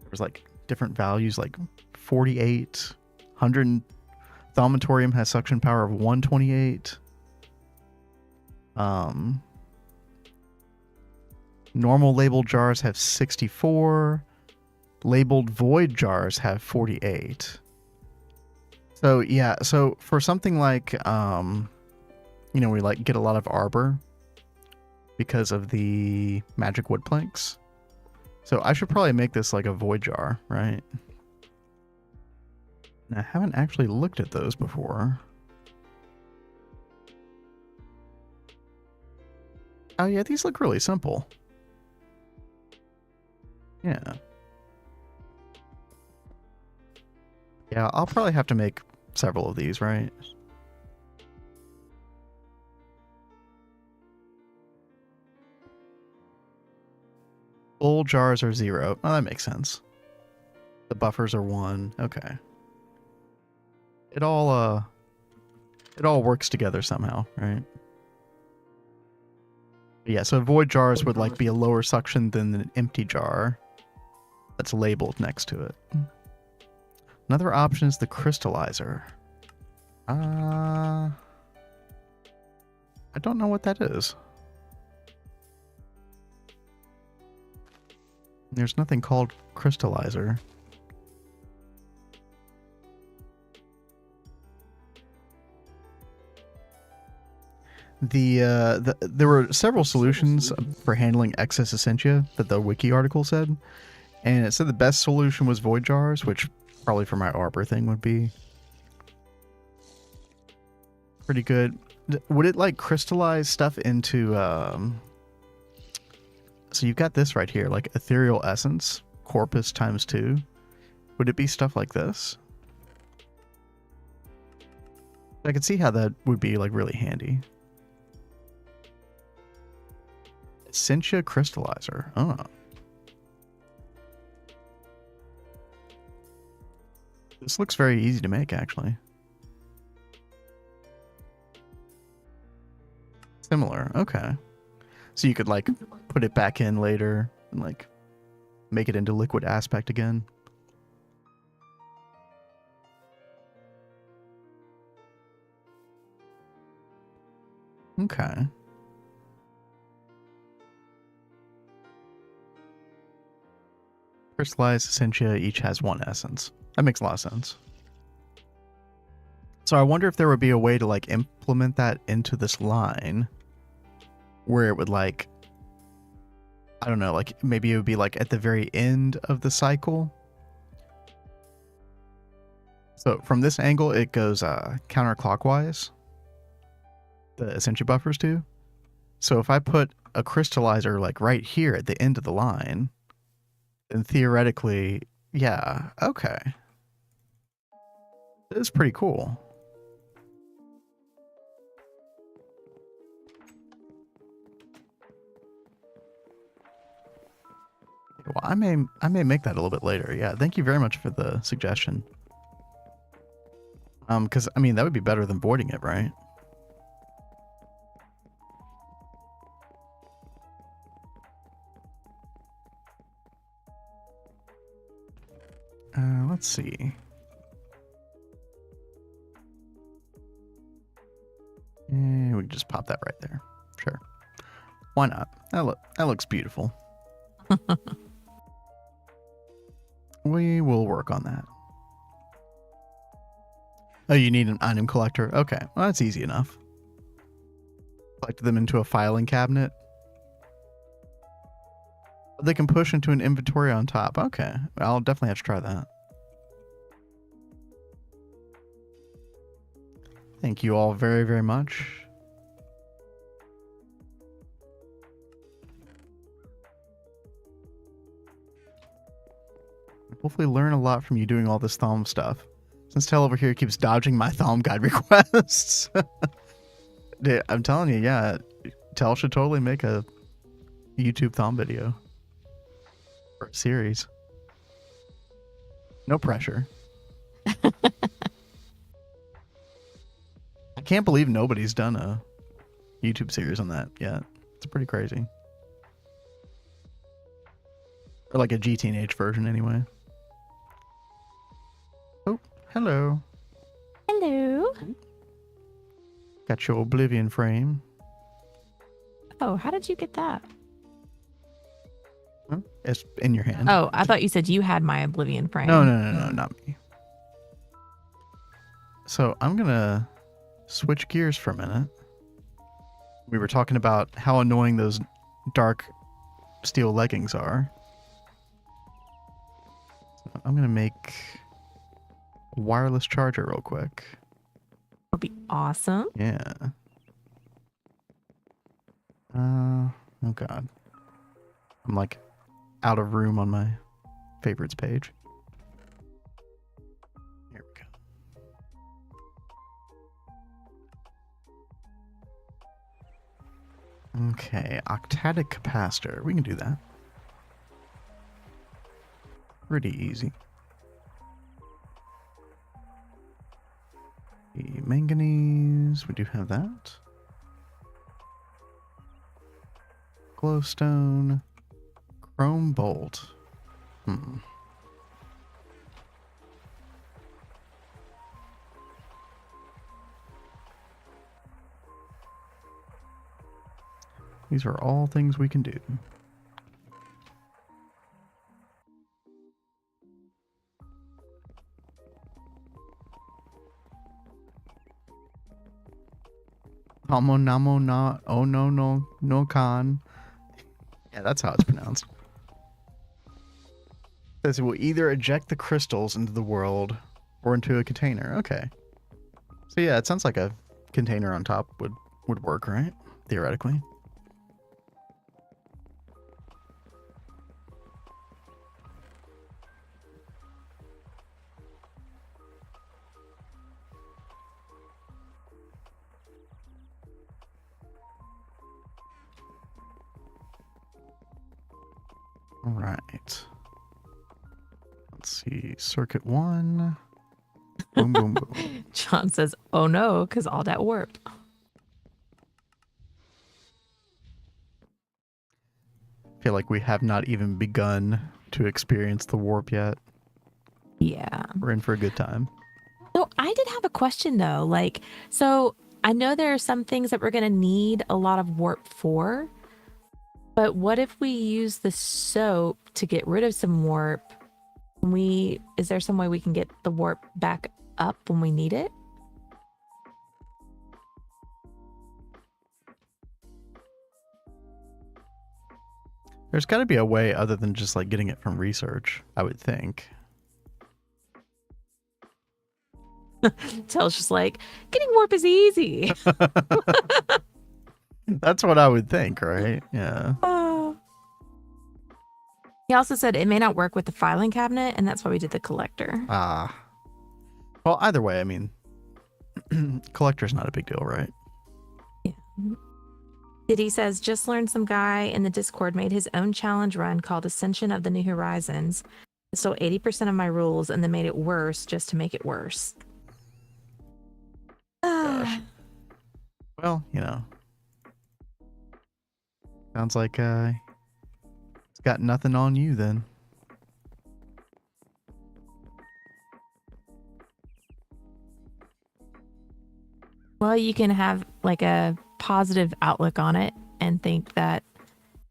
There's like different values, like 48, 100. Thaumatorium has suction power of 128. Normal labeled jars have 64. Labeled void jars have 48. So yeah, so for something like you know, we like get a lot of arbor because of the magic wood planks. So I should probably make this like a void jar, right? And I haven't actually looked at those before. Oh yeah, these look really simple. Yeah. Yeah, I'll probably have to make several of these, right? Full jars are 0. Oh, that makes sense. The buffers are 1. Okay. It all works together somehow, right? Yeah, so void jars would like be a lower suction than an empty jar that's labeled next to it. Another option is the crystallizer. I don't know what that is. There's nothing called crystallizer. There were several solutions for handling excess essentia that the wiki article said, and it said the best solution was void jars, which probably for my arbor thing would be pretty good. Would it like crystallize stuff into so you've got this right here, like ethereal essence corpus times 2. Would it be stuff like this? I could see how that would be like really handy. Essentia crystallizer. Oh. This looks very easy to make, actually. Similar. Okay. So you could, like, put it back in later and, like, make it into liquid aspect again. Okay. Crystallized essentia each has one essence. That makes a lot of sense. So I wonder if there would be a way to, like, implement that into this line where it would, like, I don't know, like, maybe it would be, like, at the very end of the cycle. So from this angle, it goes counterclockwise. The essentia buffers do. So if I put a crystallizer, like, right here at the end of the line, then theoretically, yeah, okay. It's pretty cool. Well, I may make that a little bit later. Yeah, thank you very much for the suggestion. Because I mean that would be better than voiding it, right? Let's see. We can just pop that right there. Sure. Why not? That looks beautiful. We will work on that. Oh, you need an item collector? Okay, well, that's easy enough. Collect them into a filing cabinet. They can push into an inventory on top. Okay, I'll definitely have to try that. Thank you all very, very much. Hopefully learn a lot from you doing all this Thalm stuff. Since Tell over here keeps dodging my Thalm guide requests. Dude, I'm telling you, yeah, Tell should totally make a YouTube Thalm video. Or a series. No pressure. I can't believe nobody's done a YouTube series on that yet. It's pretty crazy. Or like a GTNH version anyway. Oh, hello. Hello. Got your Oblivion frame. Oh, how did you get that? Huh? It's in your hand. Oh, I thought you said you had my Oblivion frame. No, not me. So I'm gonna switch gears for a minute. We were talking about how annoying those dark steel leggings are. So I'm gonna make a wireless charger real quick. That'll be awesome. Yeah. Oh god. I'm like out of room on my favorites page. Here we go. Okay, octadic capacitor. We can do that. Pretty easy. The manganese, we do have that. Glowstone. Chrome bolt. These are all things we can do. Namo namo na oh no kan. Yeah, that's how it's pronounced. It says it will either eject the crystals into the world or into a container. Okay. So yeah, it sounds like a container on top would work, right? Theoretically. All right. Let's see. Circuit 1. Boom, boom, boom. John says, "Oh no, because all that warp." I feel like we have not even begun to experience the warp yet. Yeah. We're in for a good time. So I did have a question though. Like, so I know there are some things that we're going to need a lot of warp for, but what if we use the soap to get rid of some warp? Is there some way we can get the warp back up when we need it? There's got to be a way other than just like getting it from research, I would think. Tell's just like, getting warp is easy. That's what I would think, right? Yeah. Oh. He also said it may not work with the filing cabinet, and that's why we did the collector. Ah. Well, either way, I mean, collector's not a big deal, right? Yeah. Diddy says, just learned some guy in the Discord made his own challenge run called Ascension of the New Horizons. It stole 80% of my rules and then made it worse just to make it worse. Gosh. Well, sounds like it's got nothing on you then. Well, you can have like a positive outlook on it and think that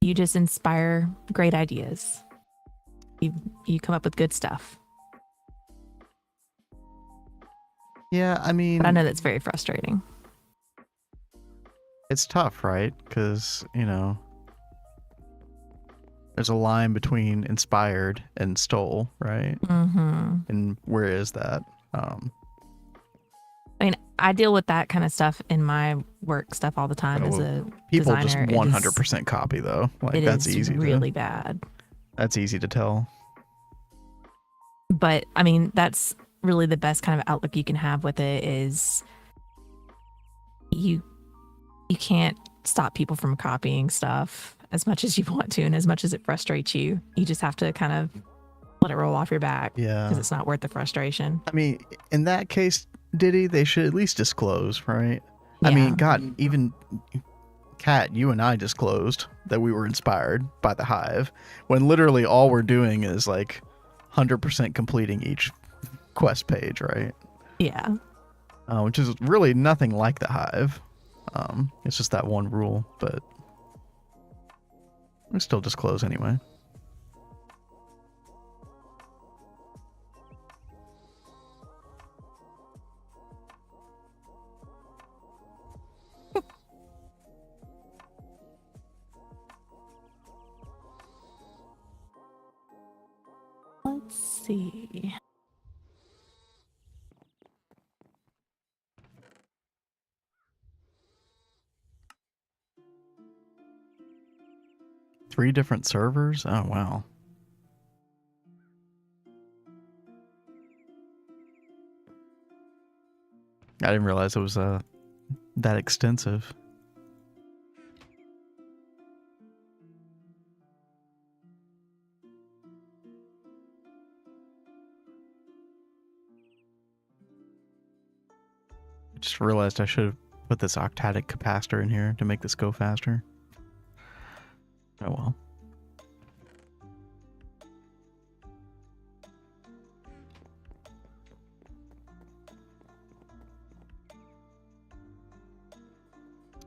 you just inspire great ideas. You come up with good stuff. Yeah, I mean, but I know that's very frustrating. It's tough, right? Because, there's a line between inspired and stole, right? Mm-hmm. And where is that? I mean, I deal with that kind of stuff in my work stuff all the time as a people designer. Just 100% copy though. Like that's easy. Really bad. That's easy to tell. But I mean, that's really the best kind of outlook you can have with it is you can't stop people from copying stuff as much as you want to, and as much as it frustrates you. You just have to kind of let it roll off your back. Yeah. Because it's not worth the frustration. I mean, in that case, Diddy, they should at least disclose, right? Yeah. I mean, God, even Kat, you and I disclosed that we were inspired by the Hive when literally all we're doing is like 100% completing each quest page, right? Yeah. Which is really nothing like the Hive. It's just that one rule, but we still disclose anyway. Let's see. Three different servers? Oh, wow. I didn't realize it was that extensive. I just realized I should have put this octadic capacitor in here to make this go faster. Oh well.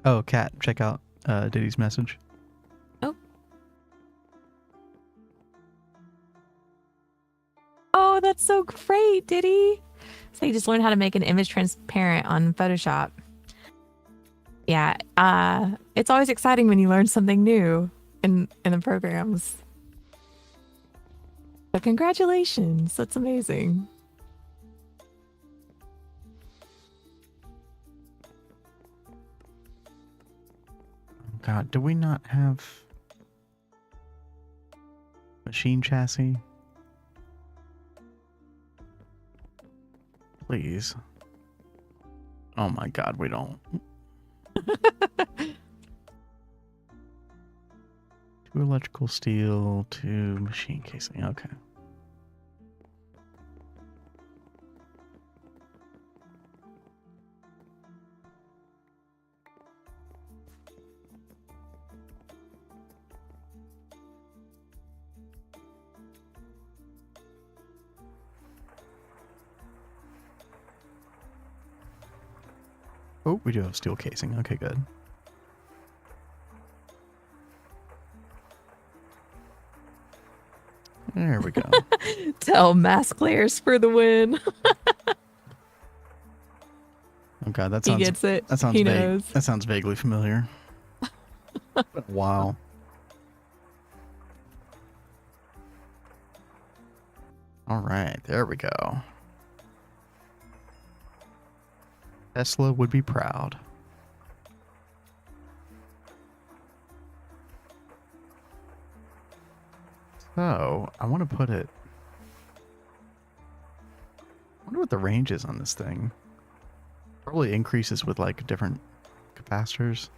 Oh, Kat, check out Diddy's message. Oh. Oh, that's so great, Diddy. So you just learned how to make an image transparent on Photoshop. Yeah, it's always exciting when you learn something new in the programs. So congratulations, that's amazing. Oh God, do we not have machine chassis? Please. Oh my God, we don't. 2 electrical steel, 2 machine casing. Okay. Oh, we do have steel casing. Okay, good. There we go. Tell mask layers for the win. Oh god, that He sounds gets it. that sounds He vague. knows. That sounds vaguely familiar. Wow. All right, there we go. Tesla would be proud. So, I want to put it... I wonder what the range is on this thing. Probably increases with like different capacitors.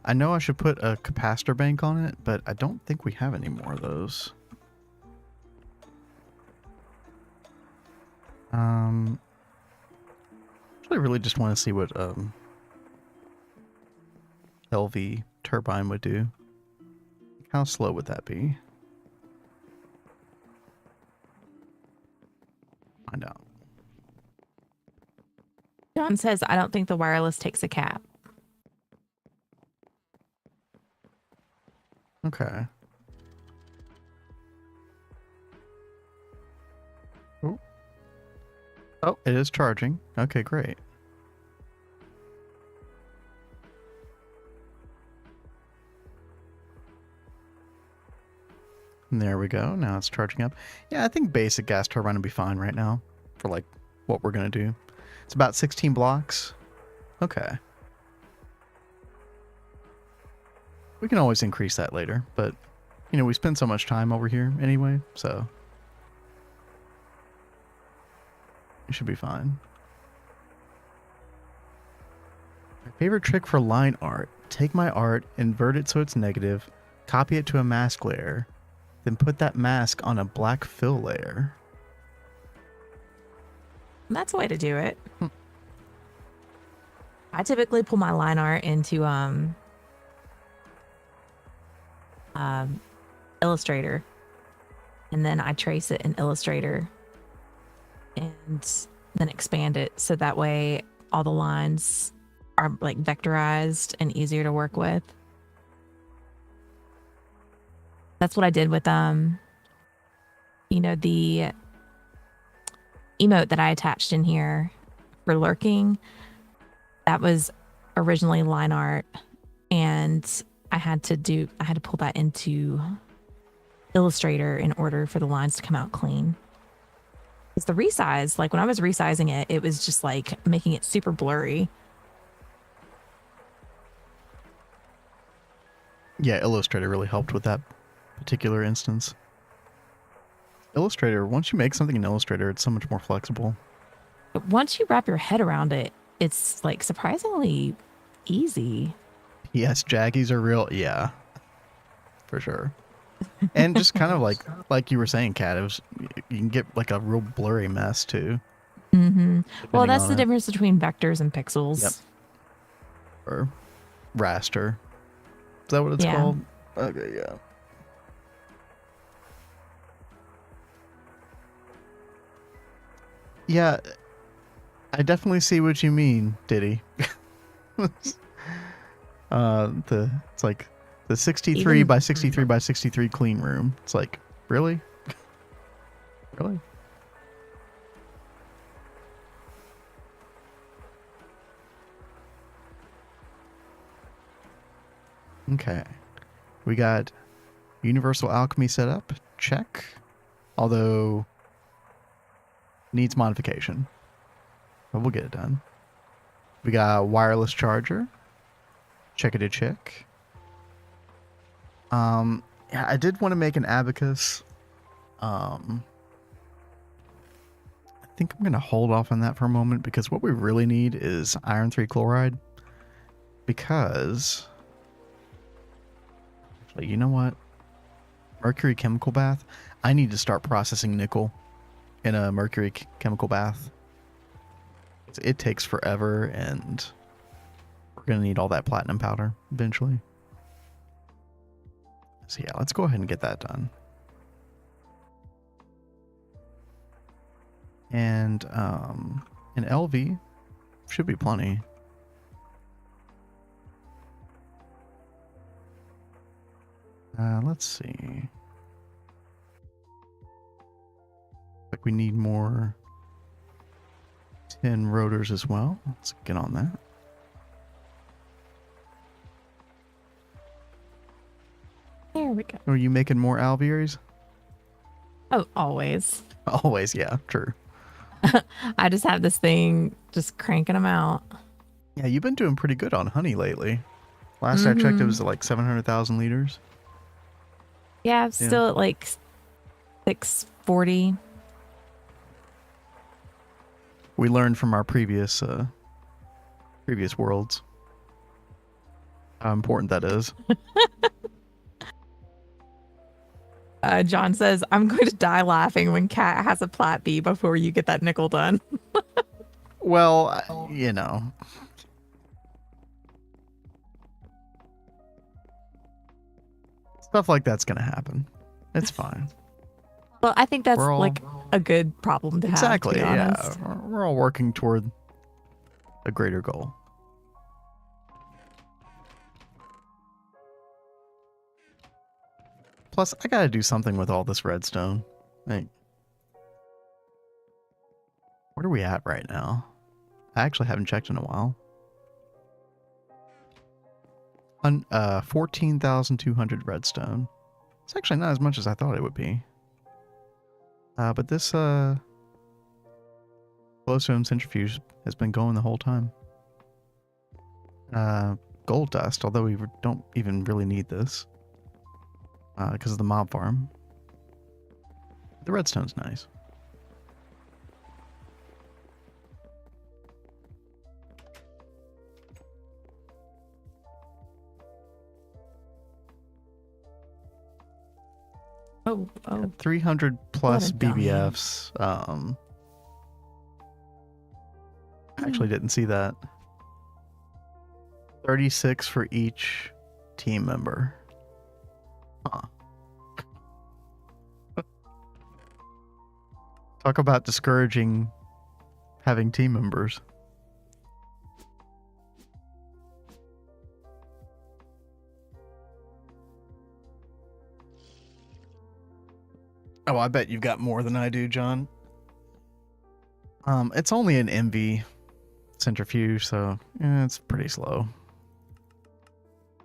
I know I should put a capacitor bank on it, but I don't think we have any more of those. I really just want to see what LV turbine would do. How slow would that be? Find out. John says, I don't think the wireless takes a cap. Okay. Oh. Oh, it is charging. Okay, great. And there we go. Now it's charging up. Yeah, I think basic gas turbine will be fine right now for like what we're going to do. It's about 16 blocks. Okay. We can always increase that later, but you know, we spend so much time over here anyway, so it should be fine. My favorite trick for line art. Take my art, invert it so it's negative, copy it to a mask layer, then put that mask on a black fill layer. That's a way to do it. I typically pull my line art into Illustrator, and then I trace it in Illustrator and then expand it so that way all the lines are like vectorized and easier to work with. That's what I did with you know, the emote that I attached in here for lurking. That was originally line art, and I had to pull that into Illustrator in order for the lines to come out clean. Because the resize, like when I was resizing it, it was just like making it super blurry. Yeah, Illustrator really helped with that particular instance. Illustrator, once you make something in Illustrator, it's so much more flexible. But once you wrap your head around it, it's like surprisingly easy. Yes, jaggies are real. Yeah, for sure. And just kind of like you were saying, Kat, you can get like a real blurry mess too. Mm-hmm. Well, that's the difference between vectors and pixels. Yep. Or raster. Is that what it's called? Okay, yeah. Yeah, I definitely see what you mean, Diddy. It's like the 63 by 63 by 63 clean room. It's like, really? Really? Okay. We got Universal Alchemy set up. Check. Although needs modification. But we'll get it done. We got a wireless charger. Check it a check. Yeah, I did want to make an abacus. I think I'm gonna hold off on that for a moment because what we really need is iron 3 chloride. Because actually, you know what? Mercury chemical bath. I need to start processing nickel in a mercury chemical bath. It takes forever, and we're gonna need all that platinum powder eventually. So yeah, let's go ahead and get that done. And an LV should be plenty. Let's see. Like we need more tin rotors as well. Let's get on that. There we go. Are you making more alvearies? Oh, always. Always, yeah, true. I just have this thing just cranking them out. Yeah, you've been doing pretty good on honey lately. Last I checked, it was like 700,000 liters. Yeah, I'm still at like 640. We learned from our previous worlds how important that is. John says, I'm going to die laughing when Kat has a plat B before you get that nickel done. Well, you know. Stuff like that's going to happen. It's fine. Well, I think that's like a good problem to have. Exactly, to be honest. yeah. We're all working toward a greater goal. Plus, I gotta do something with all this redstone. Like, what are we at right now? I actually haven't checked in a while. 14,200 redstone. It's actually not as much as I thought it would be. But this glowstone centrifuge has been going the whole time. Gold dust, although we don't even really need this. Because of the mob farm. The redstone's nice. Oh. 300 plus What a dummy. BBFs. Actually didn't see that. 36 for each team member. Huh. Talk about discouraging having team members. Oh, I bet you've got more than I do, John. It's only an MV centrifuge, so yeah, it's pretty slow.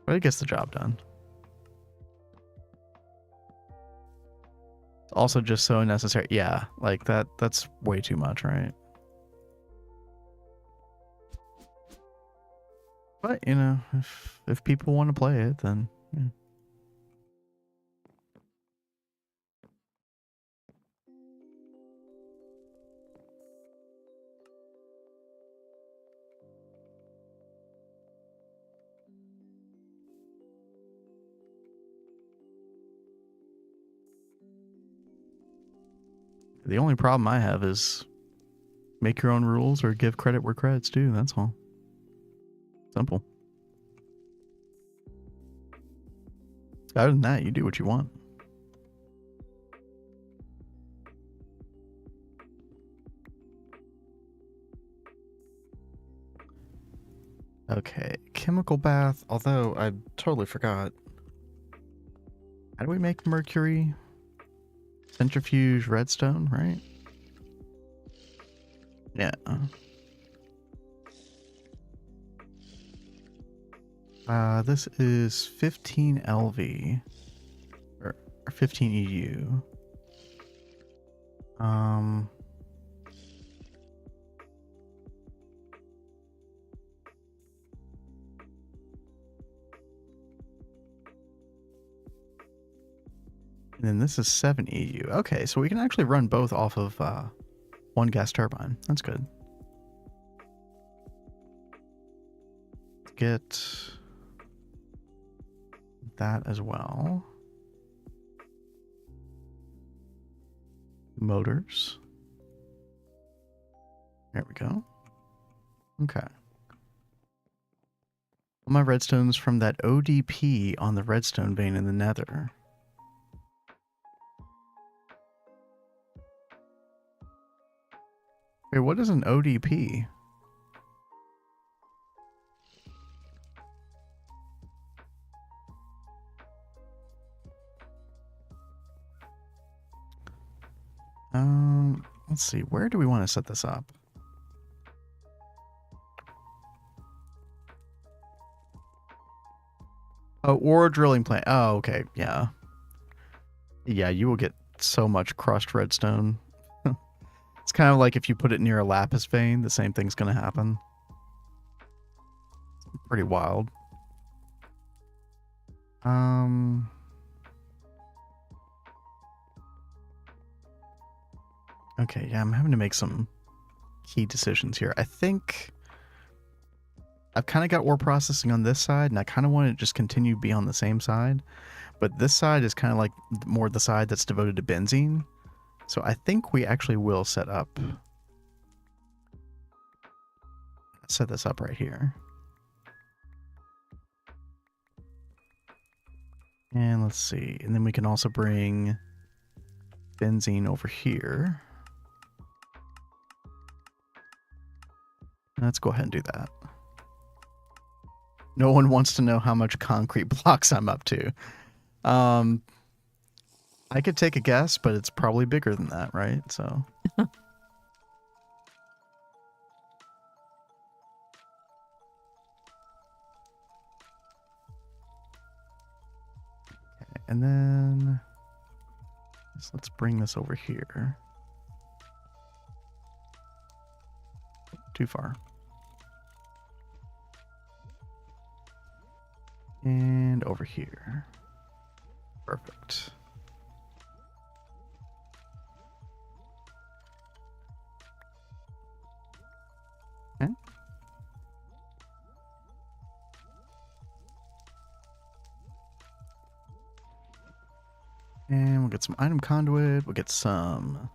But it gets the job done. It's also just so necessary. Yeah, like that's way too much, right? But, you know, if people want to play it, then yeah. The only problem I have is make your own rules or give credit where credit's due. That's all. Simple. Other than that, you do what you want. Okay, chemical bath. Although I totally forgot. How do we make mercury? Centrifuge redstone, right? Yeah. This is 15 LV or 15 EU. And then this is 7 EU. Okay, so we can actually run both off of one gas turbine. That's good. Let's get that as well. Motors. There we go. Okay. All my redstones from that ODP on the redstone vein in the nether. what is an ODP? Let's see. Where do we want to set this up? Oh, or a drilling plant. Oh, okay. Yeah. Yeah, you will get so much crushed redstone. It's kind of like if you put it near a lapis vein, the same thing's going to happen. Pretty wild. Okay, yeah, I'm having to make some key decisions here. I think I've kind of got ore processing on this side, and I kind of want to just continue to be on the same side. But this side is kind of like more the side that's devoted to benzene. So I think we actually will set this up right here. And let's see. And then we can also bring benzene over here. Let's go ahead and do that. No one wants to know how much concrete blocks I'm up to. I could take a guess, but it's probably bigger than that, right? So. Okay, and then let's bring this over here. Too far. And over here. Perfect. Okay. And we'll get some item conduit. We'll get some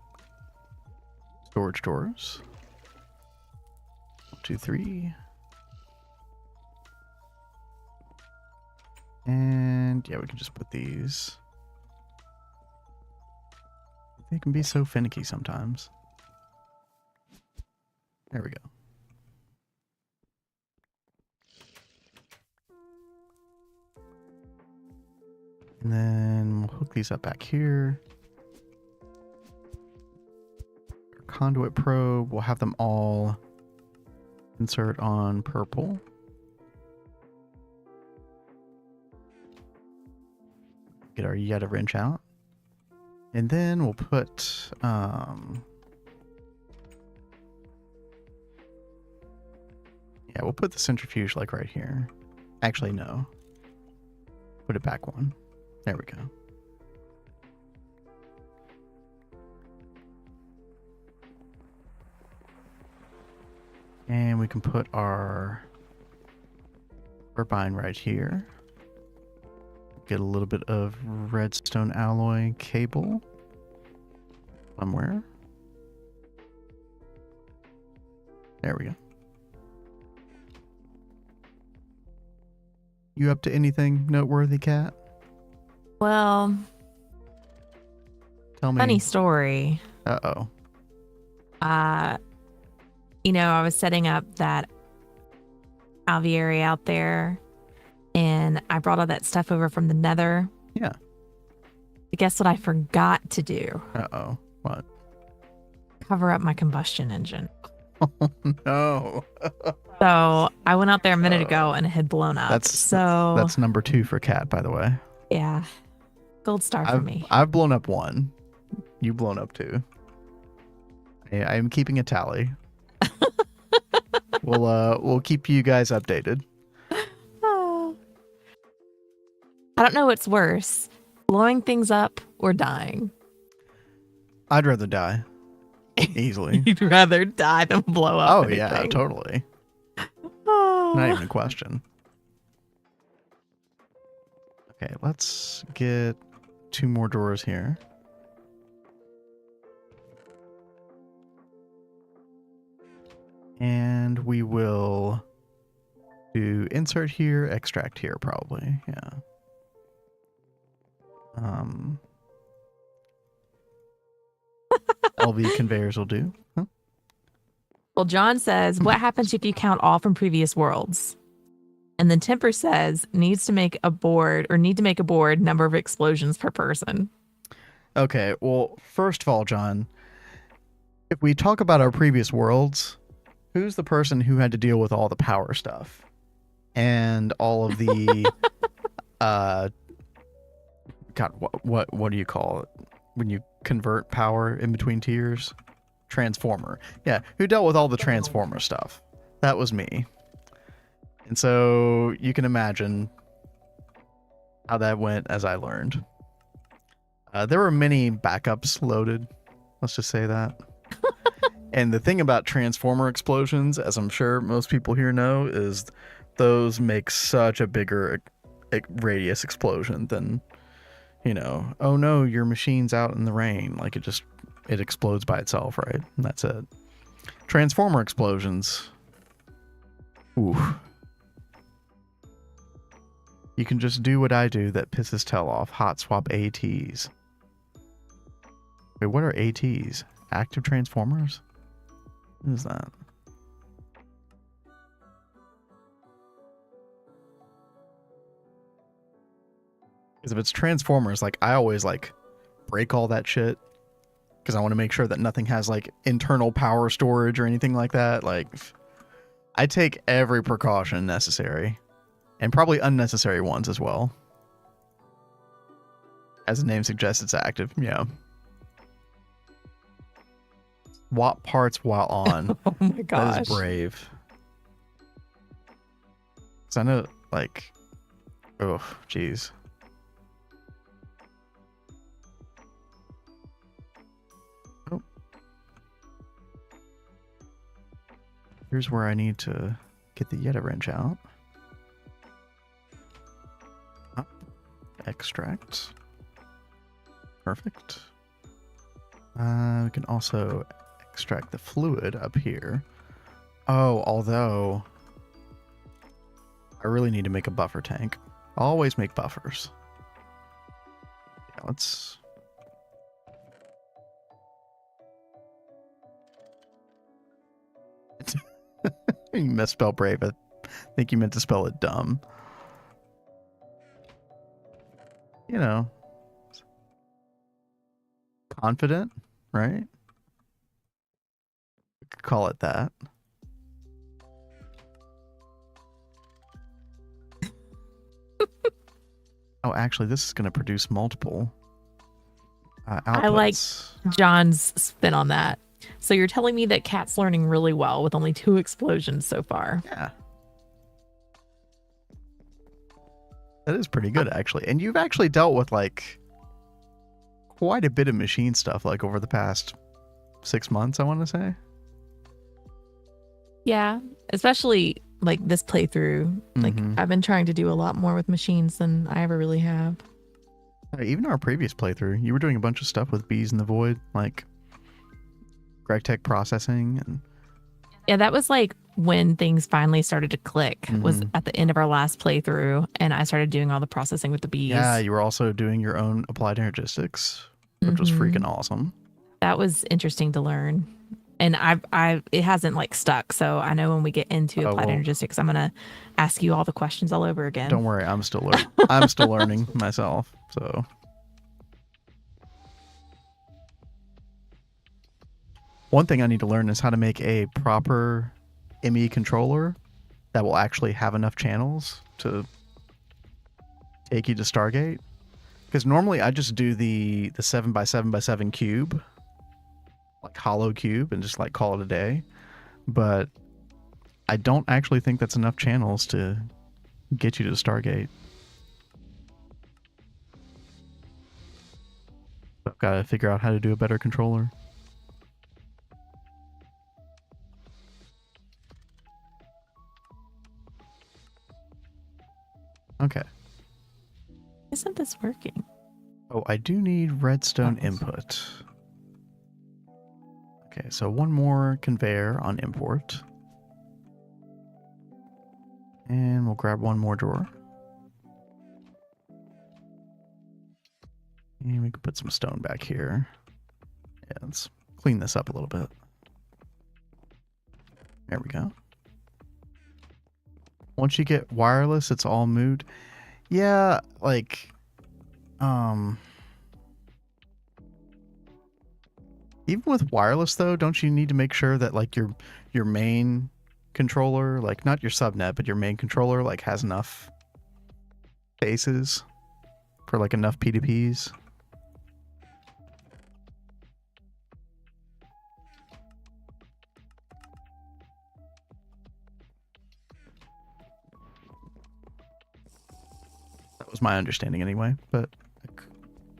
storage doors. 1, 2, 3. And yeah, we can just put these. They can be so finicky sometimes. There we go. And then we'll hook these up back here. Our conduit probe, we'll have them all insert on purple. Get our Yeta wrench out. And then we'll put yeah, we'll put the centrifuge like right here. Actually, no. Put it back one. There we go. And we can put our turbine right here. Get a little bit of redstone alloy cable somewhere. There we go. You up to anything noteworthy, Kat? Well, tell me. Funny story. Uh-oh. You know, I was setting up that aviary out there, and I brought all that stuff over from the Nether. Yeah. But guess what I forgot to do? Uh-oh. What? Cover up my combustion engine. Oh, no. So I went out there a minute ago and it had blown up. That's number 2 for Kat, by the way. Yeah. Gold star for me. I've blown up 1. You've blown up 2. I am keeping a tally. We'll keep you guys updated. Oh. I don't know what's worse, blowing things up or dying. I'd rather die. Easily. You'd rather die than blow up. Oh, anything. yeah, totally. Oh. Not even a question. Okay, let's get 2 more doors here. And we will do insert here, extract here, probably. Yeah. LV conveyors will do. Huh? Well, John says, what happens if you count all from previous worlds? And then Temper says, need to make a board, number of explosions per person. Okay, well, first of all, John, if we talk about our previous worlds, who's the person who had to deal with all the power stuff? And all of the God, what do you call it when you convert power in between tiers? Transformer. Yeah, who dealt with all the transformer stuff? That was me. And so you can imagine how that went as I learned. There were many backups loaded. Let's just say that. And the thing about transformer explosions, as I'm sure most people here know, is those make such a bigger radius explosion than, oh no, your machine's out in the rain. Like it explodes by itself, right? And that's it. Transformer explosions. Ooh. You can just do what I do that pisses Tell off. Hot swap ATs. Wait, what are ATs? Active transformers? What is that? Because if it's transformers, like I always like break all that shit because I want to make sure that nothing has like internal power storage or anything like that. Like I take every precaution necessary and probably unnecessary ones as well. As the name suggests, it's active. Yeah. Swap parts while on. Oh my gosh. That is brave. Because I know, like, oh, jeez. Oh. Here's where I need to get the Yeta wrench out. Up. Extract. Perfect. We can also extract the fluid up here. Oh, although I really need to make a buffer tank. I'll always make buffers. Yeah, let's... You misspelled brave. I think you meant to spell it dumb. You know. Confident, right? We could call it that. Oh, actually, this is going to produce multiple outputs. I like John's spin on that. So you're telling me that Cat's learning really well with only 2 explosions so far. Yeah. That is pretty good, actually. And you've actually dealt with, like, quite a bit of machine stuff, like, over the past 6 months, I want to say. Yeah, especially, like, this playthrough. Like, I've been trying to do a lot more with machines than I ever really have. Even our previous playthrough, you were doing a bunch of stuff with Bees in the Void, like Gregtech processing. And yeah, that was, like, when things finally started to click, was at the end of our last playthrough, and I started doing all the processing with the bees. Yeah, you were also doing your own applied energistics, which was freaking awesome. That was interesting to learn. And it hasn't like stuck. So I know when we get into applied energistics, I'm going to ask you all the questions all over again. Don't worry. I'm still learning myself. So one thing I need to learn is how to make a proper ME controller that will actually have enough channels to take you to Stargate. Because normally I just do the 7x7x7 cube, like hollow cube, and just like call it a day. But I don't actually think that's enough channels to get you to Stargate. I've got to figure out how to do a better controller. Okay. Isn't this working? Oh, I do need redstone input. Okay, so one more conveyor on import. And we'll grab one more drawer. And we can put some stone back here. Yeah, let's clean this up a little bit. There we go. Once you get wireless, it's all moot. Yeah, like, even with wireless though, don't you need to make sure that like your main controller, like not your subnet, but your main controller, like has enough spaces for like enough P2Ps? That was my understanding anyway, but I could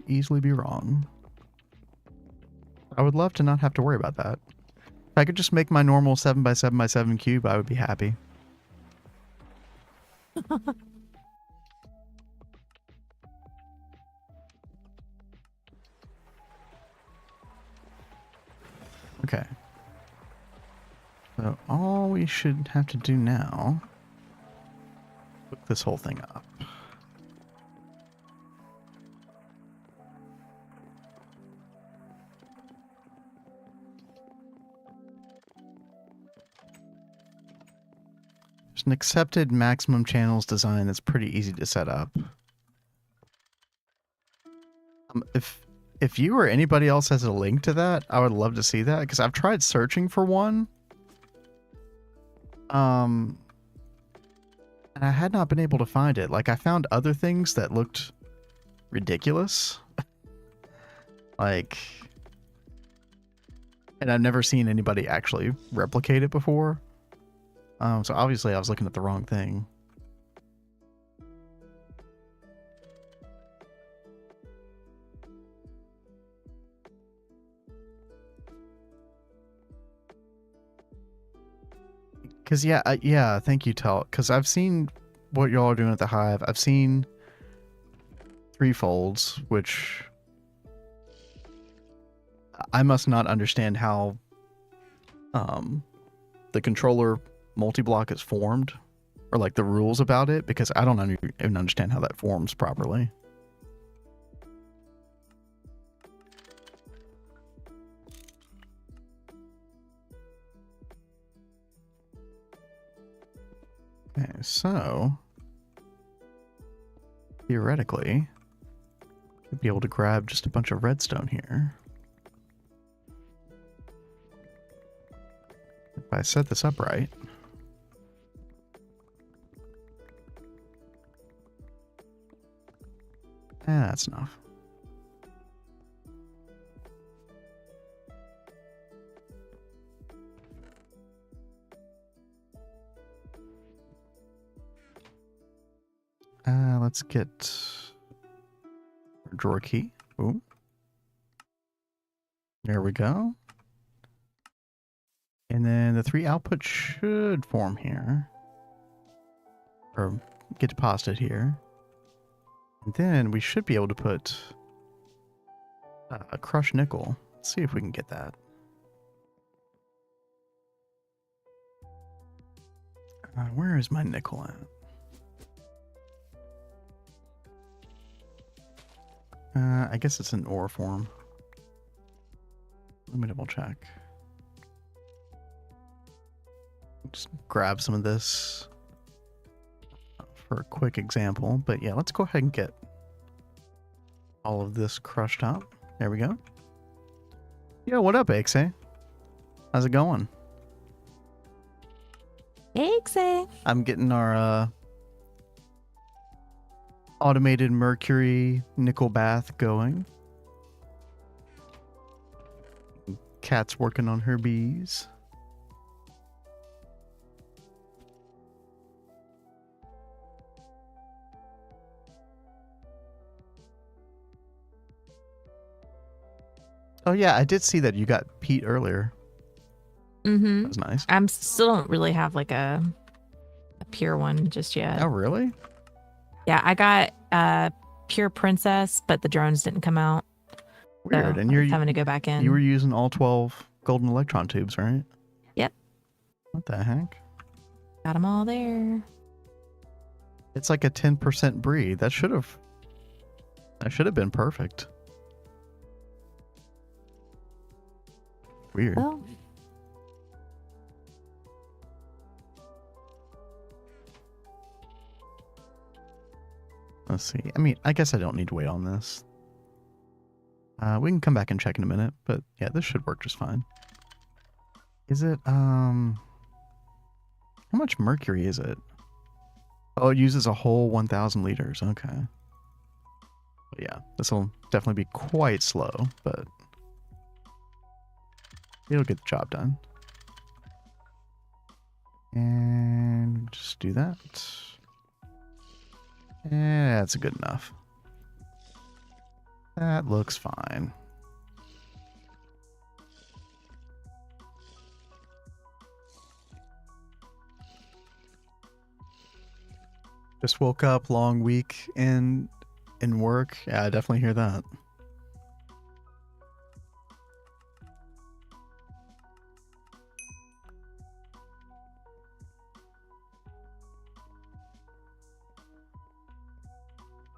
easily be wrong. I would love to not have to worry about that. If I could just make my normal 7x7x7 cube, I would be happy. Okay. So all we should have to do now, hook this whole thing up. There's an accepted maximum channels design that's pretty easy to set up. If you or anybody else has a link to that, I would love to see that, because I've tried searching for one. And I had not been able to find it. Like, I found other things that looked ridiculous. Like, and I've never seen anybody actually replicate it before. So obviously I was looking at the wrong thing. Because, yeah, thank you, Tell. Because I've seen what y'all are doing at the Hive. I've seen three folds, which I must not understand how the controller multi-block is formed, or like the rules about it, because I don't even understand how that forms properly. Okay, so theoretically, you'd be able to grab just a bunch of redstone here. If I set this up right. That's enough. Let's get our drawer key. Ooh. There we go. And then the 3 outputs should form here. Or get deposited here. And then we should be able to put a crushed nickel. Let's see if we can get that. Where is my nickel at? I guess it's in ore form. Let me double check. Just grab some of this for a quick example. But yeah, let's go ahead and get all of this crushed up. There we go. Yo, what up, Axe? How's it going? Axe! I'm getting our automated mercury nickel bath going. Cat's working on her bees. Oh yeah, I did see that you got Pete earlier. Mm-hmm. That was nice. I'm still don't really have like a pure one just yet. Oh really? Yeah, I got pure princess, but the drones didn't come out. Weird. So And you're having to go back in. You were using all 12 golden electron tubes, right? Yep. What the heck? Got them all there. It's like a 10% breed. That should have been perfect. Weird. Well, Let's see. I mean, I guess I don't need to wait on this. We can come back and check in a minute, but yeah, this should work just fine. Is it, how much mercury is it? Oh, it uses a whole 1,000 liters. Okay. But yeah, this will definitely be quite slow, but it'll get the job done. And just do that. Yeah, that's good enough. That looks fine. Just woke up, long week in work. Yeah, I definitely hear that.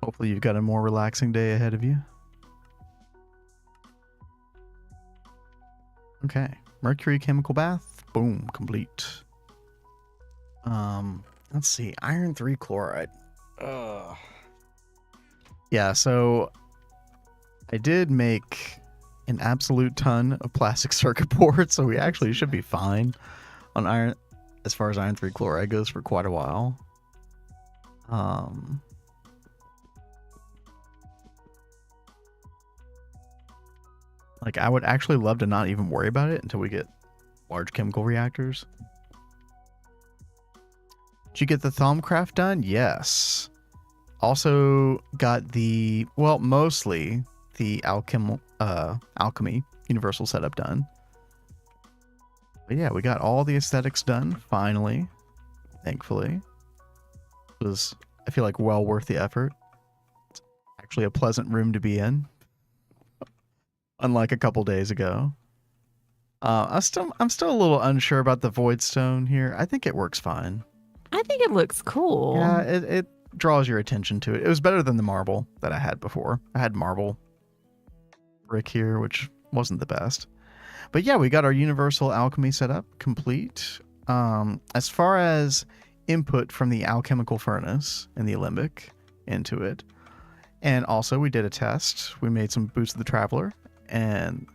Hopefully you've got a more relaxing day ahead of you. Okay. Mercury chemical bath. Boom. Complete. Let's see. Iron 3 chloride. Ugh. Yeah, so I did make an absolute ton of plastic circuit boards, so we actually should be fine on iron as far as iron 3 chloride goes for quite a while. Like, I would actually love to not even worry about it until we get large chemical reactors. Did you get the Thaumcraft done? Yes. Also got the, well, mostly the Alchemy universal setup done. But yeah, we got all the aesthetics done, finally. Thankfully. It was, I feel like, well worth the effort. It's actually a pleasant room to be in. Unlike a couple days ago. I'm still a little unsure about the void stone here. I think it works fine. I think it looks cool. Yeah, it draws your attention to it. It was better than the marble that I had before. I had marble brick here, which wasn't the best. But yeah, we got our universal alchemy setup complete. As far as input from the alchemical furnace and the alembic into it, and also we did a test. We made some boots of the traveler, and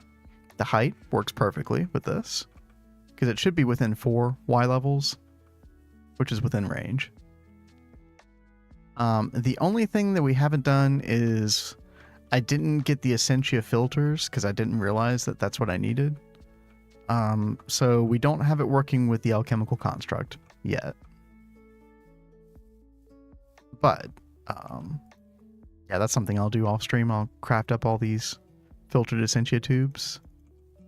the height works perfectly with this because it should be within 4 Y levels, which is within range. The only thing that we haven't done is I didn't get the Essentia filters because I didn't realize that that's what I needed. So we don't have it working with the alchemical construct yet. But, yeah, that's something I'll do off stream. I'll craft up all these filtered Essentia tubes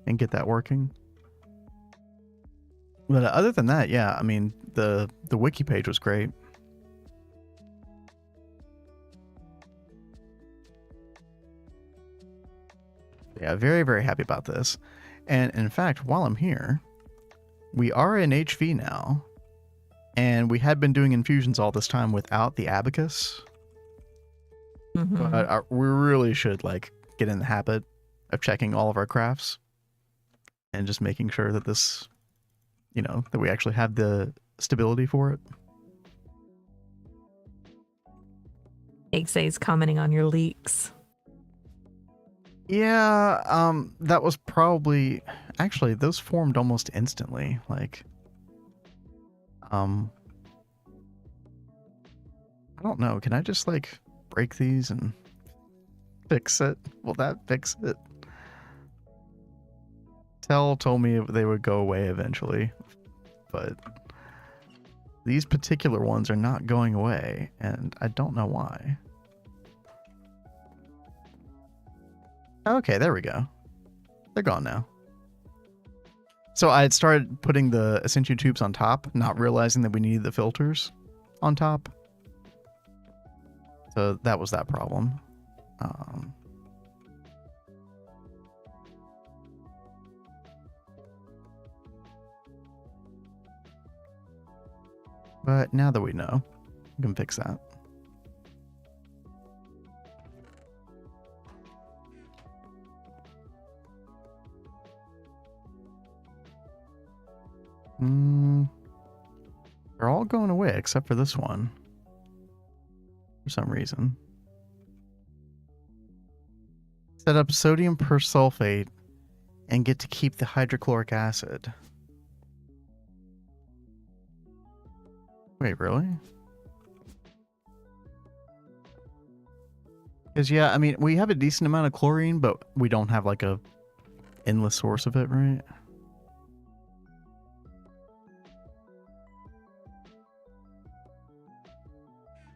and get that working. But other than that, yeah, I mean, the wiki page was great. Yeah, very, very happy about this. And in fact, while I'm here, we are in HV now. And we had been doing infusions all this time without the abacus. Mm-hmm. But we really should, like, get in the habit of checking all of our crafts. And just making sure that this, you know, that we actually have the stability for it. Eggsay's commenting on your leaks. Yeah, that was probably, actually, those formed almost instantly. Like, I don't know. Can I just, like, break these and fix it? Will that fix it? Tell told me they would go away eventually, but these particular ones are not going away, and I don't know why. Okay, there we go. They're gone now. So I had started putting the Essentia tubes on top, not realizing that we needed the filters on top. So that was that problem. But now that we know, we can fix that. They're all going away except for this one. for some reason. Set up sodium persulfate and get to keep the hydrochloric acid. Wait, really? Because, yeah, I mean, we have a decent amount of chlorine, but we don't have, like, a endless source of it, right?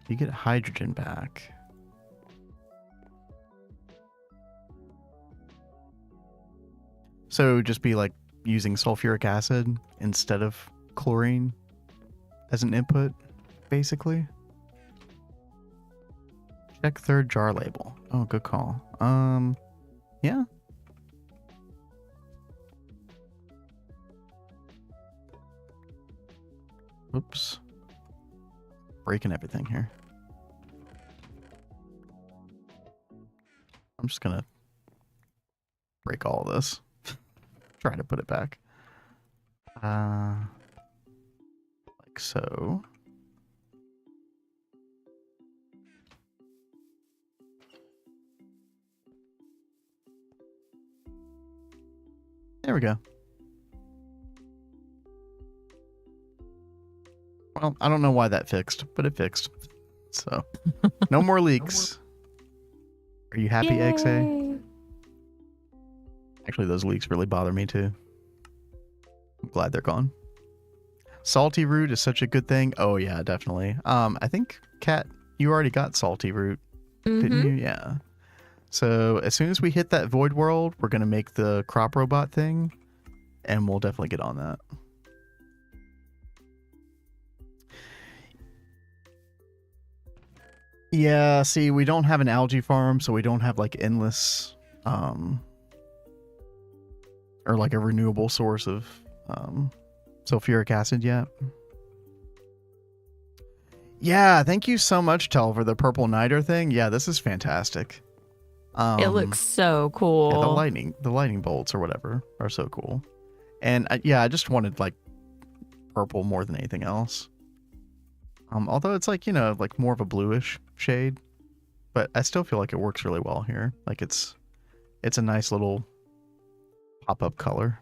You get hydrogen back. So just be like using sulfuric acid instead of chlorine as an input, basically. Check third jar label. Oh, good call. Yeah. Oops. Breaking everything here. I'm just gonna break all of this. Try to put it back. Like so. There we go. Well, I don't know why that fixed, but it fixed. So, no more leaks. Are you happy, Yay. XA? Actually, those leaks really bother me too. I'm glad they're gone. Salty root is such a good thing. Oh yeah, definitely. I think, Kat, you already got salty root, didn't you? Yeah. So as soon as we hit that void world, we're gonna make the crop robot thing, and we'll definitely get on that. Yeah, see, we don't have an algae farm, so we don't have like endless or like a renewable source of sulfuric acid yet. Yeah, thank you so much, Tel, for the purple niter thing. Yeah, this is fantastic. It looks so cool. Yeah, the lightning bolts or whatever are so cool. And yeah, I just wanted like purple more than anything else. Although it's like, you know, like more of a bluish shade, but I still feel like it works really well here. Like it's a nice little pop-up color.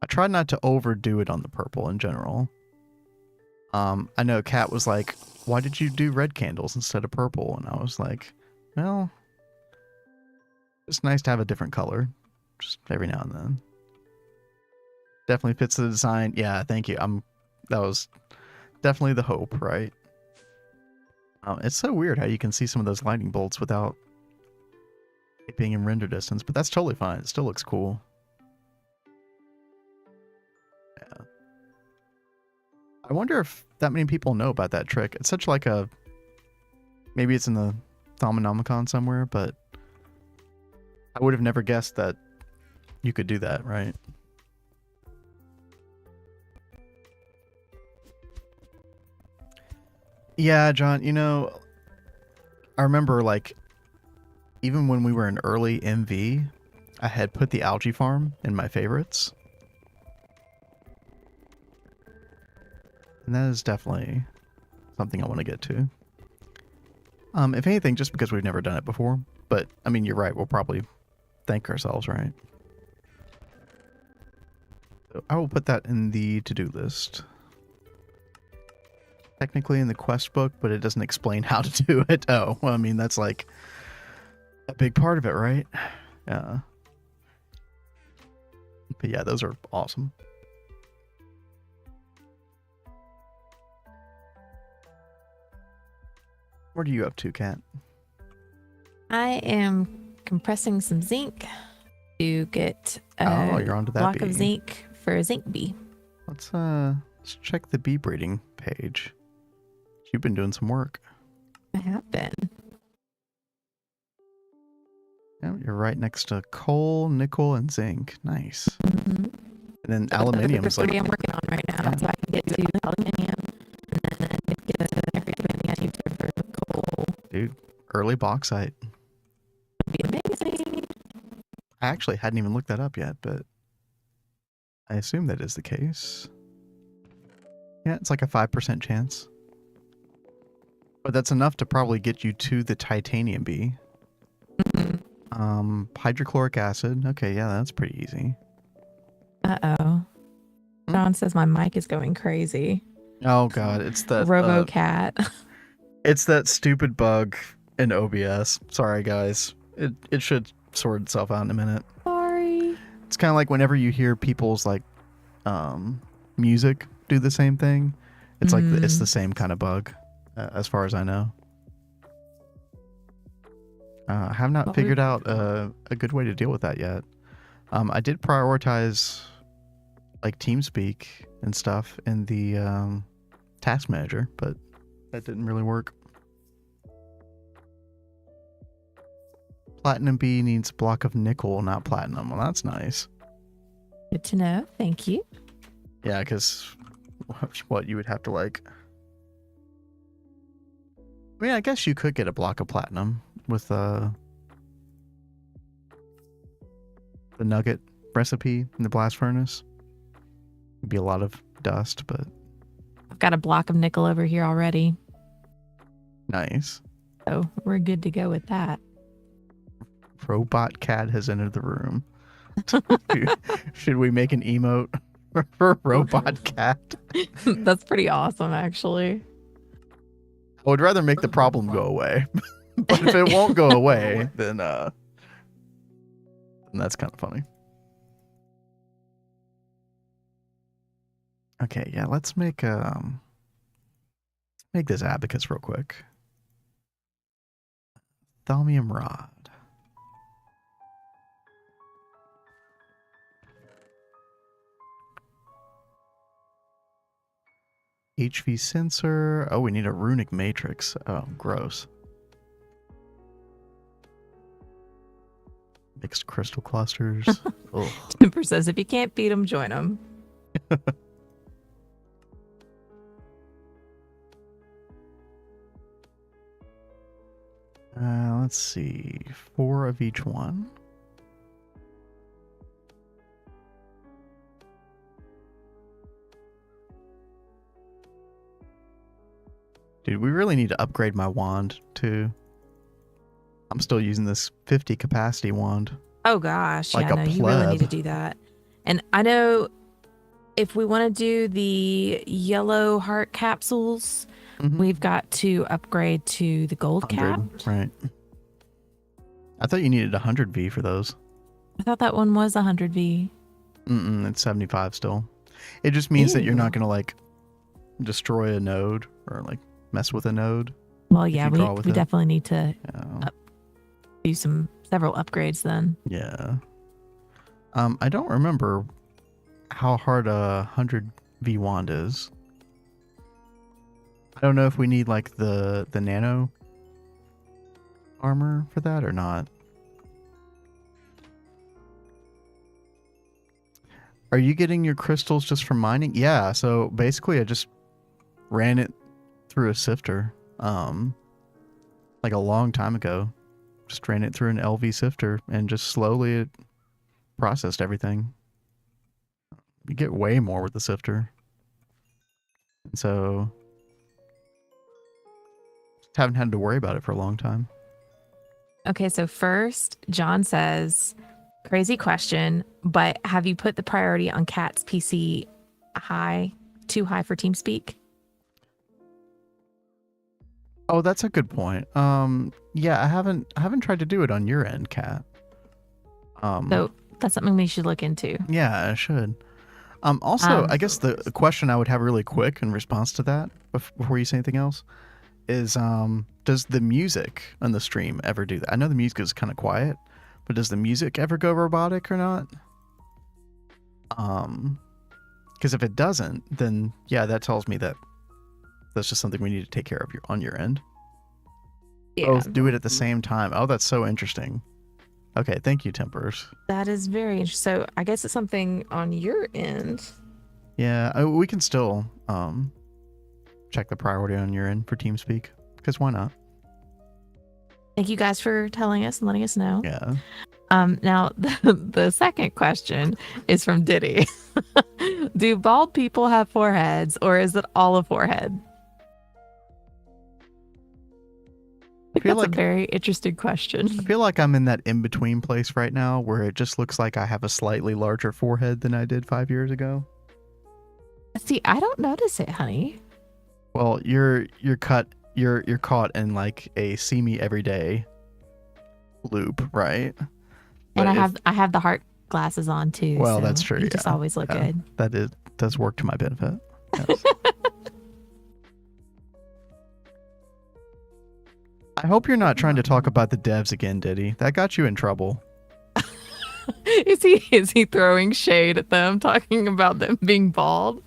I tried not to overdo it on the purple in general. I know Kat was like, why did you do red candles instead of purple? And I was like, well, it's nice to have a different color just every now and then. Definitely fits the design. Yeah, thank you. That was definitely the hope, right? It's so weird how you can see some of those lightning bolts without it being in render distance, but that's totally fine. It still looks cool. Yeah. I wonder if that many people know about that trick. It's such like a... Maybe it's in the Thaumonomicon somewhere, but I would have never guessed that you could do that, right? Yeah, John, you know, I remember like even when we were in early MV, I had put the algae farm in my favorites. And that is definitely something I want to get to. If anything, just because we've never done it before. But, I mean, you're right. We'll probably thank ourselves, right? So I will put that in the to-do list. Technically in the quest book, but it doesn't explain how to do it. Oh, well, I mean, that's like a big part of it, right? Yeah. But yeah, those are awesome. What are you up to, Kat? I am compressing some zinc to get you're onto that block bee. of zinc for a zinc bee. Let's check the bee breeding page. You've been doing some work. I have been. Yeah, you're right next to coal, nickel, and zinc. Nice. Mm-hmm. And then aluminium is like... I'm working on right now, so I can get to aluminium and then get everything I need for coal. Dude, early bauxite. Would be amazing. I actually hadn't even looked that up yet, but I assume that is the case. Yeah, it's like a 5% chance. But that's enough to probably get you to the titanium bee. Hydrochloric acid. Okay, yeah, that's pretty easy. Uh-oh. John says my mic is going crazy. Oh god, it's that RoboCat. it's that stupid bug in OBS. Sorry guys. It should sort itself out in a minute. Sorry. It's kind of like whenever you hear people's like music do the same thing. It's like it's the same kind of bug, as far as I know. I have not figured out a good way to deal with that yet. I did prioritize like TeamSpeak and stuff in the task manager, but that didn't really work. Platinum B needs a block of nickel, not platinum. Well, that's nice. Good to know. Thank you. Yeah, because what you would have to like... I mean, I guess you could get a block of platinum with the nugget recipe in the blast furnace. It'd be a lot of dust, but... I've got a block of nickel over here already. Nice. So we're good to go with that. Robot cat has entered the room. Should we make an emote for robot cat? That's pretty awesome, actually. I would rather make the problem go away. But if it won't go away, then that's kind of funny. Okay, yeah, let's make this abacus real quick. Thalmium rod. HV sensor. Oh, we need a runic matrix. Oh, gross. Mixed crystal clusters. Timber says if you can't beat them, join them. Let's see. 4 of each one. Dude, we really need to upgrade my wand too. I'm still using this 50 capacity wand. Oh gosh, like yeah, no, you really need to do that. And I know if we want to do the yellow heart capsules, we've got to upgrade to the gold cap. Right. I thought you needed 100 V for those. I thought that one was 100 V. It's 75 still. It just means that you're not going to like destroy a node or like mess with a node. Well, yeah, we definitely need to do several upgrades then. Yeah. I don't remember how hard a 100 V wand is. I don't know if we need like the nano armor for that or not. Are you getting your crystals just from mining? Yeah, so basically I just ran it through a sifter like a long time ago. Just ran it through an LV sifter and just slowly it processed everything. You get way more with the sifter. And so just haven't had to worry about it for a long time. Okay, so first, John says, crazy question, but have you put the priority on Kat's PC too high for TeamSpeak? Oh, that's a good point. Yeah, I haven't tried to do it on your end, Kat. So that's something we should look into. Yeah, I should. Also, I guess the question I would have really quick in response to that, before you say anything else, is does the music on the stream ever do that? I know the music is kind of quiet, but does the music ever go robotic or not? Because if it doesn't, then yeah, that tells me that that's just something we need to take care of on your end. Yeah. Both do it at the same time. Oh, that's so interesting. Okay, thank you, Tempers. That is very interesting. So I guess it's something on your end. Yeah, we can still check the priority on your end for TeamSpeak, because why not? Thank you guys for telling us and letting us know. Yeah. Now the second question is from Diddy. Do bald people have foreheads, or is it all a forehead? I think that's a very interesting question. I feel like I'm in that in-between place right now where it just looks like I have a slightly larger forehead than I did 5 years ago. See, I don't notice it, honey. Well, you're caught in like a see me every day loop, right? But and I have the heart glasses on too. Well, so that's true. You just always look good. That does work to my benefit. Yes. I hope you're not trying to talk about the devs again, Diddy. That got you in trouble. Is he throwing shade at them, talking about them being bald?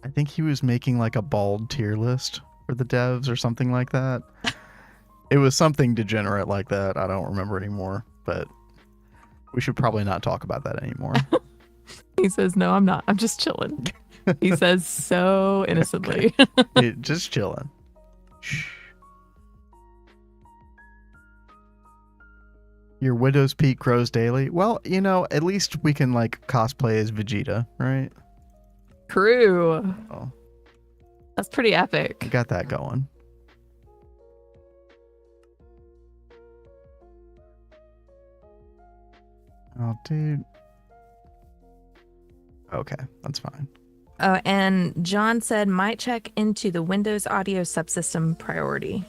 I think he was making like a bald tier list for the devs or something like that. It was something degenerate like that. I don't remember anymore, but we should probably not talk about that anymore. He says, no, I'm not. I'm just chilling. He says so innocently. Just chilling. Shh. Your widow's peak grows daily. Well, at least we can like cosplay as Vegeta, right? True. Oh. That's pretty epic. I got that going. Oh, dude. Okay, that's fine. Oh, and John said, might check into the Windows audio subsystem priority.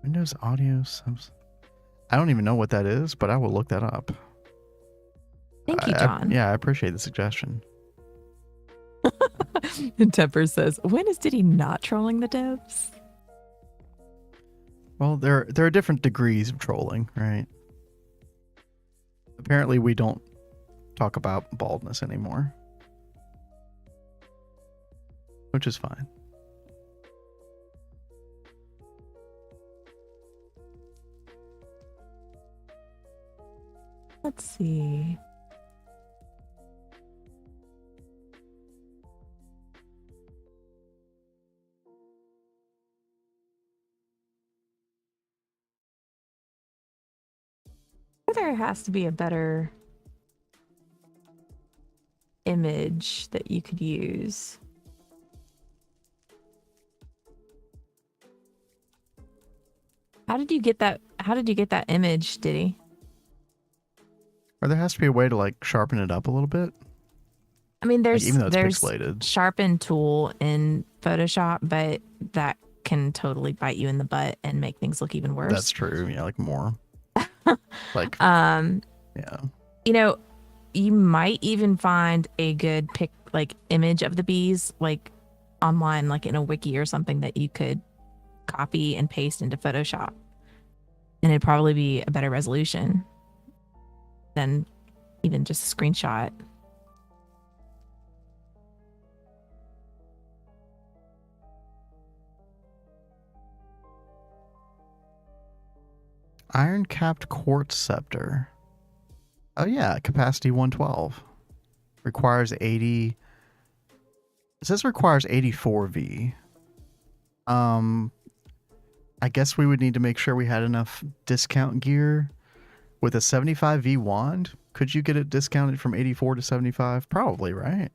Windows audio subs. I don't even know what that is, but I will look that up. Thank you, John. I appreciate the suggestion. And Temper says, when is Diddy not trolling the devs? Well, there are different degrees of trolling, right? Apparently, we don't talk about baldness anymore, which is fine. Let's see. There has to be a better image that you could use. How did you get that image, Diddy? Or there has to be a way to like sharpen it up a little bit. I mean, there's even though it's pixelated. Sharpen tool in Photoshop, but that can totally bite you in the butt and make things look even worse. That's true. Yeah, like more. Like yeah. You might even find a good image of the bees like online, like in a wiki or something that you could copy and paste into Photoshop. And it'd probably be a better resolution than even just a screenshot. Iron capped quartz scepter. Oh yeah, capacity 112. Requires 80. It says requires 84V. I guess we would need to make sure we had enough discount gear. With a 75V wand, could you get it discounted from 84 to 75? Probably, right?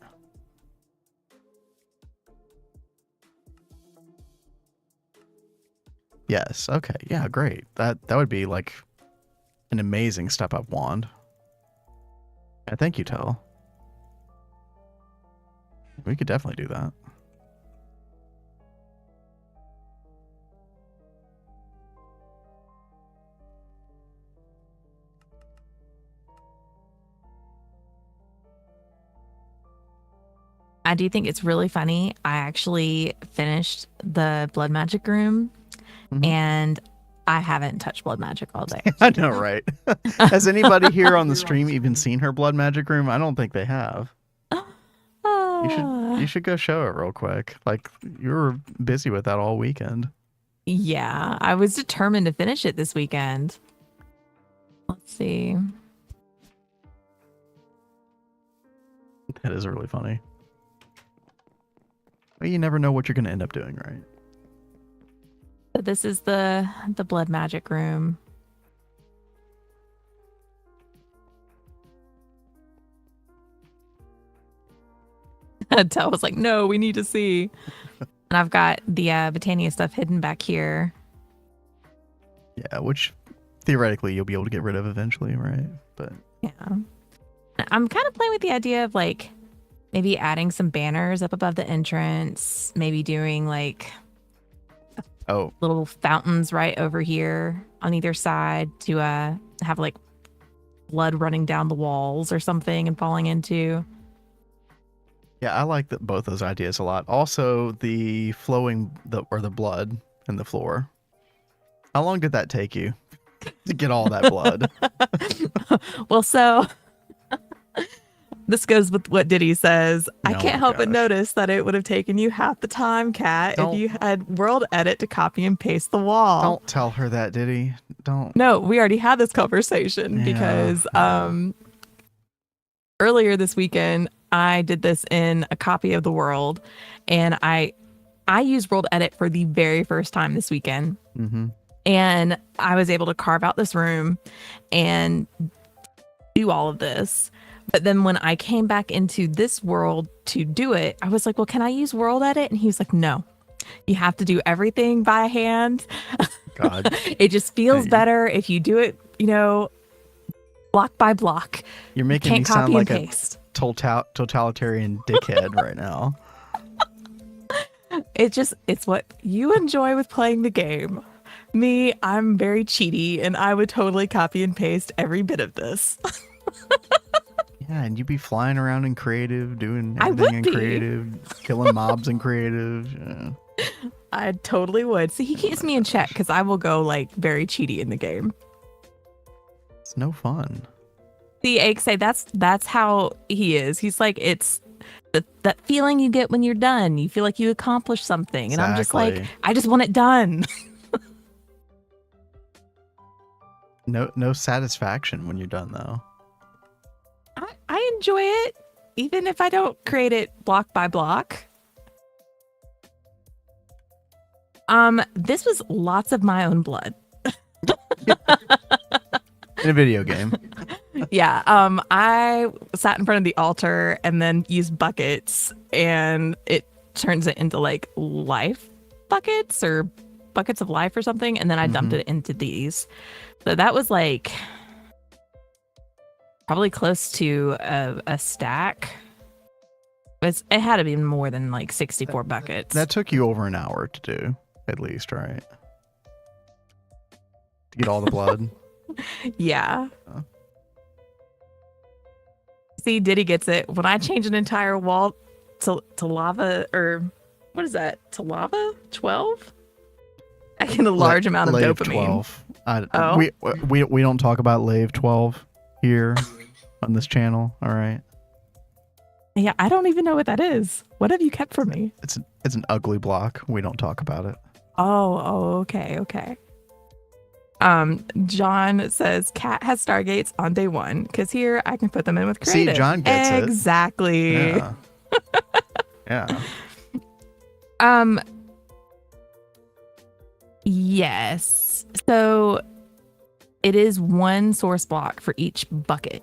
Yes. Okay. Yeah, great. That would be like an amazing step up wand. Yeah, thank you, Tell. We could definitely do that. I do think it's really funny. I actually finished the Blood Magic room, and I haven't touched Blood Magic all day. I know, right? Has anybody here on the stream even seen her Blood Magic room? I don't think they have. You should go show it real quick. Like, you were busy with that all weekend. Yeah, I was determined to finish it this weekend. Let's see. That is really funny. Well, you never know what you're going to end up doing, right? So this is the Blood Magic room. Tell was like, no, we need to see. And I've got the Botania stuff hidden back here. Yeah, which theoretically you'll be able to get rid of eventually, right? But yeah, I'm kind of playing with the idea of like maybe adding some banners up above the entrance, maybe doing like little fountains right over here on either side to have like blood running down the walls or something and falling into. Yeah, I like both those ideas a lot. Also, the flowing the blood in the floor. How long did that take you to get all that blood? Well, so this goes with what Diddy says. I can't help but notice that it would have taken you half the time, Kat, if you had World Edit to copy and paste the wall. Don't tell her that, Diddy. Don't. No, we already had this conversation because earlier this weekend, I did this in a copy of the world, and I used World Edit for the very first time this weekend. Mm-hmm. And I was able to carve out this room and do all of this. But then when I came back into this world to do it, I was like, well, can I use World Edit? And he was like, no, you have to do everything by hand. God. It just feels better if you do it, block by block. You're making me sound like a totalitarian dickhead right now. It's what you enjoy with playing the game. Me, I'm very cheaty, and I would totally copy and paste every bit of this. Yeah, and you'd be flying around in creative, doing everything in creative, killing mobs in creative. Yeah. I totally would. See, he keeps me in check because I will go like very cheaty in the game. It's no fun. See, Ake say that's how he is. He's like, it's that feeling you get when you're done. You feel like you accomplished something, and I'm just like, I just want it done. No satisfaction when you're done though. I enjoy it, even if I don't create it block by block. This was lots of my own blood. In a video game. Yeah. I sat in front of the altar and then used buckets, and it turns it into like life buckets or buckets of life or something, and then I dumped it into these. So that was like probably close to a stack. It had to be more than like 64 buckets. That took you over an hour to do, at least, right? To get all the blood. Yeah. See, Diddy gets it. When I change an entire wall to lava, or what is that? To lava 12? I get a large amount of dopamine. 12. We don't talk about Lave 12 here on this channel. All right. Yeah, I don't even know what that is. What have you kept from me? It's an ugly block. We don't talk about it. Oh, okay. John says Cat has Stargates on day one because here I can put them in with creative. See, John gets it. Exactly. Yeah. Yeah. Yes. So it is one source block for each bucket.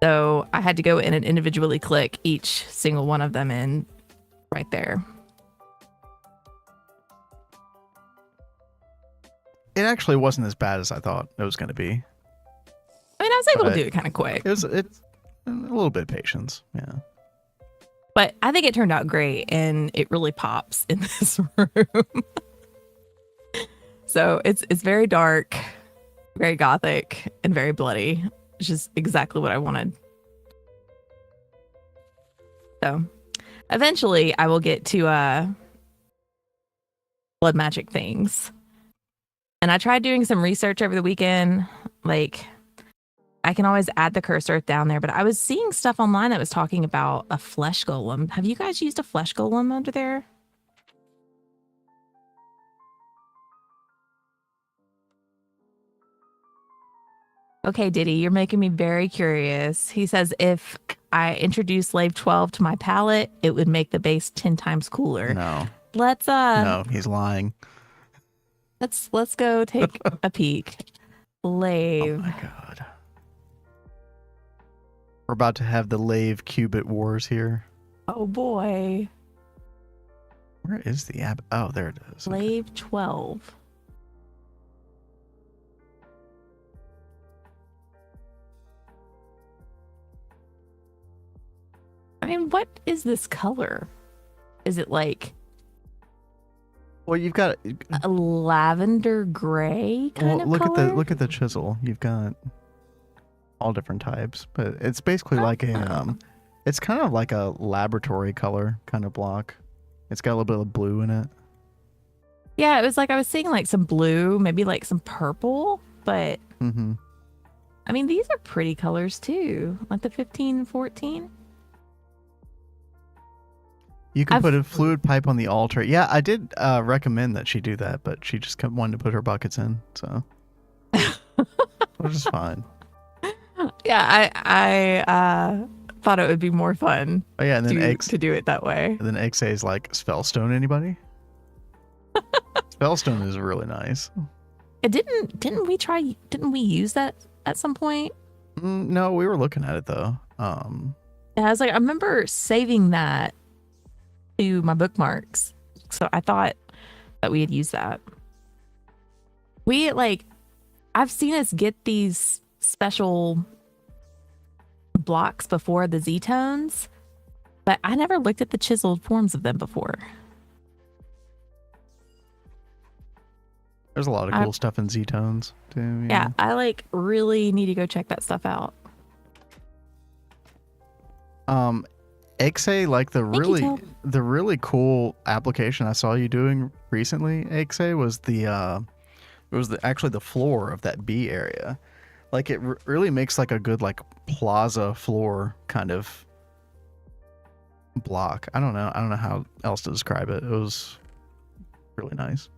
So I had to go in and individually click each single one of them in right there. It actually wasn't as bad as I thought it was going to be. I mean, I was able to do it kind of quick. It's a little bit of patience. Yeah. But I think it turned out great, and it really pops in this room. So it's very dark, very gothic, and very bloody. It's just exactly what I wanted. So eventually I will get to blood magic things. And I tried doing some research over the weekend. Like, I can always add the cursor down there, but I was seeing stuff online that was talking about a flesh golem. Have you guys used a flesh golem under there? Okay, Diddy, you're making me very curious. He says if I introduce Lave 12 to my palette, it would make the base 10 times cooler. No. Let's No, he's lying. Let's go take a peek. Lave. Oh my god. We're about to have the Lave Cubit Wars here. Oh boy. Where is the app? Oh, there it is. Slave 12. I mean, what is this color? Is it like Well, you've got a lavender gray kind of look color? at the chisel. You've got all different types, but it's basically like a it's kind of like a laboratory color kind of block. It's got a little bit of blue in it. Yeah, it was like I was seeing like some blue, maybe like some purple, but I mean, these are pretty colors too, like the 15 and 14. You can put a fluid pipe on the altar. Yeah, I did recommend that she do that, but she just wanted to put her buckets in, so which is fine. Yeah, I thought it would be more fun. Oh yeah, and then to do it that way. And then XA is like, Spellstone anybody? Spellstone is really nice. It didn't we use that at some point? No, we were looking at it though. Yeah, I was like, I remember saving that to my bookmarks. So I thought that we had used that. I've seen us get these special blocks before, the Z-tones, but I never looked at the chiseled forms of them before. There's a lot of cool stuff in Z-tones too. Yeah, I really need to go check that stuff out. XA, like the really cool application I saw you doing recently, XA, was actually the floor of that B area. Like it really makes like a good like plaza floor kind of block. I don't know how else to describe it. It was really nice.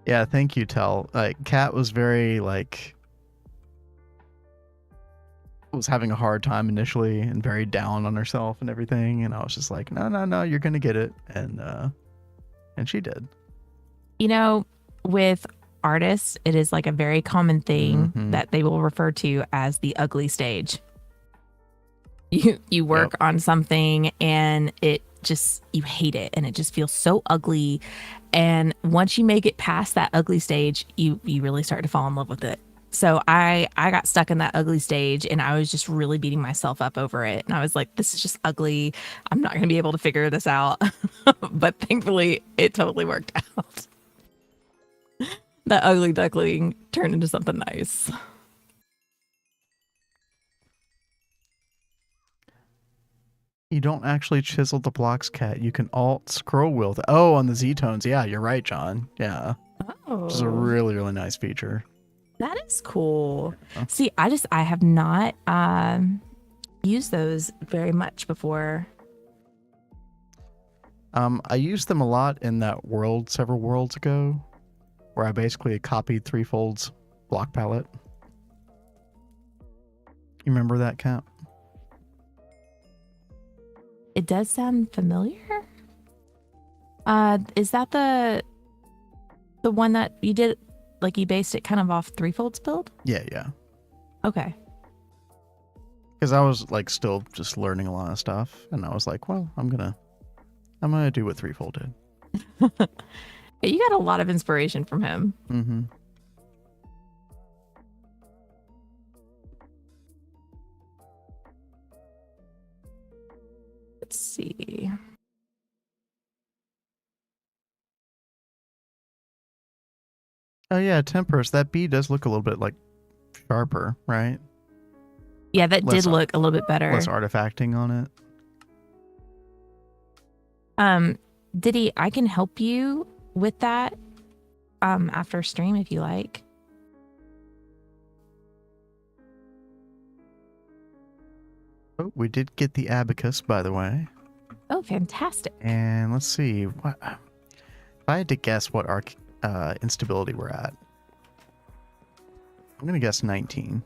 Yeah, thank you, Tell. Kat was very was having a hard time initially and very down on herself and everything, and I was just like, no, you're gonna get it, and she did. You know, with artists, it is like a very common thing that they will refer to as the ugly stage. You work on something and it just, you hate it and it just feels so ugly, and once you make it past that ugly stage, you really start to fall in love with it. So I got stuck in that ugly stage and I was just really beating myself up over it, and I was like, this is just ugly, I'm not gonna be able to figure this out. But thankfully it totally worked out. That ugly duckling turned into something nice. You don't actually chisel the blocks, Kat. You can alt scroll wheel. On the Z-tones. Yeah, you're right, John. Yeah. Oh. Which is a really, really nice feature. That is cool. See, I have not used those very much before. I used them a lot in that world several worlds ago, where I basically copied Threefold's block palette. You remember that, Kat? It does sound familiar. Is that the one that you did, like you based it kind of off Threefold's build? Yeah. Okay. Because I was like still just learning a lot of stuff, and I was like, well, I'm gonna do what Threefold did. You got a lot of inspiration from him. Mm-hmm. Let's see. Oh yeah, Temperance. That B does look a little bit like sharper, right? Yeah, that did look a little bit better. Less artifacting on it. Diddy, I can help you with that after stream if you like. Oh, we did get the abacus, by the way. Oh, fantastic. And let's see. What if I had to guess what our instability we're at? I'm going to guess 19.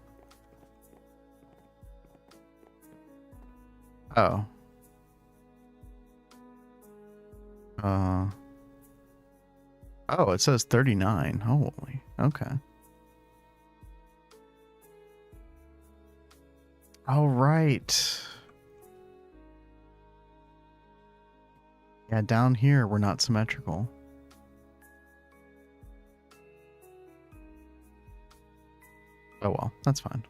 Oh. Oh, it says 39. Holy. Okay. All right. Yeah, down here we're not symmetrical. Oh well, that's fine.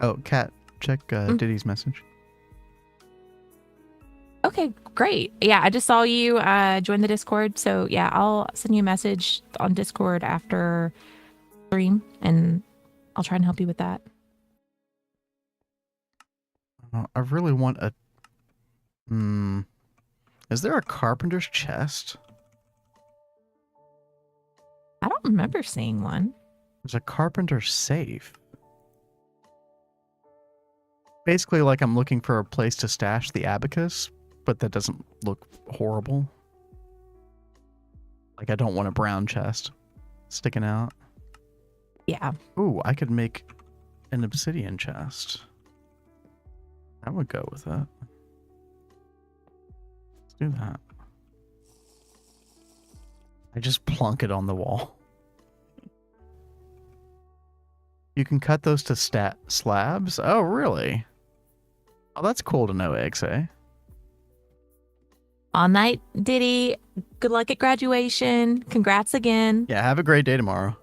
Oh, Kat, check Diddy's message. Okay, great. Yeah, I just saw you join the Discord. So yeah, I'll send you a message on Discord after stream, and I'll try and help you with that. I really want a... Is there a carpenter's chest? I don't remember seeing one. There's a carpenter's safe. Basically, like I'm looking for a place to stash the abacus, but that doesn't look horrible. Like I don't want a brown chest sticking out. Yeah. Ooh, I could make an obsidian chest. I would go with that. Let's do that. I just plunk it on the wall. You can cut those to slabs? Oh, really? Oh, that's cool to know, XA. All night, Diddy. Good luck at graduation. Congrats again. Yeah, have a great day tomorrow.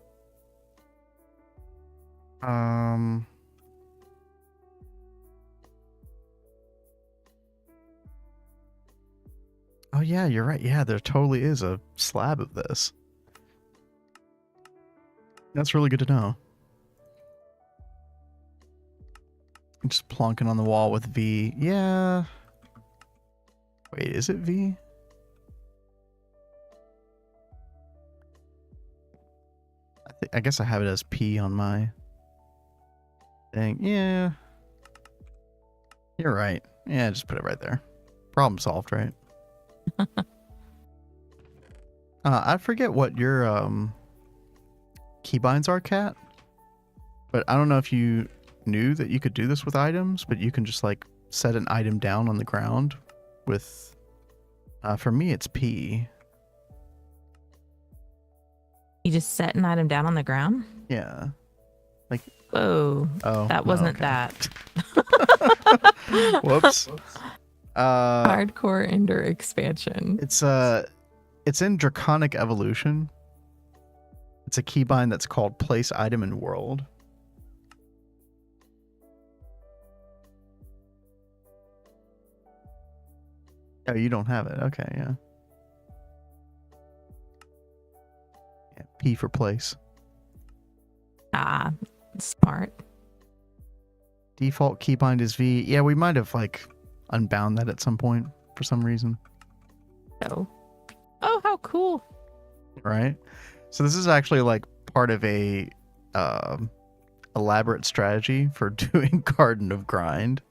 Oh, yeah, you're right. Yeah, there totally is a slab of this. That's really good to know. Just plonking on the wall with V. Yeah. Wait, is it V? I guess I have it as P on my thing. Yeah. You're right. Yeah, just put it right there. Problem solved, right? I forget what your keybinds are, Kat. But I don't know if you knew that you could do this with items, but you can just like set an item down on the ground with for me it's P. You just set an item down on the ground? Yeah. Like whoa. Oh. That wasn't okay. that. Whoops. Hardcore Ender expansion. It's in Draconic Evolution. It's a keybind that's called Place Item in World. Oh, you don't have it. Okay, yeah. Yeah, P for place. Ah, smart. Default keybind is V. Yeah, we might have like unbound that at some point for some reason. Oh, how cool. Right? So this is actually like part of a elaborate strategy for doing Garden of Grind.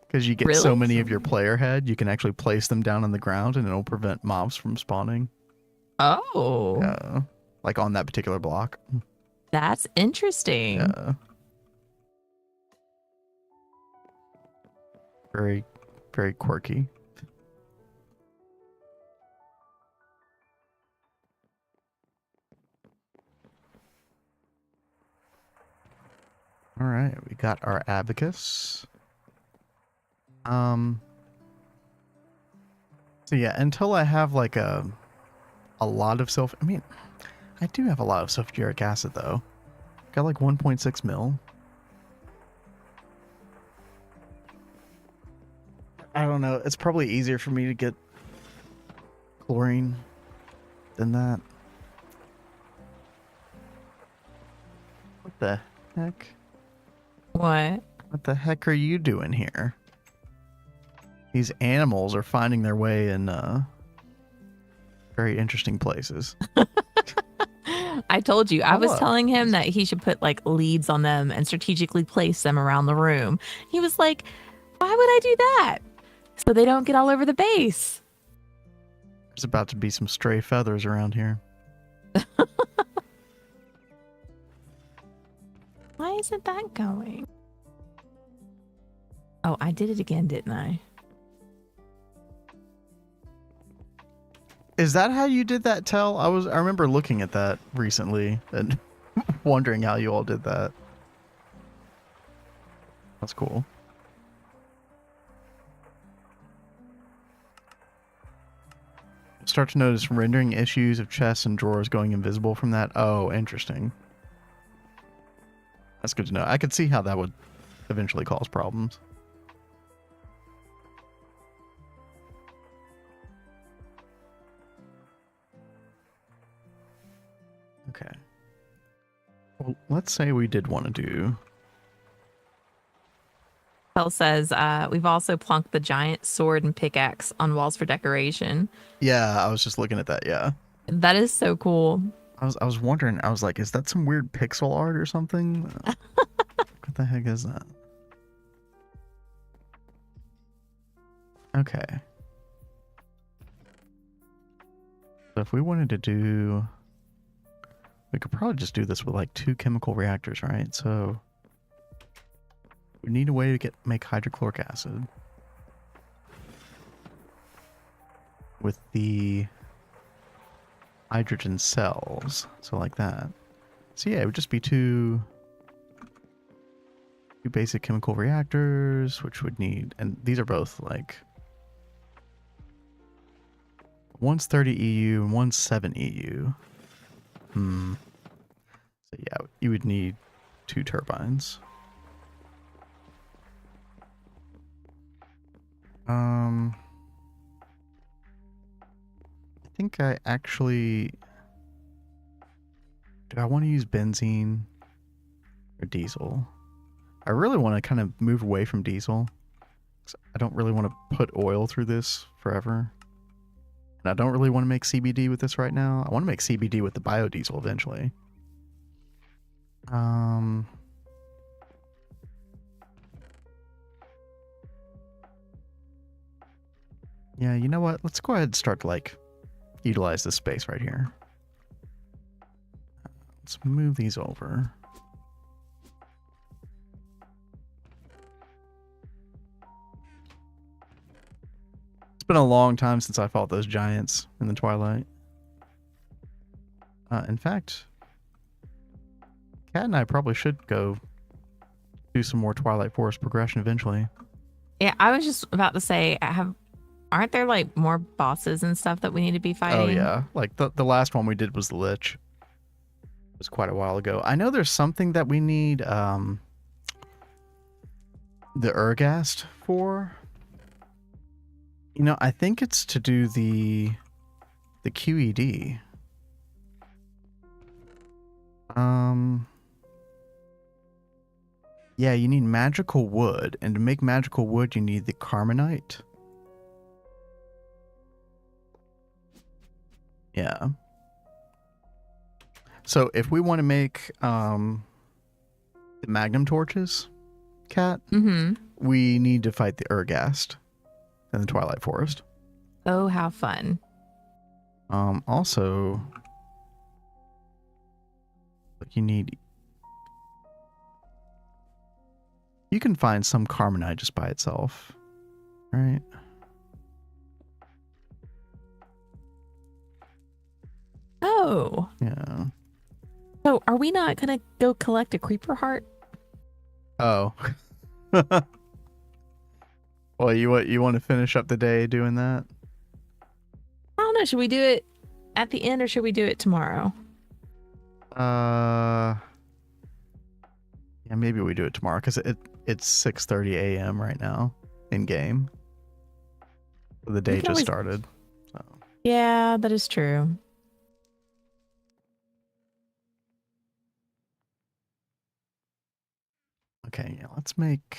Because you get so many of your player head, you can actually place them down on the ground and it'll prevent mobs from spawning. Oh. Like on that particular block. That's interesting. Yeah. Very, very quirky. All right, we got our abacus. So yeah, until I have like a lot of I do have a lot of sulfuric acid though. Got like 1.6 mil. I don't know. It's probably easier for me to get chlorine than that. What the heck? What? What the heck are you doing here? These animals are finding their way in very interesting places. I told you. I was telling him that he should put like leads on them and strategically place them around the room. He was like, why would I do that? So they don't get all over the base. There's about to be some stray feathers around here. isn't that going? Oh, I did it again, didn't I? Is that how you did that, Tell? I remember looking at that recently and wondering how you all did that. That's cool. Start to notice rendering issues of chests and drawers going invisible from that. Oh, interesting. That's good to know. I could see how that would eventually cause problems. Okay. Well, let's say we did want to do... Phil says, we've also plunked the giant sword and pickaxe on walls for decoration. Yeah, I was just looking at that, yeah. That is so cool. I was wondering, I was like, is that some weird pixel art or something? What the heck is that? Okay. So if we wanted to do... We could probably just do this with like 2 chemical reactors, right? So we need a way to make hydrochloric acid with the hydrogen cells. So like that. So yeah, it would just be two basic chemical reactors, which would need, and these are both like one's 30 EU and one's 7 EU. So yeah, you would need 2 turbines. I think I actually... Do I want to use benzene or diesel? I really want to kind of move away from diesel. I don't really want to put oil through this forever. And I don't really want to make CBD with this right now. I want to make CBD with the biodiesel eventually. Yeah, you know what? Let's go ahead and start to like utilize this space right here. Let's move these over. It's been a long time since I fought those giants in the Twilight. In fact, Kat and I probably should go do some more Twilight Forest progression eventually. Yeah, I was just about to say, aren't there like more bosses and stuff that we need to be fighting? Oh yeah, like the last one we did was the Lich. It was quite a while ago. I know there's something that we need the Ergast for. You know, I think it's to do the QED. Yeah, you need magical wood, and to make magical wood you need the Carmenite. Yeah. So if we want to make the Magnum torches, Kat, we need to fight the Ergast in the Twilight Forest. Oh, how fun. Also, you can find some Carmenite just by itself, right? Oh. Yeah. So are we not going to go collect a creeper heart? Oh. Well, you want to finish up the day doing that? I don't know. Should we do it at the end or should we do it tomorrow? Yeah, maybe we do it tomorrow because it's 6:30 a.m. right now in game. The day just started. So. Yeah, that is true. Okay, yeah, let's make...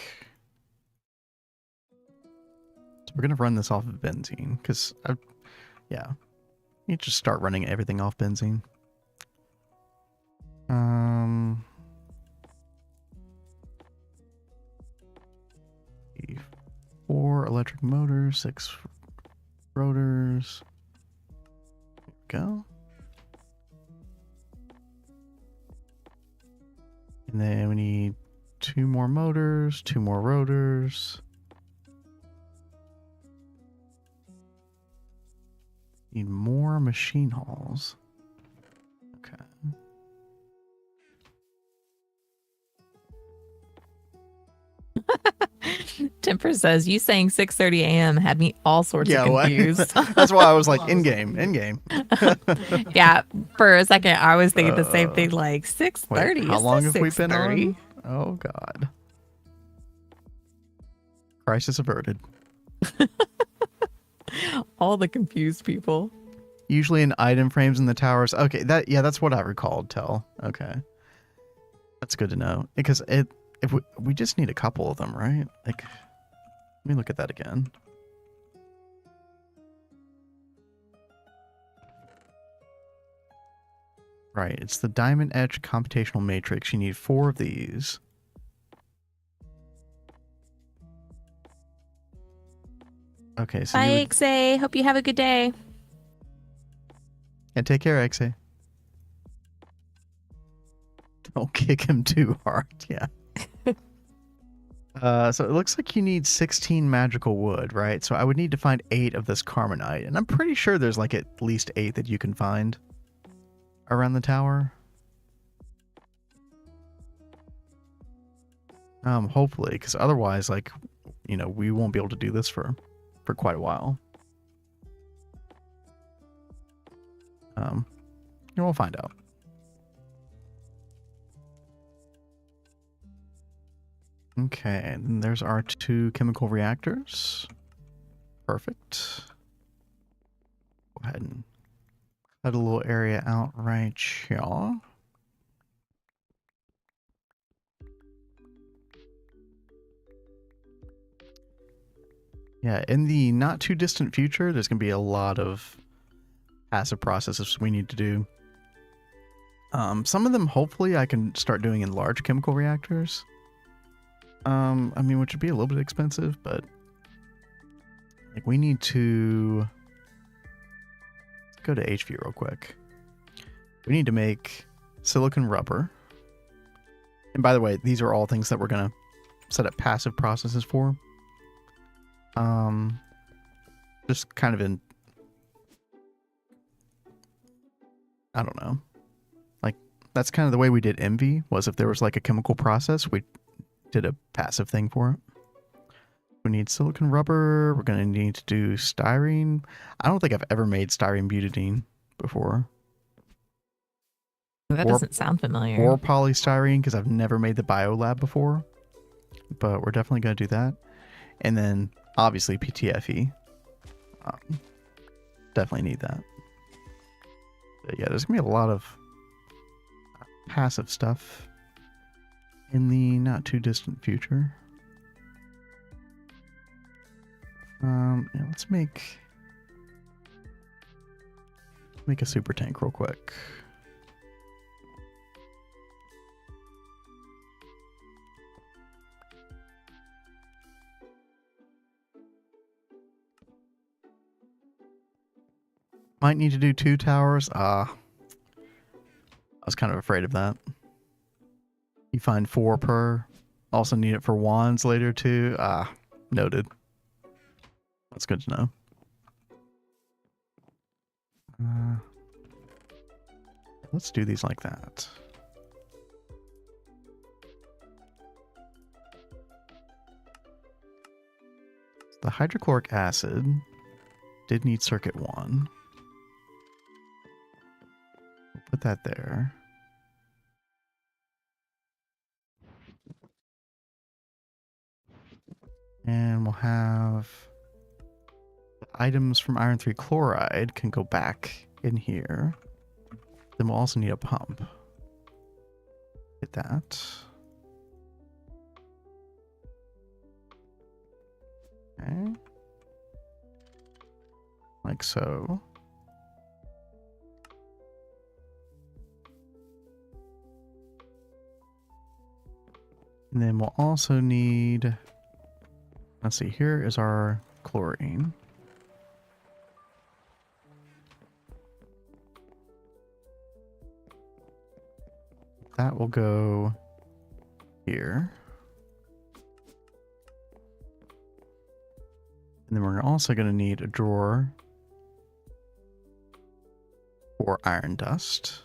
So we're going to run this off of benzene because, yeah, you just start running everything off benzene. 4 electric motors, 6 rotors. Go. And then we need 2 more motors, 2 more rotors. Need more machine halls. Okay. Temper says, you saying 6:30 a.m. had me all sorts of confused. That's why I was like, in game. Yeah, for a second, I was thinking the same thing, like 6:30. Wait, how long have we been 6:30? on? Oh, God. Crisis averted. All the confused people. Usually in item frames in the towers. Okay, that's what I recalled, Tell. Okay. That's good to know. Because if we just need a couple of them, right? Like, let me look at that again. Right, it's the Diamond Edge Computational Matrix. You need 4 of these. Okay, so bye, Xe. Hope you have a good day. And take care, Xe. Don't kick him too hard, yeah. So it looks like you need 16 magical wood, right? So I would need to find 8 of this Carmenite. And I'm pretty sure there's like at least 8 that you can find around the tower. Hopefully, because otherwise, like, you know, we won't be able to do this for quite a while. And we'll find out. Okay, and there's our 2 chemical reactors. Perfect. Go ahead and cut a little area out right here. Yeah, in the not too distant future, there's going to be a lot of passive processes we need to do. Some of them, hopefully, I can start doing in large chemical reactors. I mean, which would be a little bit expensive, but like we need to go to HV real quick. We need to make silicon rubber. And by the way, these are all things that we're going to set up passive processes for. Just kind of in, I don't know. Like, that's kind of the way we did Envy, was if there was like a chemical process, we did a passive thing for it. We need silicon rubber. We're going to need to do styrene. I don't think I've ever made styrene butadiene before. That doesn't sound familiar. Or polystyrene, because I've never made the biolab before. But we're definitely going to do that. And then, obviously, PTFE. Definitely need that. But yeah, there's going to be a lot of passive stuff in the not too distant future. Yeah, let's make a super tank real quick. Might need to do 2 towers. I was kind of afraid of that. You find 4 per. Also need it for wands later too. Noted. That's good to know. Let's do these like that. The hydrochloric acid did need circuit 1. We'll put that there. And we'll have items from iron 3 chloride can go back in here. Then we'll also need a pump. Get that. Okay. Like so. And then we'll also need, let's see, here is our chlorine. That will go here. And then we're also going to need a drawer for iron dust.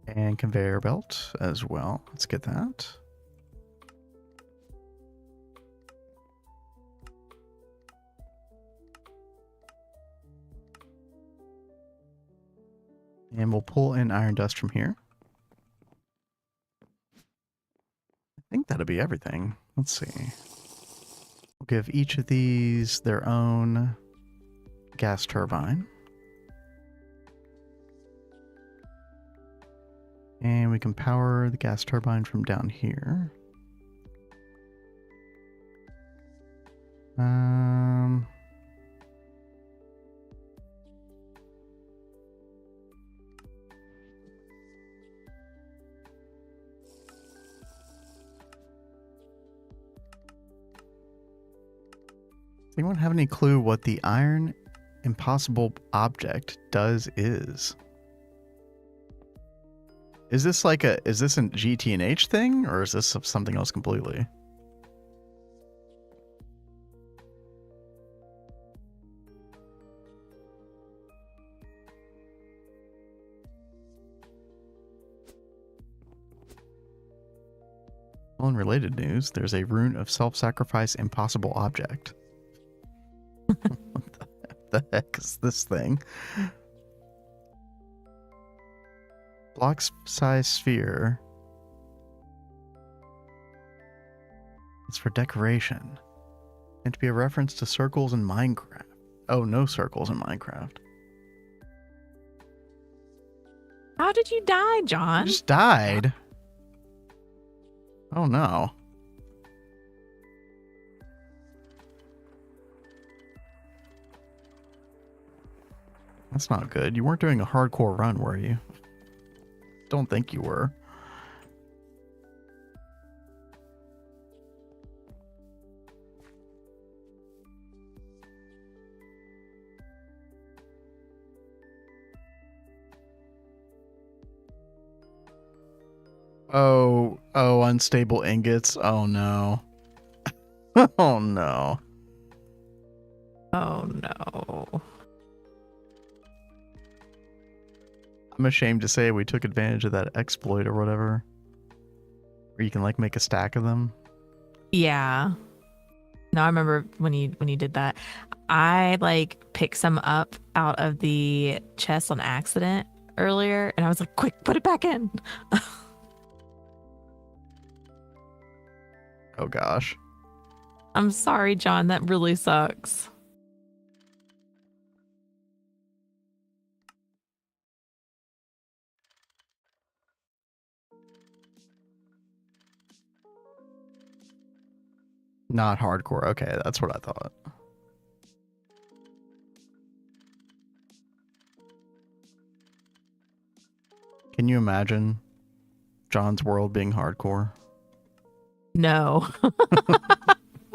And conveyor belt as well. Let's get that. And we'll pull in iron dust from here. I think that'll be everything. Let's see. We'll give each of these their own gas turbine. And we can power the gas turbine from down here. Does anyone have any clue what the iron impossible object is? Is this like is this a GTNH thing, or is this something else completely? Well, in related news, there's a rune of self-sacrifice impossible object. What the heck is this thing? Block size sphere. It's for decoration. And to be a reference to circles in Minecraft. Oh, no circles in Minecraft. How did you die, John? I just died. Oh no. That's not good. You weren't doing a hardcore run, were you? Don't think you were. Oh, unstable ingots. Oh no. Oh no. Oh no. I'm ashamed to say we took advantage of that exploit or whatever. Where you can like make a stack of them. Yeah. No, I remember when you did that. I like picked some up out of the chest on accident earlier, and I was like, quick, put it back in. Oh gosh. I'm sorry, John. That really sucks. Not hardcore. Okay, that's what I thought. Can you imagine John's world being hardcore? No. Oh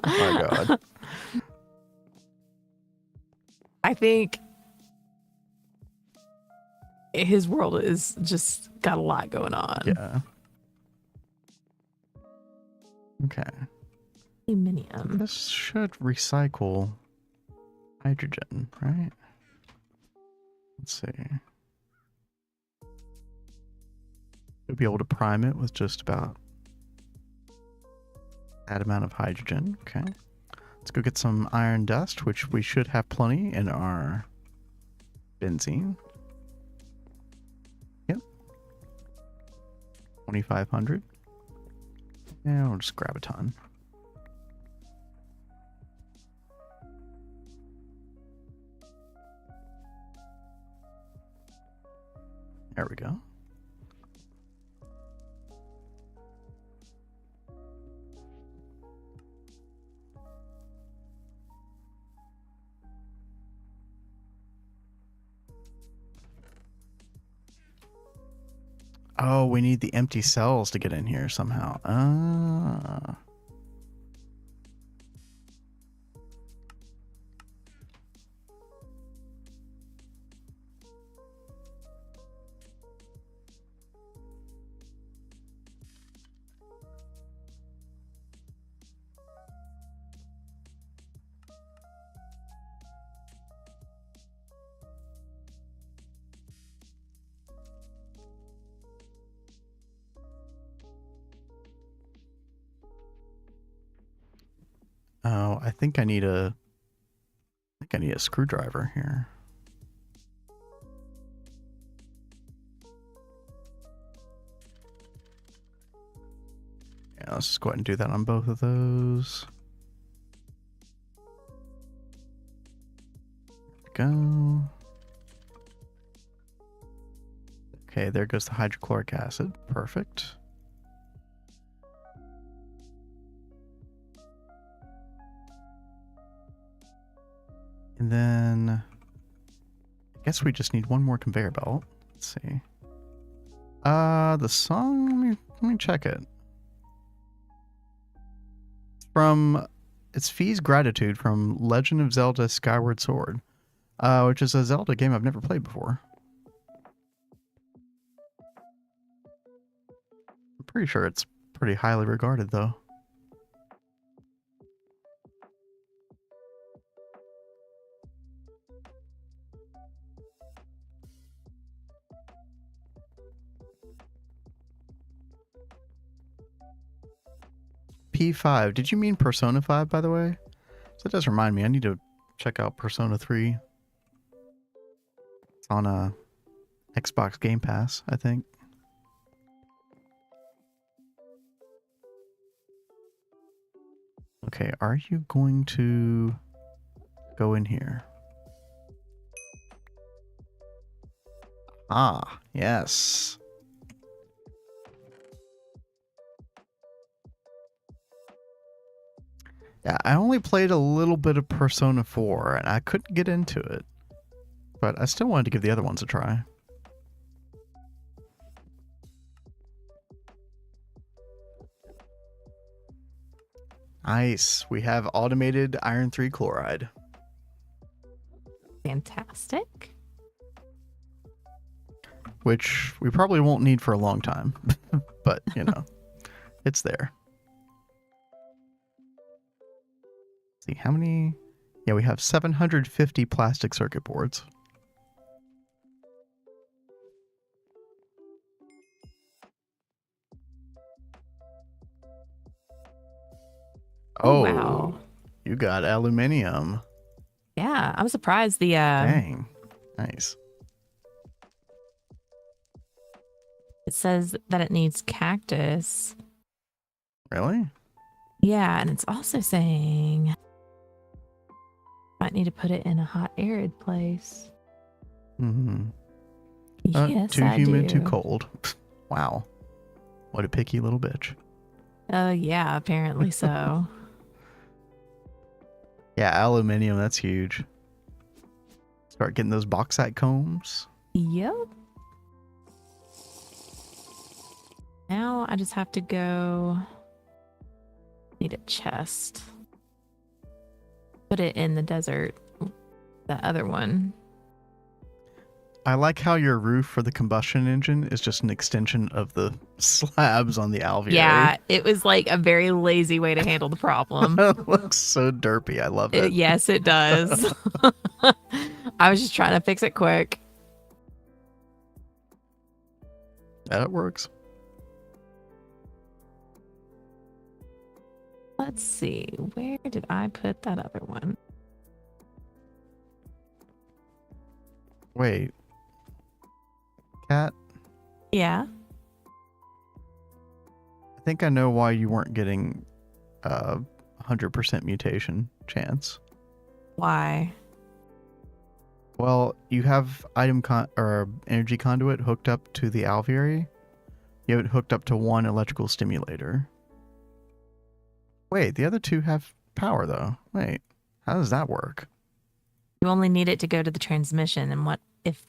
my god. I think his world is just got a lot going on. Yeah. Okay. Aluminium. This should recycle hydrogen, right? Let's see. We'll be able to prime it with just about that amount of hydrogen. Okay. Let's go get some iron dust, which we should have plenty in our benzene. Yep. 2,500. And we'll just grab a ton. There we go. Oh, we need the empty cells to get in here somehow. Ah. think I need a screwdriver here. Yeah, let's just go ahead and do that on both of those. Go. Okay, there goes the hydrochloric acid. Perfect. And then I guess we just need one more conveyor belt. Let's see. The song, let me check it. It's Fee's Gratitude from Legend of Zelda Skyward Sword, which is a Zelda game I've never played before. I'm pretty sure it's pretty highly regarded though. P5. Did you mean Persona 5, by the way? So that does remind me. I need to check out Persona 3. It's on Xbox Game Pass, I think. Okay, are you going to go in here? Ah, yes. Yeah, I only played a little bit of Persona 4, and I couldn't get into it. But I still wanted to give the other ones a try. Nice. We have automated iron 3 chloride. Fantastic. Which we probably won't need for a long time. But, you know, it's there. See how many? Yeah, we have 750 plastic circuit boards. Oh, wow. You got aluminium. Yeah, I'm surprised the Dang. Nice. It says that it needs cactus. Really? Yeah, and it's also saying might need to put it in a hot, arid place. Mm-hmm. Yes, too I humid, do. too cold. Wow. What a picky little bitch. Yeah, apparently so. Yeah, aluminium, that's huge. Start getting those bauxite combs. Yep. Now I just have to go. Need a chest. Put it in the desert. The other one. I like how your roof for the combustion engine is just an extension of the slabs on the alveoli. Yeah, it was like a very lazy way to handle the problem. It looks so derpy. I love it. Yes, it does. I was just trying to fix it quick. That works. Let's see. Where did I put that other one? Wait. Cat? Yeah. I think I know why you weren't getting 100% mutation chance. Why? Well, you have or energy conduit hooked up to the alveoli. You have it hooked up to one electrical stimulator. Wait, the other two have power though. Wait, how does that work? You only need it to go to the transmission, and what if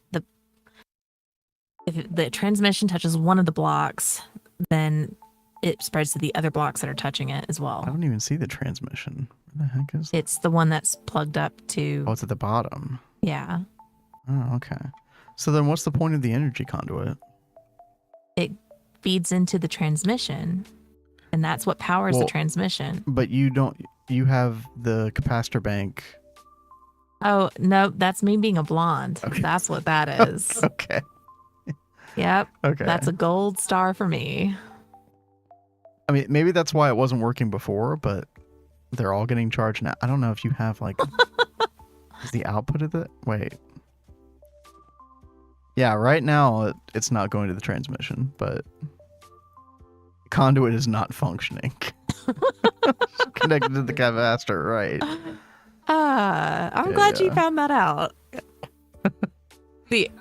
the transmission touches one of the blocks, then it spreads to the other blocks that are touching it as well. I don't even see the transmission. Where the heck is It's the one that's plugged up to... Oh, it's at the bottom. Yeah. Oh, okay. So then what's the point of the energy conduit? It feeds into the transmission, and that's what powers the transmission. But you have the capacitor bank. Oh, no, that's me being a blonde. Okay. That's what that is. Okay. Yep. Okay. That's a gold star for me. I mean, maybe that's why it wasn't working before, but they're all getting charged now. I don't know if you have like is the output of it. Wait. Yeah, right now it's not going to the transmission, but conduit is not functioning. Connected to the capacitor, right? I'm glad you found that out.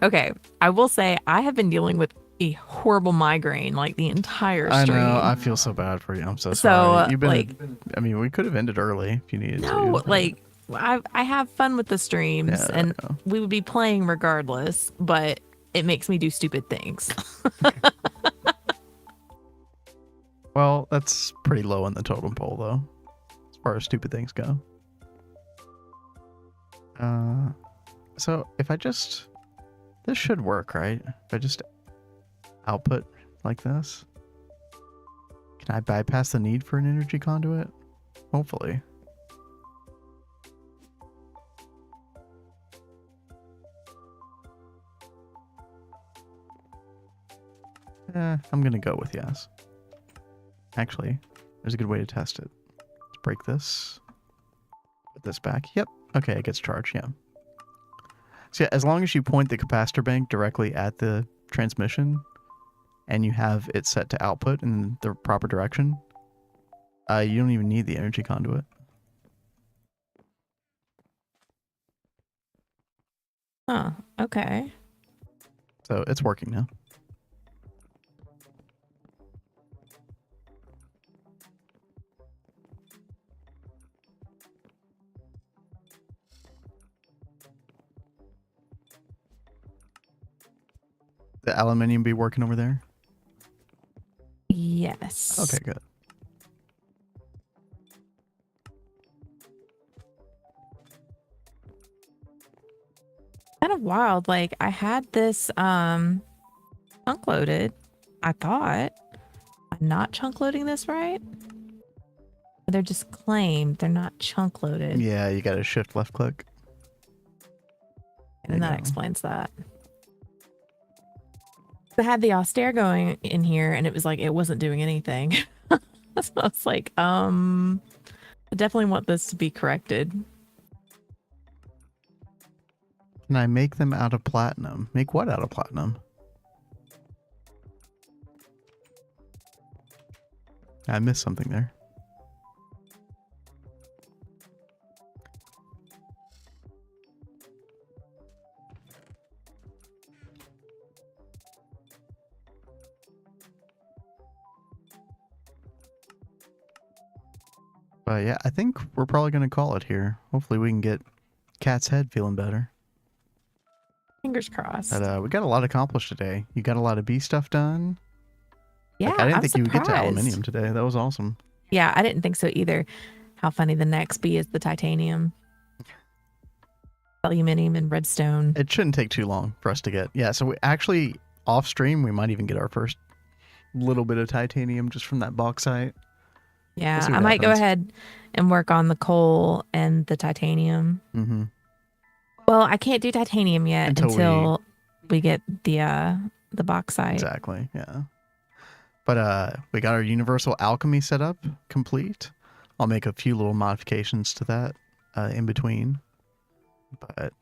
Okay, I will say I have been dealing with a horrible migraine like the entire stream. I know. I feel so bad for you. I'm so So, sorry. You've been. like, I mean, we could have ended early if you needed to. no, but- like I have fun with the streams Yeah, and I know. we would be playing regardless, but it makes me do stupid things. Well, that's pretty low on the totem pole, though, as far as stupid things go. So if I just, this should work, right? If I just output like this, can I bypass the need for an energy conduit? Hopefully. I'm gonna go with yes. Actually, there's a good way to test it. Let's break this. Put this back. Yep. Okay, it gets charged. Yeah. So yeah, as long as you point the capacitor bank directly at the transmission, and you have it set to output in the proper direction, you don't even need the energy conduit. Huh. Okay. So it's working now. The aluminium be working over there? Yes. Okay, good. Kind of wild. Like I had this chunk loaded. I thought I'm not chunk loading this right. They're just claimed they're not chunk loaded. Yeah, you got to shift left click. And that explains that. I had the austere going in here and it was like it wasn't doing anything. So I was like, I definitely want this to be corrected. Can I make them out of platinum? Make what out of platinum? I missed something there. But yeah, I think we're probably going to call it here. Hopefully we can get Cat's head feeling better. Fingers crossed. But we got a lot accomplished today. You got a lot of bee stuff done. Yeah, like, I didn't I'm think you would get to surprised. aluminium today. That was awesome. Yeah, I didn't think so either. How funny the next bee is the titanium. Aluminium and redstone. It shouldn't take too long for us to get. Yeah, so we actually, off stream, we might even get our first little bit of titanium just from that bauxite. Yeah, We'll I might go happens. ahead and work on the coal and the titanium. Mm-hmm. Well, I can't do titanium yet Until we get the bauxite. Exactly, yeah. But we got our universal alchemy set up complete. I'll make a few little modifications to that in between. But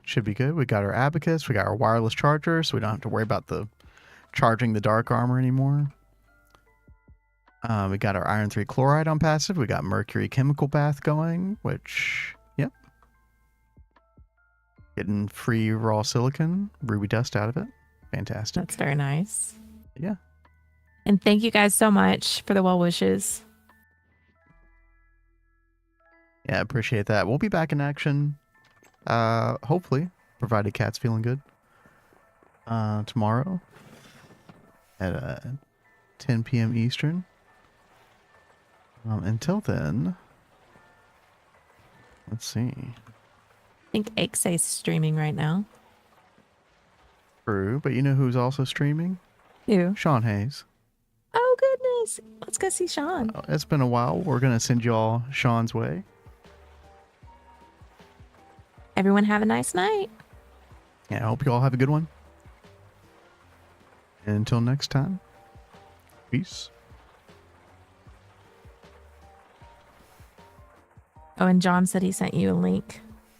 should be good. We got our abacus, we got our wireless charger, so we don't have to worry about the charging the dark armor anymore. We got our iron 3 chloride on passive. We got mercury chemical bath going, which, yep. Getting free raw silicon, ruby dust out of it. Fantastic. That's very nice. Yeah. And thank you guys so much for the well wishes. Yeah, appreciate that. We'll be back in action, hopefully, provided Cat's feeling good, tomorrow at 10 p.m. Eastern. Until then, let's see. I think Exe's streaming right now. True, but you know who's also streaming? Who? Sean Hayes. Oh, goodness. Let's go see Sean. It's been a while. We're going to send you all Sean's way. Everyone have a nice night. Yeah, I hope you all have a good one. And until next time, peace. Oh, and John said he sent you a link.